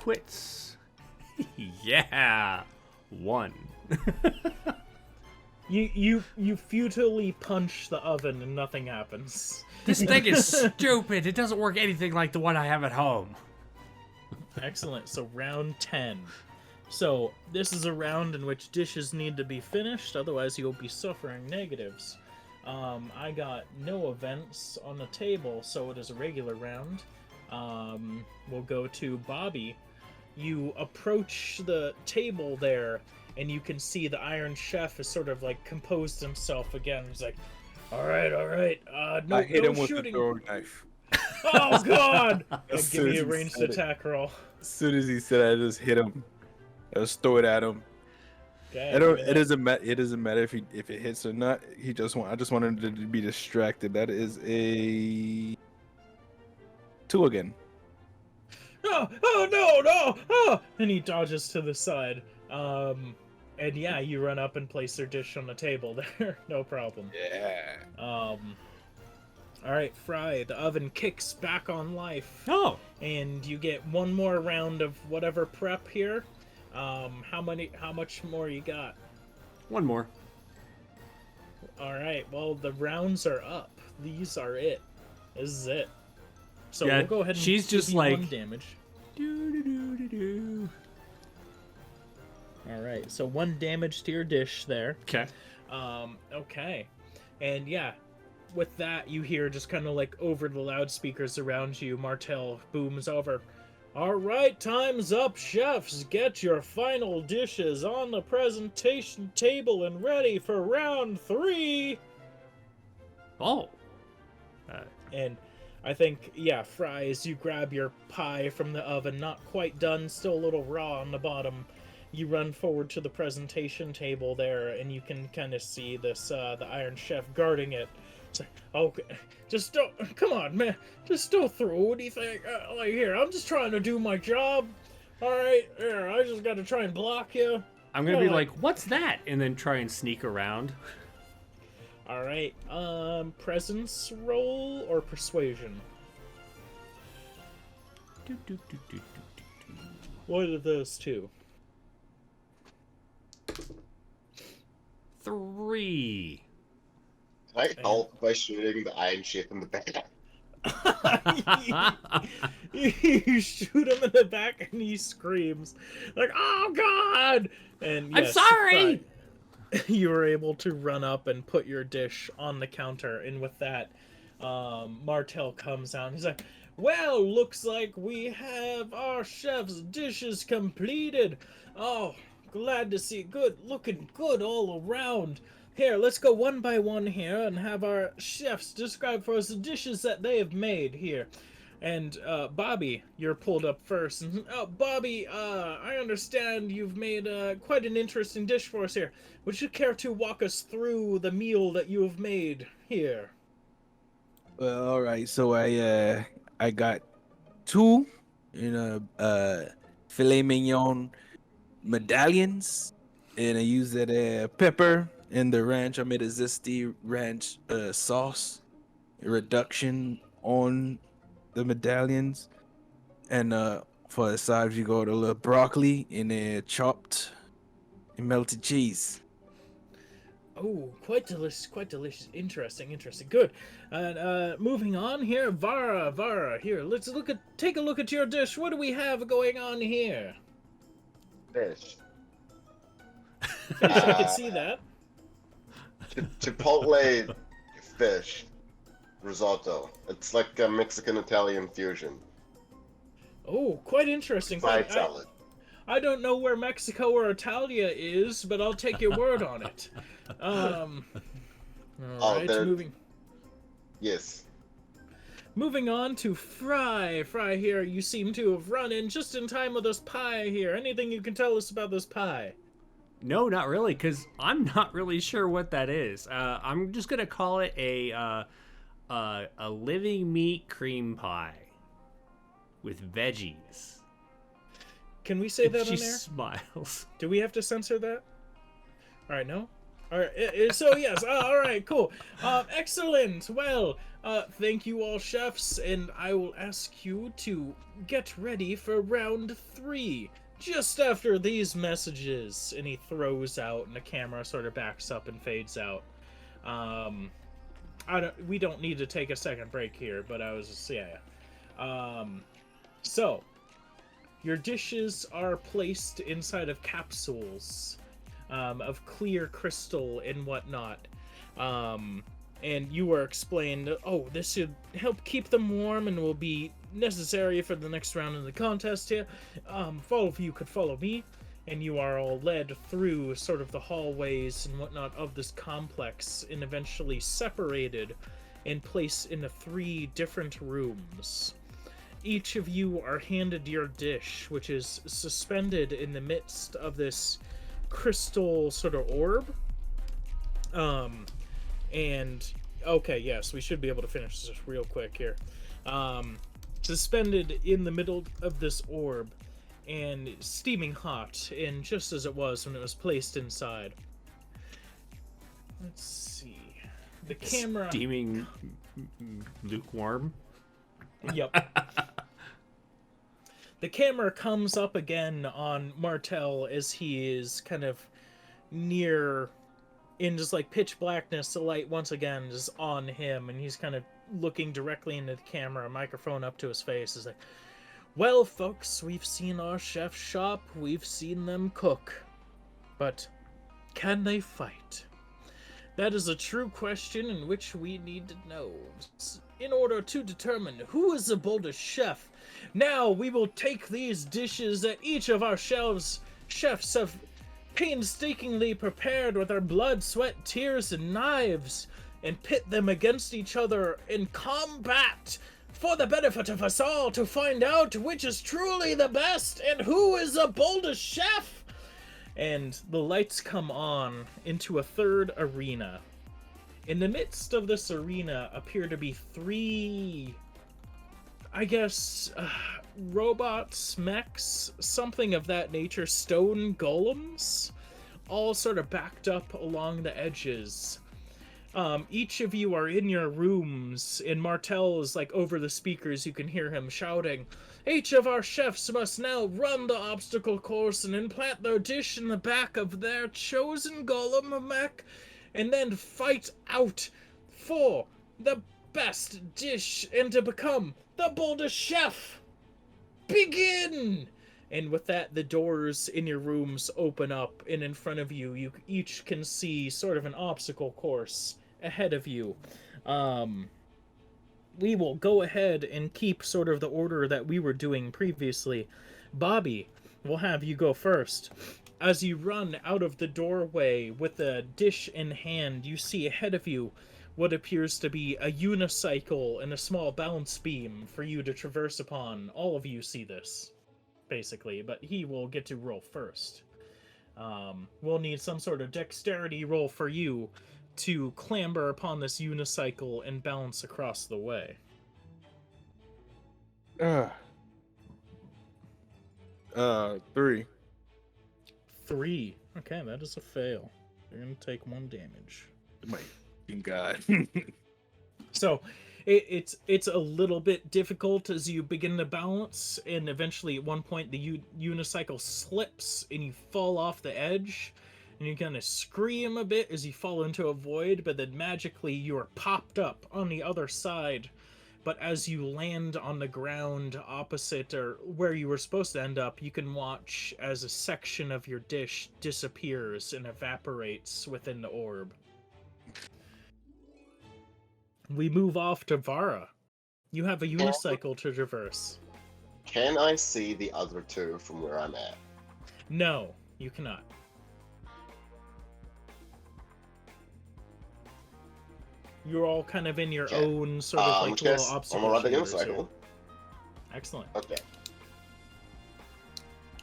Wits. Yeah. 1. You futilely punch the oven and nothing happens. This thing is stupid. It doesn't work anything like the one I have at home. Excellent. So round 10. So this is a round in which dishes need to be finished, otherwise you'll be suffering negatives. I got no events on the table, so it is a regular round. We'll go to Bobby. You approach the table there, and you can see the Iron Chef has sort of like composed himself again. He's like, all right, no, I hit no him with shooting. the throwing knife. Oh God! As Give soon me as a he ranged said it. attack roll. As soon as he said, I just hit him. I just throw it at him. Okay, I don't. give me It that. doesn't matter. It doesn't matter if it hits or not. I just wanted him to be distracted. That is a 2 again. Oh no! Oh! And he dodges to the side. And yeah, you run up and place their dish on the table there. No problem. Yeah. Alright, Fry, the oven kicks back on life. Oh. And you get one more round of whatever prep here. How much more you got? 1 more. Alright, well, the rounds are up. These are it. This is it. So Yeah, we'll go ahead and she's give just you like- 1 damage. Do. Alright, so 1 damage to your dish there. Okay. Okay. And yeah, with that, you hear just kind of like over the loudspeakers around you, Martel booms over. All right, time's up, chefs. Get your final dishes on the presentation table and ready for round 3. Oh. And I think, yeah, Fries, you grab your pie from the oven, not quite done, still a little raw on the bottom. You run forward to the presentation table there, and you can kind of see this, the Iron Chef guarding it. It's like, Okay, just don't. Come on, man. Just don't throw anything. Like here, I'm just trying to do my job. All right, here. I just got to try and block you. I'm gonna be like, "What's that?" and then try and sneak around. All right. Presence roll or persuasion. What are those two? 3. Can I help by shooting the Iron Chef in the back? You shoot him in the back and he screams like, "Oh God!" And I'm yes, sorry. you were able to run up and put your dish on the counter, and with that, Martel comes out. He's like, "Well, looks like we have our chef's dishes completed. Oh, glad to see. Good, looking good all around. Here, let's go one by one here and have our chefs describe for us the dishes that they have made here." And Bobby, you're pulled up first. And, oh, Bobby, I understand you've made quite an interesting dish for us here. Would you care to walk us through the meal that you have made here? Well, all right. So I got 2, filet mignon medallions, and I used that pepper and the ranch. I made a zesty ranch sauce reduction on the medallions, and for the sides you go to a little broccoli and chopped and melted cheese. Oh, quite delicious. Interesting. Good. And moving on here, Vara, here. Take a look at your dish. What do we have going on here? Fish. I can see that. Chipotle fish risotto. It's like a Mexican-Italian fusion. Oh, quite interesting. Fried salad. I don't know where Mexico or Italia is, but I'll take your word on it. All right, moving. Yes. Moving on to Fry. Fry here, you seem to have run in just in time with this pie here. Anything you can tell us about this pie? No, not really, because I'm not really sure what that is. I'm just gonna call it a living meat cream pie with veggies. Can we say that on She air? smiles. Do we have to censor that? All right, no? All right, so yes, all right, cool. Excellent. Well, thank you all, chefs, and I will ask you to get ready for round 3. Just after these messages. And he throws out, and the camera sort of backs up and fades out. We don't need to take a second break here, but I was just, so, your dishes are placed inside of capsules of clear crystal and whatnot. And you were explained, oh, this should help keep them warm and will be necessary for the next round of the contest here. All of you could follow me, and you are all led through sort of the hallways and whatnot of this complex and eventually separated and placed into 3 different rooms. Each of you are handed your dish, which is suspended in the midst of this crystal sort of orb. And okay, yes, we should be able to finish this real quick here. Suspended in the middle of this orb and steaming hot, and just as it was when it was placed inside. Let's see. The camera. Steaming lukewarm. Yep. The camera comes up again on Martel as he is kind of near in just like pitch blackness. The light once again is on him, and he's kind of looking directly into the camera, a microphone up to his face. Is like, well, folks, we've seen our chef shop, we've seen them cook, but can they fight? That is a true question in which we need to know in order to determine who is the boldest chef. Now we will take these dishes that each of our chefs have painstakingly prepared with our blood, sweat, tears, and knives, and pit them against each other in combat for the benefit of us all to find out which is truly the best and who is the boldest chef. And the lights come on into a third arena. In the midst of this arena appear to be three, I guess, robots, mechs, something of that nature, stone golems, all sort of backed up along the edges. Each of you are in your rooms, and Martel is like over the speakers. You can hear him shouting, "Each of our chefs must now run the obstacle course and implant their dish in the back of their chosen golem mech, and then fight out for the best dish and to become the Boldest Chef. Begin!" And with that, the doors in your rooms open up, and in front of you, you each can see sort of an obstacle course ahead of you. We will go ahead and keep sort of the order that we were doing previously. Bobby, we'll have you go first. As you run out of the doorway with a dish in hand, you see ahead of you what appears to be a unicycle and a small balance beam for you to traverse upon. All of you see this, basically, but he will get to roll first. We'll need some sort of dexterity roll for you to clamber upon this unicycle and balance across the way. 3. 3. Okay, that is a fail. You're gonna take 1 damage. My God. So it's a little bit difficult as you begin to balance, and eventually at one point the unicycle slips and you fall off the edge, and you kind of scream a bit as you fall into a void, but then magically you are popped up on the other side. But as you land on the ground opposite or where you were supposed to end up, you can watch as a section of your dish disappears and evaporates within the orb. We move off to Vara. You have a unicycle to traverse. Can I see the other two from where I'm at? No, you cannot. You're all kind of in your own sort of like little obstacle. I'm gonna ride the unicycle. Excellent. Okay.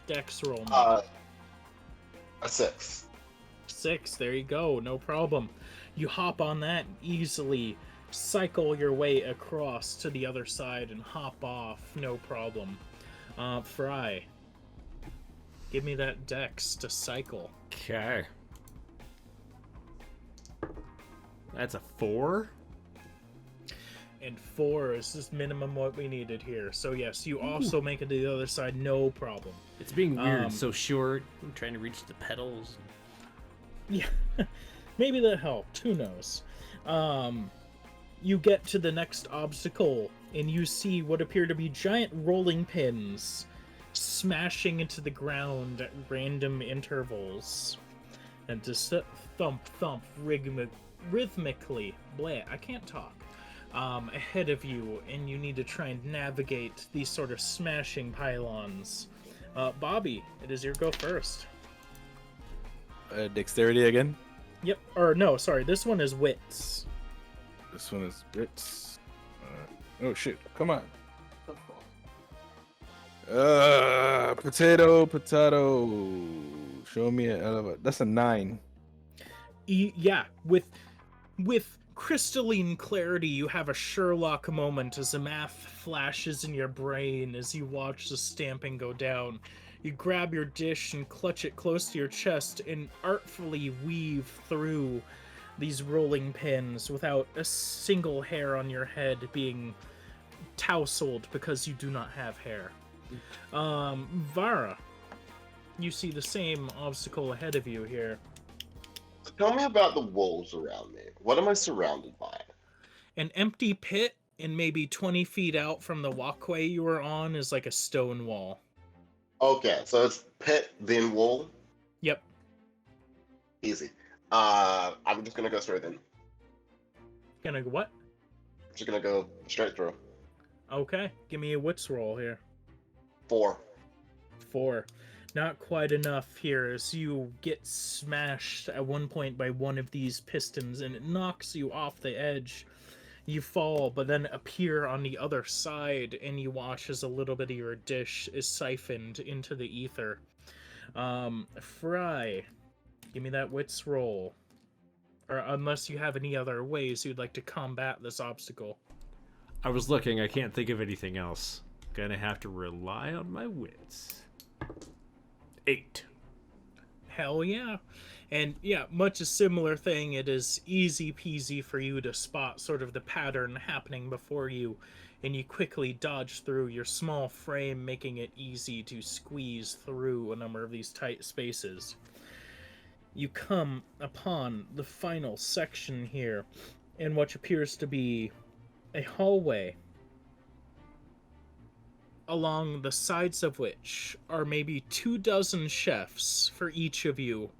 Dex roll. A 6. 6. There you go. No problem. You hop on that and easily cycle your way across to the other side and hop off. No problem. Fry, give me that dex to cycle. Okay. That's a 4. And 4 is just minimum what we needed here. So yes, you also make it to the other side, no problem. It's being weird, so short. I'm trying to reach the pedals. Yeah, maybe that helped. Who knows? You get to the next obstacle, and you see what appear to be giant rolling pins smashing into the ground at random intervals. And just thump, rhythmically, I can't talk, ahead of you, and you need to try and navigate these sort of smashing pylons. Bobby, it is your go first. Dexterity again? Yep, or no, sorry, this one is wits. This one is wits. Oh shit, come on. Potato. Show me an elevator. That's a 9. Yeah, with crystalline clarity, you have a Sherlock moment as the math flashes in your brain as you watch the stamping go down. You grab your dish and clutch it close to your chest and artfully weave through these rolling pins without a single hair on your head being tousled because you do not have hair. Vara, you see the same obstacle ahead of you here. Tell me about the walls around me. What am I surrounded by? An empty pit, and maybe 20 feet out from the walkway you were on is like a stone wall. Okay, so it's pit, then wall? Yep. Easy. I'm just gonna go straight in. Gonna what? Just gonna go straight through. Okay, give me a wits roll here. 4. 4. Not quite enough here as you get smashed at one point by one of these pistons and it knocks you off the edge. You fall, but then appear on the other side and you watch as a little bit of your dish is siphoned into the ether. Fry, give me that wits roll. Or unless you have any other ways you'd like to combat this obstacle. I was looking. I can't think of anything else. Gonna have to rely on my wits. 8. Hell yeah. And yeah, much a similar thing. It is easy peasy for you to spot sort of the pattern happening before you, and you quickly dodge through your small frame, making it easy to squeeze through a number of these tight spaces. You come upon the final section here in what appears to be a hallway, along the sides of which are maybe 24 chefs for each of you,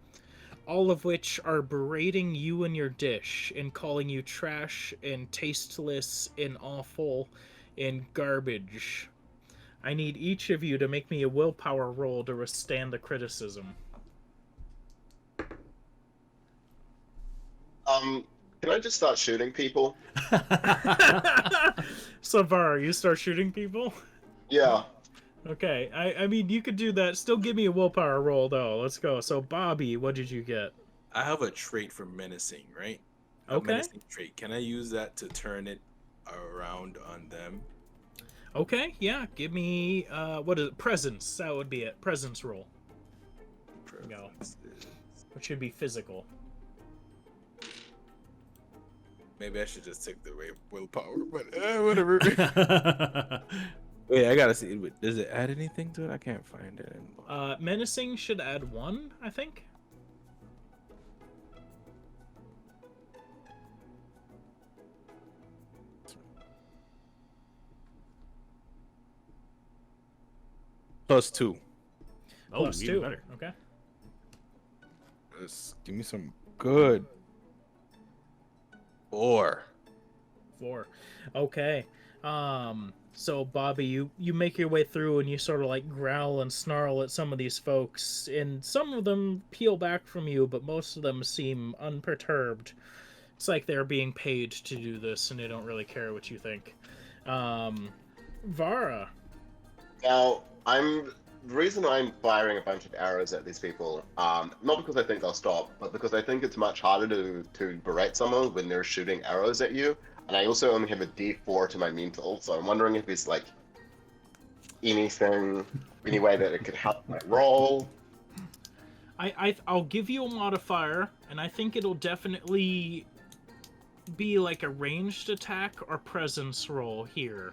all of which are berating you and your dish and calling you trash and tasteless and awful and garbage. I need each of you to make me a willpower roll to withstand the criticism. Can I just start shooting people? Savar, you start shooting people? Yeah. Okay, I mean, you could do that. Still give me a willpower roll, though. Let's go. So, Bobby, what did you get? I have a trait for menacing, right? A Okay. menacing trait. Can I use that to turn it around on them? Okay, yeah. Give me, what is it? Presence. That would be it. Presence roll. Go. Which should be physical. Maybe I should just take the willpower, but whatever. Wait, I gotta see. Does it add anything to it? I can't find it anymore. Menacing should add 1, I think. +2. Oh, Plus even 2. better. Okay. Let's give me some good. 4. 4. Okay. So Bobby, you make your way through and you sort of like growl and snarl at some of these folks, and some of them peel back from you, but most of them seem unperturbed. It's like they're being paid to do this and they don't really care what you think. Vara. Now, the reason I'm firing a bunch of arrows at these people, not because I think they'll stop, but because I think it's much harder to berate someone when they're shooting arrows at you. And I also only have a D4 to my mental, so I'm wondering if there's like any way that it could help my roll. I'll give you a modifier, and I think it'll definitely be like a ranged attack or presence roll here,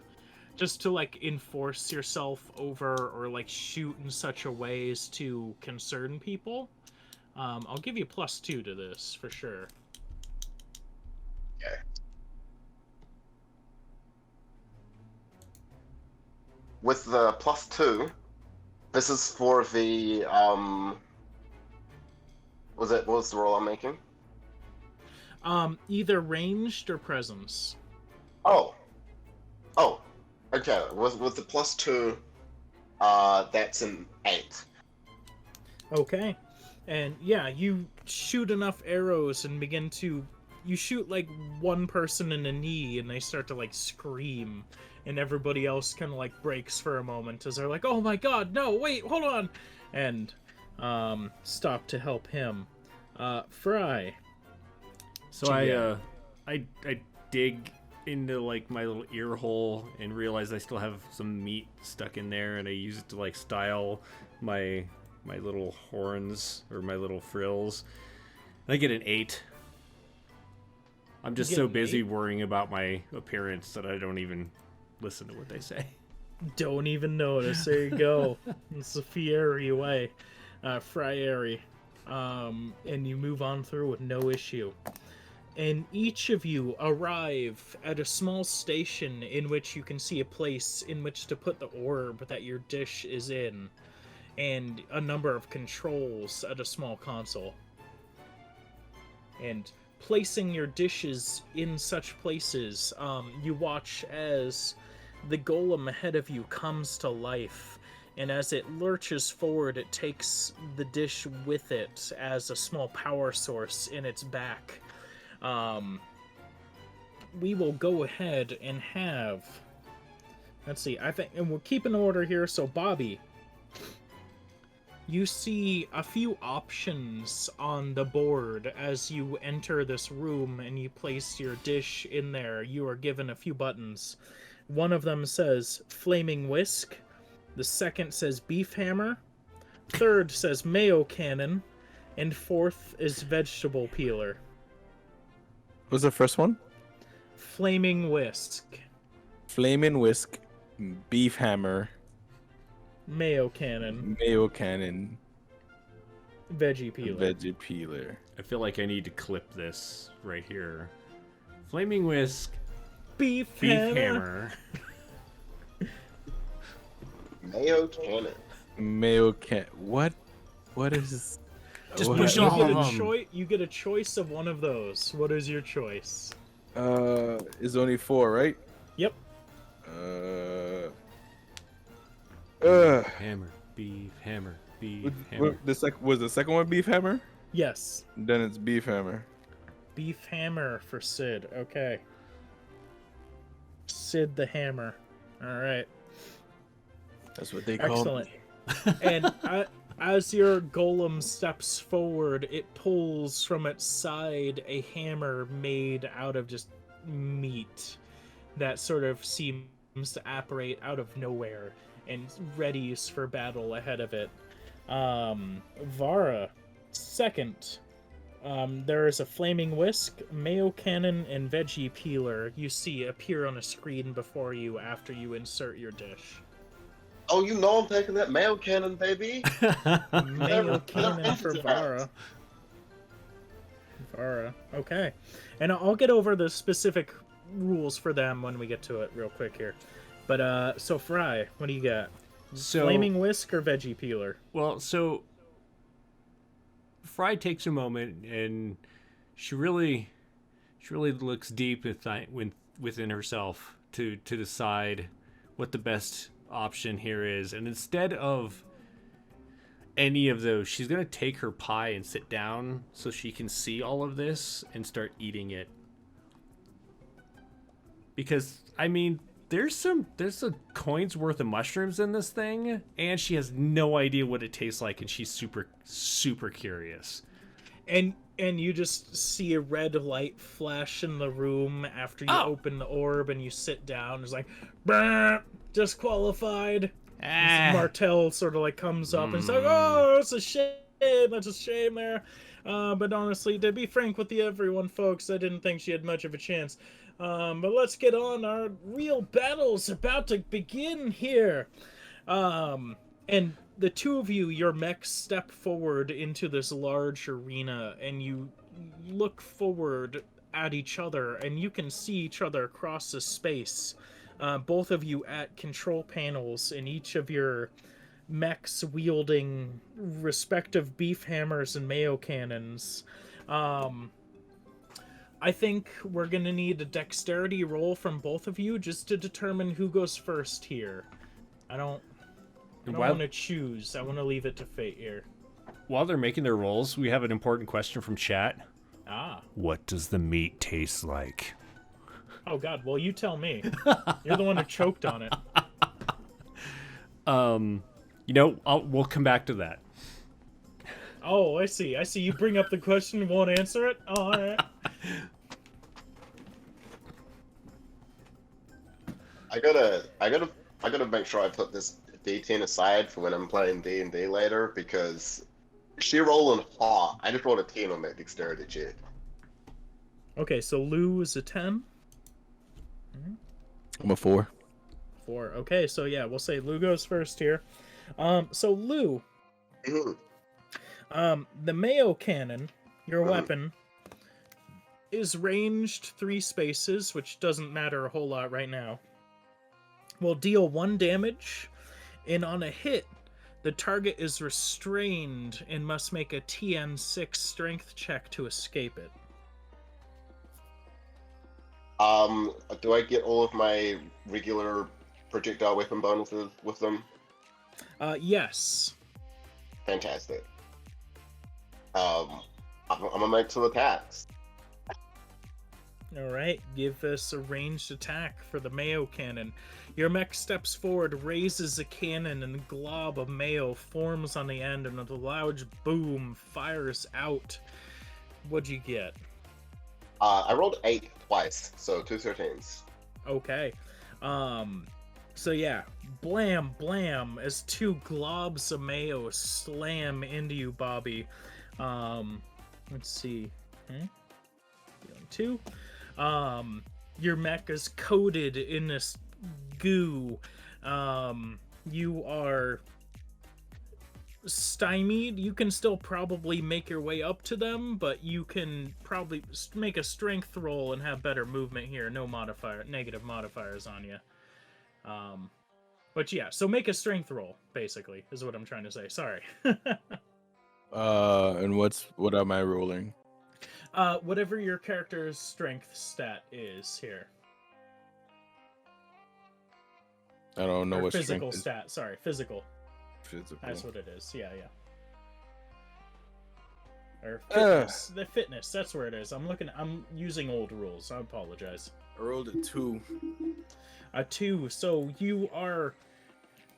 just to like enforce yourself over or like shoot in such a way as to concern people. I'll give you +2 to this for sure. Okay. With the +2, this is for the what was the roll I'm making? Either ranged or presence. Oh, okay. With the +2, that's an 8. Okay. And yeah, you shoot enough arrows and you shoot like one person in the knee and they start to like scream, and everybody else kind of like breaks for a moment as they're like, oh my god, no, wait, hold on, and stop to help him. Fry. So I dig into like my little ear hole and realize I still have some meat stuck in there, and I use it to like style my little horns or my little frills. And I get an 8. I'm just so busy worrying about my appearance that I don't even listen to what they say. Don't even notice. There you go. It's the Fieri way. Frieri. And you move on through with no issue. And each of you arrive at a small station in which you can see a place in which to put the orb that your dish is in, and a number of controls at a small console. And placing your dishes in such places, you watch as the golem ahead of you comes to life, and as it lurches forward, it takes the dish with it as a small power source in its back. We will go ahead and have, let's see, I think, and we'll keep an order here. So Bobby, You see a few options on the board as you enter this room and you place your dish in there. You are given a few buttons. One of them says Flaming Whisk. The second says Beef Hammer. Third says Mayo Cannon. And fourth is Vegetable Peeler. What's the first one? Flaming Whisk. Flaming Whisk, Beef Hammer, Mayo Cannon. Mayo Cannon, Veggie Peeler. Veggie Peeler. I feel like I need to clip this right here. Flaming Whisk, Beef Beef Hammer. Hammer. Mayo Cannon. Mayo Can. What? What is? Just what- push You all get of a 'em. You get a choice of one of those. What is your choice? It's only 4, right? Yep. Hammer, beef hammer, beef Was hammer. the second one Beef Hammer? Yes. Then it's Beef Hammer. Beef Hammer for Sid. Okay. Sid the Hammer. All right. That's what they call Excellent. me. And as your golem steps forward, it pulls from its side a hammer made out of just meat that sort of seems to apparate out of nowhere and readies for battle ahead of it. Vara, second. There is a Flaming Whisk, Mayo Cannon, and Veggie Peeler you see appear on a screen before you after you insert your dish. Oh, you know I'm taking that Mayo Cannon, baby. Mayo Never Cannon for that. Vara. Vara. Okay. And I'll get over the specific rules for them when we get to it real quick here. But, so Fry, what do you got? So, Flaming Whisk or Veggie Peeler? well, so Fry takes a moment and she really looks deep within herself to decide what the best option here is. And instead of any of those, she's going to take her pie and sit down so she can see all of this and start eating it. Because, I mean, there's a coin's worth of mushrooms in this thing, and she has no idea what it tastes like, and she's super curious. And you just see a red light flash in the room after you open the orb and you sit down. It's like, "Brr, disqualified." Martell sort of like comes up and it's like, "Oh, it's a shame. That's a shame there." But honestly, to be frank with you, everyone, folks, I didn't think she had much of a chance. But let's get on. Our real battle's about to begin here. And the two of you, your mechs step forward into this large arena, and you look forward at each other, and you can see each other across the space. Both of you at control panels, and each of your mechs wielding respective beef hammers and mayo cannons. I think we're gonna need a dexterity roll from both of you just to determine who goes first here. I don't want to choose. I want to leave it to fate here. While they're making their rolls, we have an important question from chat. What does the meat taste like? Oh God, well you tell me. You're the one who choked on it. We'll come back to that. Oh, I see. You bring up the question and won't answer it? Oh, all right. I gotta make sure I put this D10 aside for when I'm playing D&D later, because she rolling hot. I just rolled a 10 on that dexterity check. Okay, so Lou is a 10. I'm a 4. 4. Okay, so yeah, we'll say Lou goes first here. So Lou, the Mayo Cannon, your weapon, is ranged 3 spaces, which doesn't matter a whole lot right now. Will deal 1 damage, and on a hit, the target is restrained and must make a TN6 strength check to escape it. Do I get all of my regular projectile weapon bonuses with them? Yes. Fantastic. I'm gonna make 2 attacks. All right, give this a ranged attack for the mayo cannon. Your mech steps forward, raises a cannon, and a glob of mayo forms on the end, and with a loud boom, fires out. What'd you get? I rolled 8 twice, so 2 13s. Okay. So yeah, blam, blam, as 2 globs of mayo slam into you, Bobby. Let's see. Dealing 2. Your mech is coated in this goo. You are stymied. You can still probably make your way up to them, but you can probably make a strength roll and have better movement here. No negative modifiers on you. But yeah, so make a strength roll, basically, is what I'm trying to say. Sorry. And what am I rolling? Whatever your character's strength stat is here. I don't know Or what physical strength is. stat. Sorry, physical. Physical. That's what it is. Yeah. Or fitness. The fitness. That's where it is. I'm using old rules. I apologize. I rolled a 2. A 2. So you are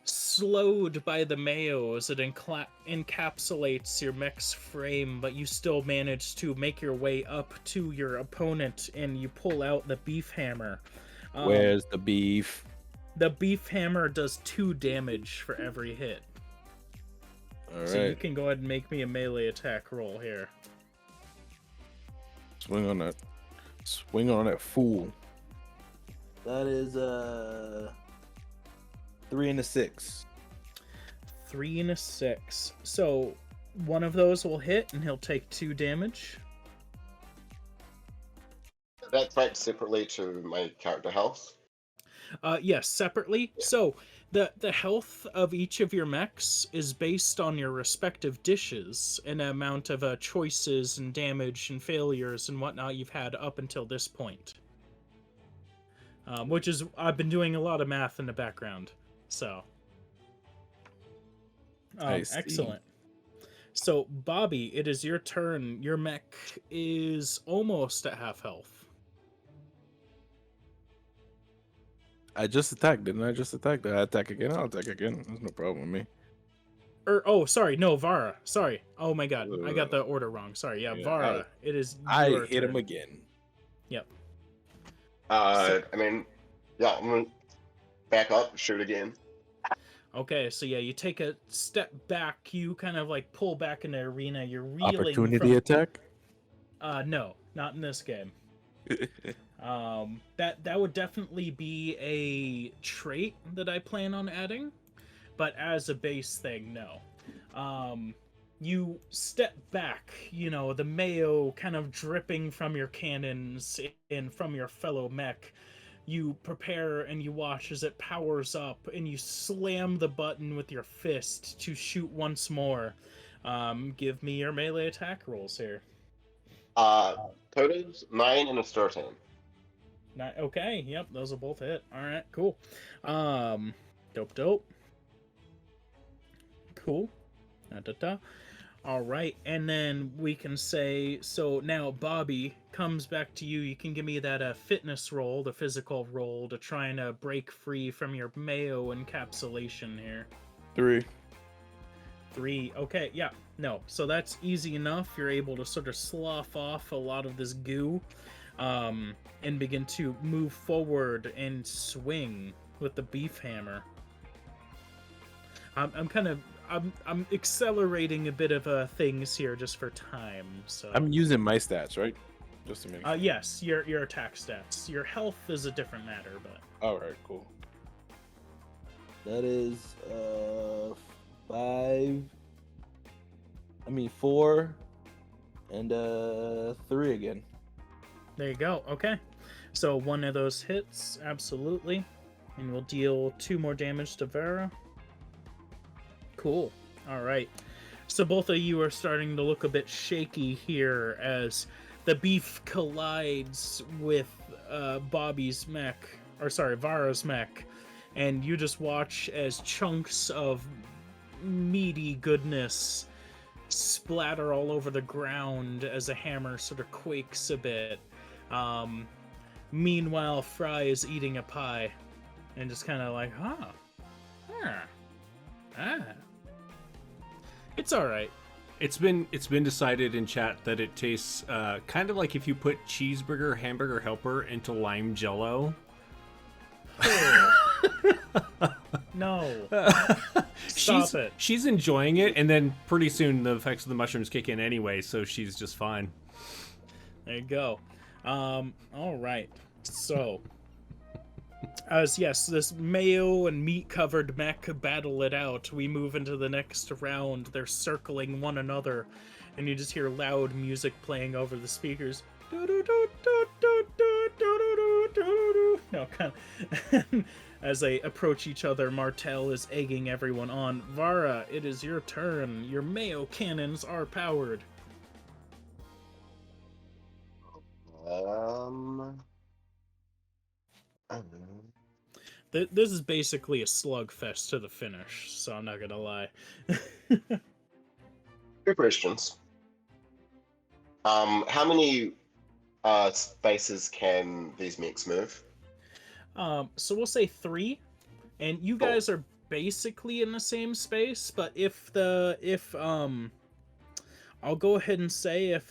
slowed by the mayo as it encapsulates your mech's frame, but you still manage to make your way up to your opponent, and you pull out the beef hammer. Where's the beef? The beef hammer does 2 damage for every hit. All So you right. can go ahead and make me a melee attack roll here. Swing on that. Swing on that fool. That is 3 and a 6. 3 and a 6. So one of those will hit, and he'll take 2 damage. That's right separately to my character health. Yes, separately. So the health of each of your mechs is based on your respective dishes and the amount of choices and damage and failures and whatnot you've had up until this point. Which is, I've been doing a lot of math in the background. So. I see. Excellent. So, Bobby, it is your turn. Your mech is almost at half health. I just attacked, didn't I? Just attacked. I attack again. I'll attack again. There's no problem with me. Oh, sorry, no, Vara. Sorry. Oh my god, I got the order wrong. Sorry, yeah, Yeah, Vara. It is I your hit him turn. again. Yep. I mean, yeah, I'm gonna back up, shoot again. Okay, so yeah, you take a step back. You kind of like pull back in the arena. You're reeling Opportunity attack? No, not in this game. That would definitely be a trait that I plan on adding, but as a base thing, no. You step back, the mayo kind of dripping from your cannons and from your fellow mech. You prepare and you watch as it powers up, and you slam the button with your fist to shoot once more. Give me your melee attack rolls here. Totals 9 and a 13. Okay, yep, those will both hit. All right, cool. Dope. Cool. Da-da-da. All right, and then we can say, so now Bobby comes back to you. You can give me that fitness roll, the physical roll, to try and break free from your mayo encapsulation here. 3. 3. Okay, yeah, no. So that's easy enough. You're able to sort of slough off a lot of this goo, and begin to move forward and swing with the beef hammer. I'm accelerating a bit of things here just for time. So I'm using my stats, right? Just to make sure. yes, your attack stats. Your health is a different matter, but All right, cool. That is 4 and 3 again. there you go. Okay, so one of those hits, absolutely, and we'll deal 2 more damage to Vera. Cool. All right. So both of you are starting to look a bit shaky here as the beef collides with Vara's mech, and you just watch as chunks of meaty goodness splatter all over the ground as the hammer sort of quakes a bit. Meanwhile, Fry is eating a pie and just kind of like, It's all right. It's been decided in chat that it tastes kind of like if you put cheeseburger hamburger helper into lime jello. No. Stop it. She's enjoying it, and then pretty soon the effects of the mushrooms kick in anyway, so she's just fine. There you go. All right. So, as this mayo and meat covered mech battle it out, we move into the next round. They're circling one another, and you just hear loud music playing over the speakers. No, kind of. As they approach each other, Martel is egging everyone on. Vara, it is your turn. Your mayo cannons are powered. I don't know. This is basically a slugfest to the finish, so I'm not gonna lie. Two questions. How many spaces can these mechs move? So we'll say 3, and you guys are basically in the same space, but I'll go ahead and say if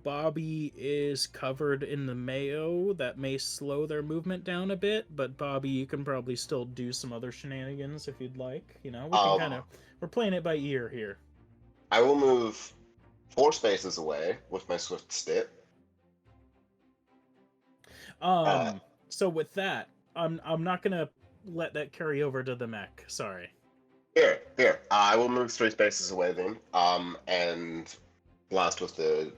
Bobby is covered in the mayo, that may slow their movement down a bit, but Bobby, you can probably still do some other shenanigans if you'd like. You know, we can we're playing it by ear here. I will move 4 spaces away with my swift step. So with that, I'm not gonna let that carry over to the mech. Sorry. Here. I will move 3 spaces away then. And blast with the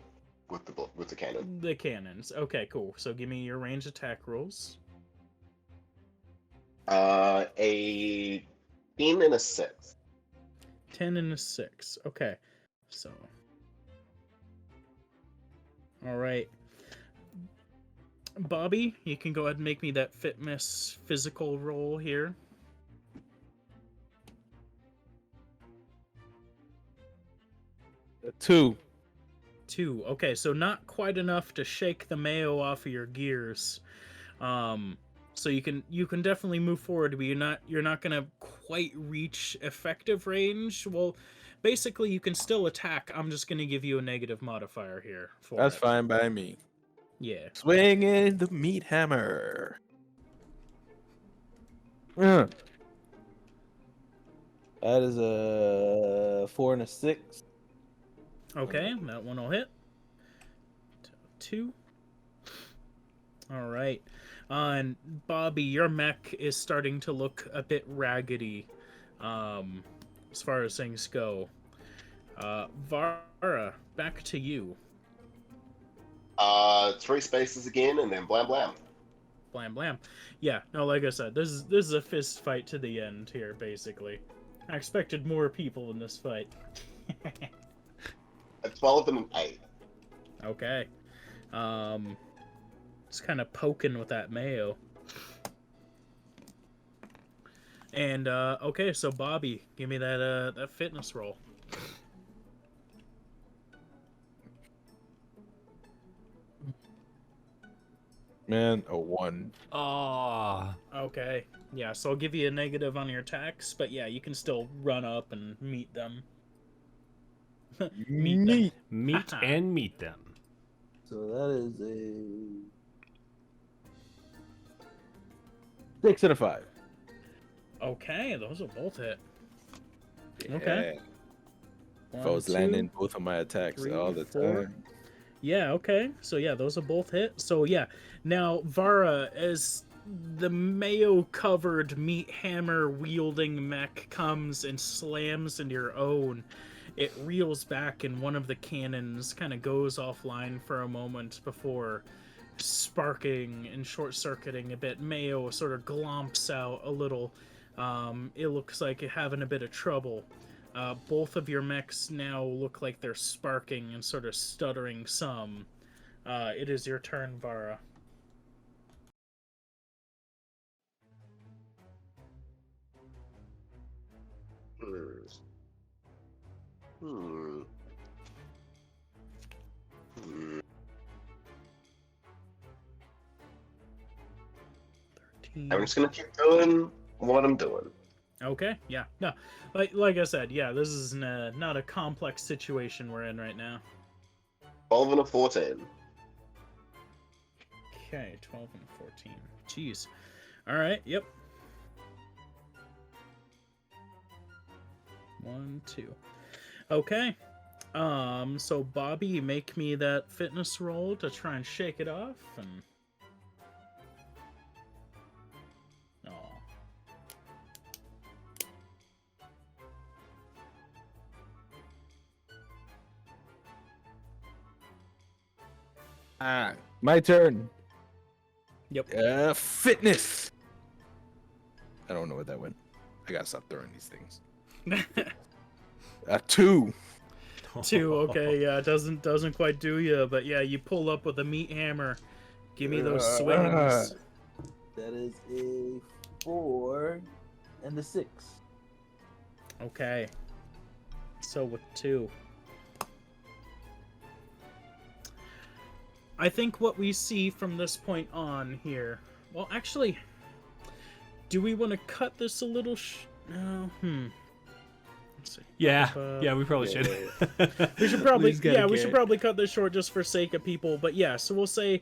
cannon. The cannons. Okay, cool. So give me your range attack rolls. A 10 and a 6. 10 and a 6. Okay. So. All right. Bobby, you can go ahead and make me that fitness physical roll here. Two. Okay, so not quite enough to shake the mayo off of your gears. So you can definitely move forward, but you're not gonna quite reach effective range. Well, basically you can still attack. I'm just gonna give you a negative modifier here. That's fine by me. Yeah. Swinging the meat hammer. That is a 4 and a 6. Okay, that one will hit. 2. All right. And Bobby, your mech is starting to look a bit raggedy, as far as things go. Vara, back to you. 3 spaces again, and then blam blam. Blam blam. Yeah, no, like I said, this is a fist fight to the end here, basically. I expected more people in this fight. A 12 and an 8. Okay. Just kind of poking with that mayo. And okay, so Bobby, give me that fitness roll. Man, a 1. Ah. Okay. Yeah, so I'll give you a negative on your attacks, but yeah, you can still run up and meet them. Meet and meet them. So that is a 6 and a 5. Okay, those will both hit. Yeah. Okay. If I was landing both of my attacks 3, all the 4. time. Yeah, okay. So yeah, those will both hit. So yeah, now Vara, as the mayo-covered meat hammer-wielding mech comes and slams into your own, it reels back and one of the cannons kind of goes offline for a moment before sparking and short-circuiting a bit. Mayo sort of glomps out a little. It looks like you're having a bit of trouble. Both of your mechs now look like they're sparking and sort of stuttering some. It is your turn, Vara. I'm just gonna keep doing what I'm doing. Okay, yeah. No, like I said, yeah, this is not a complex situation we're in right now. 12 and a 14. Okay, 12 and 14. Jeez. All right, yep. 1, 2. Okay. So Bobby, make me that fitness roll to try and shake it off, and... Oh. My turn. Yep. Fitness. I don't know where that went. I gotta stop throwing these things. 2. 2, okay, yeah, doesn't quite do you, but yeah, you pull up with a meat hammer. Give me those swings. That is a 4 and a 6. Okay. So with 2. I think what we see from this point on here... Well, actually, do we want to cut this a little... No, Let's see. Yeah, we probably should. We should probably, Please we should probably cut this short just for sake of people. But yeah, so we'll say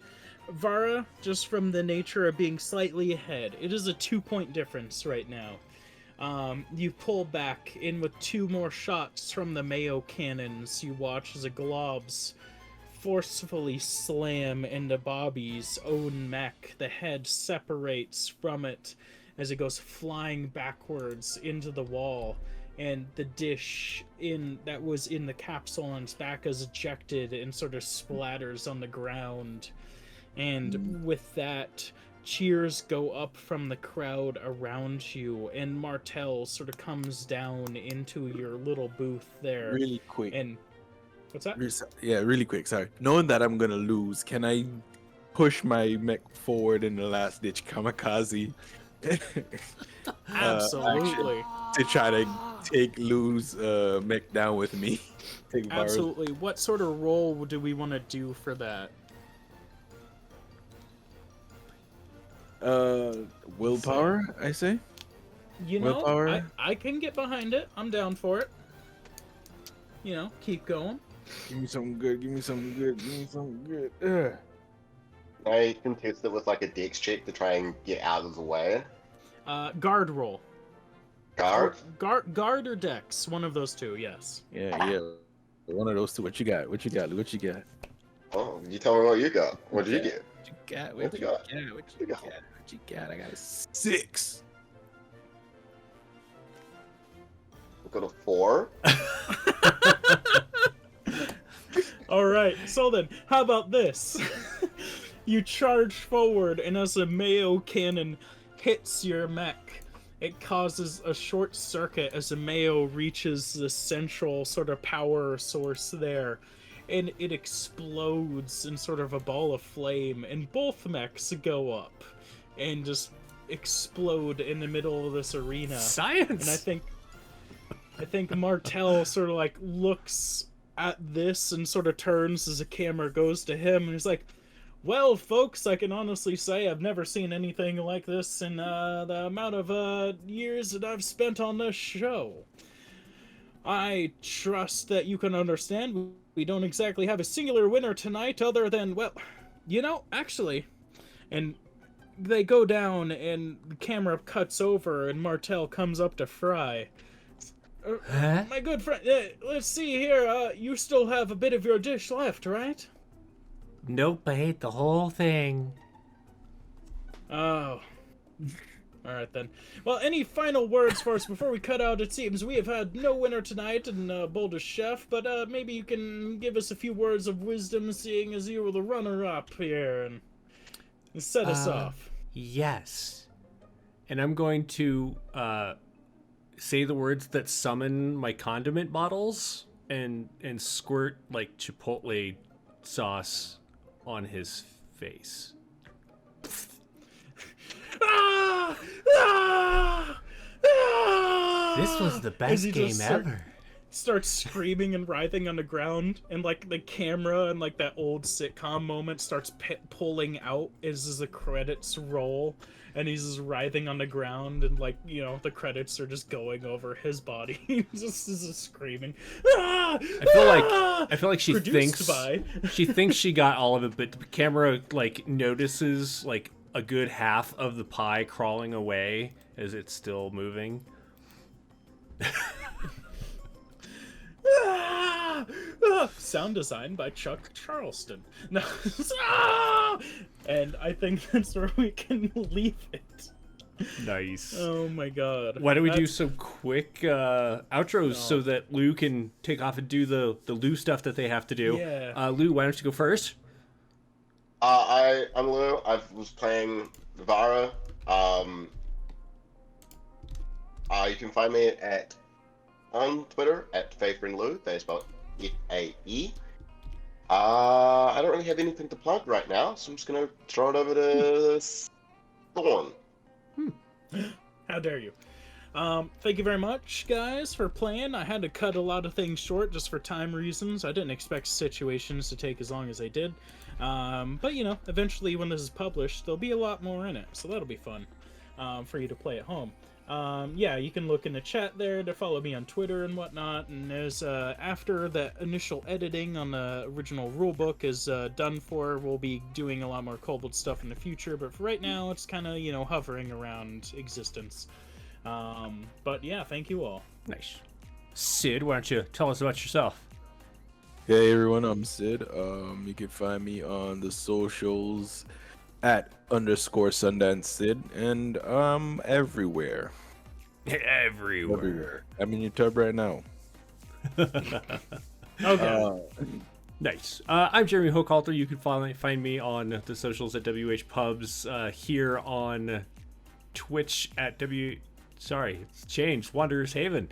Vara, just from the nature of being slightly ahead. It is a 2-point difference right now. You pull back in with 2 more shots from the Mayo cannons. You watch as a globs forcefully slam into Bobby's own mech. The head separates from it as it goes flying backwards into the wall, and the dish that was in the capsule on its back is ejected and sort of splatters on the ground. And with that, cheers go up from the crowd around you, and Martel sort of comes down into your little booth there. Really quick. And what's that? Really quick. Sorry. Knowing that I'm gonna lose, can I push my mech forward in the last ditch kamikaze? Absolutely. To try to take Lou's mech down with me. Absolutely. What sort of role do we want to do for that? Willpower, I say. You know, Willpower? I can get behind it. I'm down for it. You know, keep going. Give me something good. Give me something good. Give me something good. I contest it with like a dex check to try and get out of the way. Guard roll. Guard? Guard or dex. One of those two, yes. Yeah. One of those two. What you got? What you got? What you got? Oh, you tell me what you got. What did you get? What you got? What you got? What you got? What you got? I got a 6. I got a 4. All right. So then, how about this? You charge forward, and as a Mayo cannon hits your mech, it causes a short circuit as the Mayo reaches the central sort of power source there, and it explodes in sort of a ball of flame, and both mechs go up and just explode in the middle of this arena. Science. And I think Martel sort of like looks at this and sort of turns as the camera goes to him, and he's like, well, folks, I can honestly say I've never seen anything like this in the amount of years that I've spent on this show. I trust that you can understand we don't exactly have a singular winner tonight other than, well, you know, actually. And they go down and the camera cuts over and Martel comes up to Fry. Huh? My good friend, let's see here, you still have a bit of your dish left, right? Nope, I ate the whole thing. Oh. Alright then. Well, any final words for us before we cut out? It seems we have had no winner tonight in Boldest Chef, but maybe you can give us a few words of wisdom, seeing as you were the runner-up here, and set us off. Yes. And I'm going to say the words that summon my condiment bottles and squirt like chipotle sauce on his face. Ah! Ah! This was the best game ever. starts screaming and writhing on the ground, and like the camera and like that old sitcom moment starts pulling out as the credits roll, and he's just writhing on the ground, and like, you know, the credits are just going over his body. just screaming. Ah! I feel like she Produced thinks by... she thinks she got all of it, but the camera like notices like a good half of the pie crawling away as it's still moving. Sound design by Chuck Charleston. No. Ah! And I think that's where we can leave it. Nice. Oh my god. Why don't we do some quick outros so that Lou can take off and do the Lou stuff that they have to do? Yeah. Lou, why don't you go first? I'm Lou. I was playing Vara. You can find me on Twitter at FaeFriendLou. They spell it F-A-E. I don't really have anything to plug right now, so I'm just gonna throw it over to Thorn. How dare you. Thank you very much, guys, for playing. I had to cut a lot of things short just for time reasons. I didn't expect situations to take as long as they did. But, you know, eventually when this is published, there'll be a lot more in it, so that'll be fun for you to play at home. Yeah, you can look in the chat there to follow me on Twitter and whatnot, and there's, after the initial editing on the original rulebook is done for, we'll be doing a lot more Kobold stuff in the future, but for right now, it's kind of, you know, hovering around existence. But yeah, thank you all. Nice. Sid, why don't you tell us about yourself? Hey everyone, I'm Sid. You can find me on the socials at _Sundance Sid, and everywhere. Everywhere. I'm in your tub right now. Okay. Nice. I'm Jeremy Hochhalter. You can find me on the socials at WH Pubs, here on Twitch at it's changed, Wanderers Haven.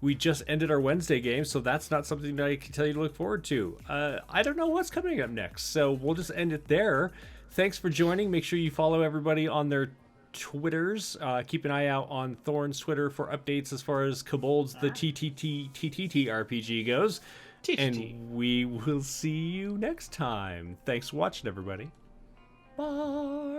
We just ended our Wednesday game, so that's not something that I can tell you to look forward to. I don't know what's coming up next, so we'll just end it there. Thanks for joining. Make sure you follow everybody on their Twitters. Keep an eye out on Thorn's Twitter for updates as far as Kobolds, the TTT RPG goes. And we will see you next time. Thanks for watching, everybody. Bye.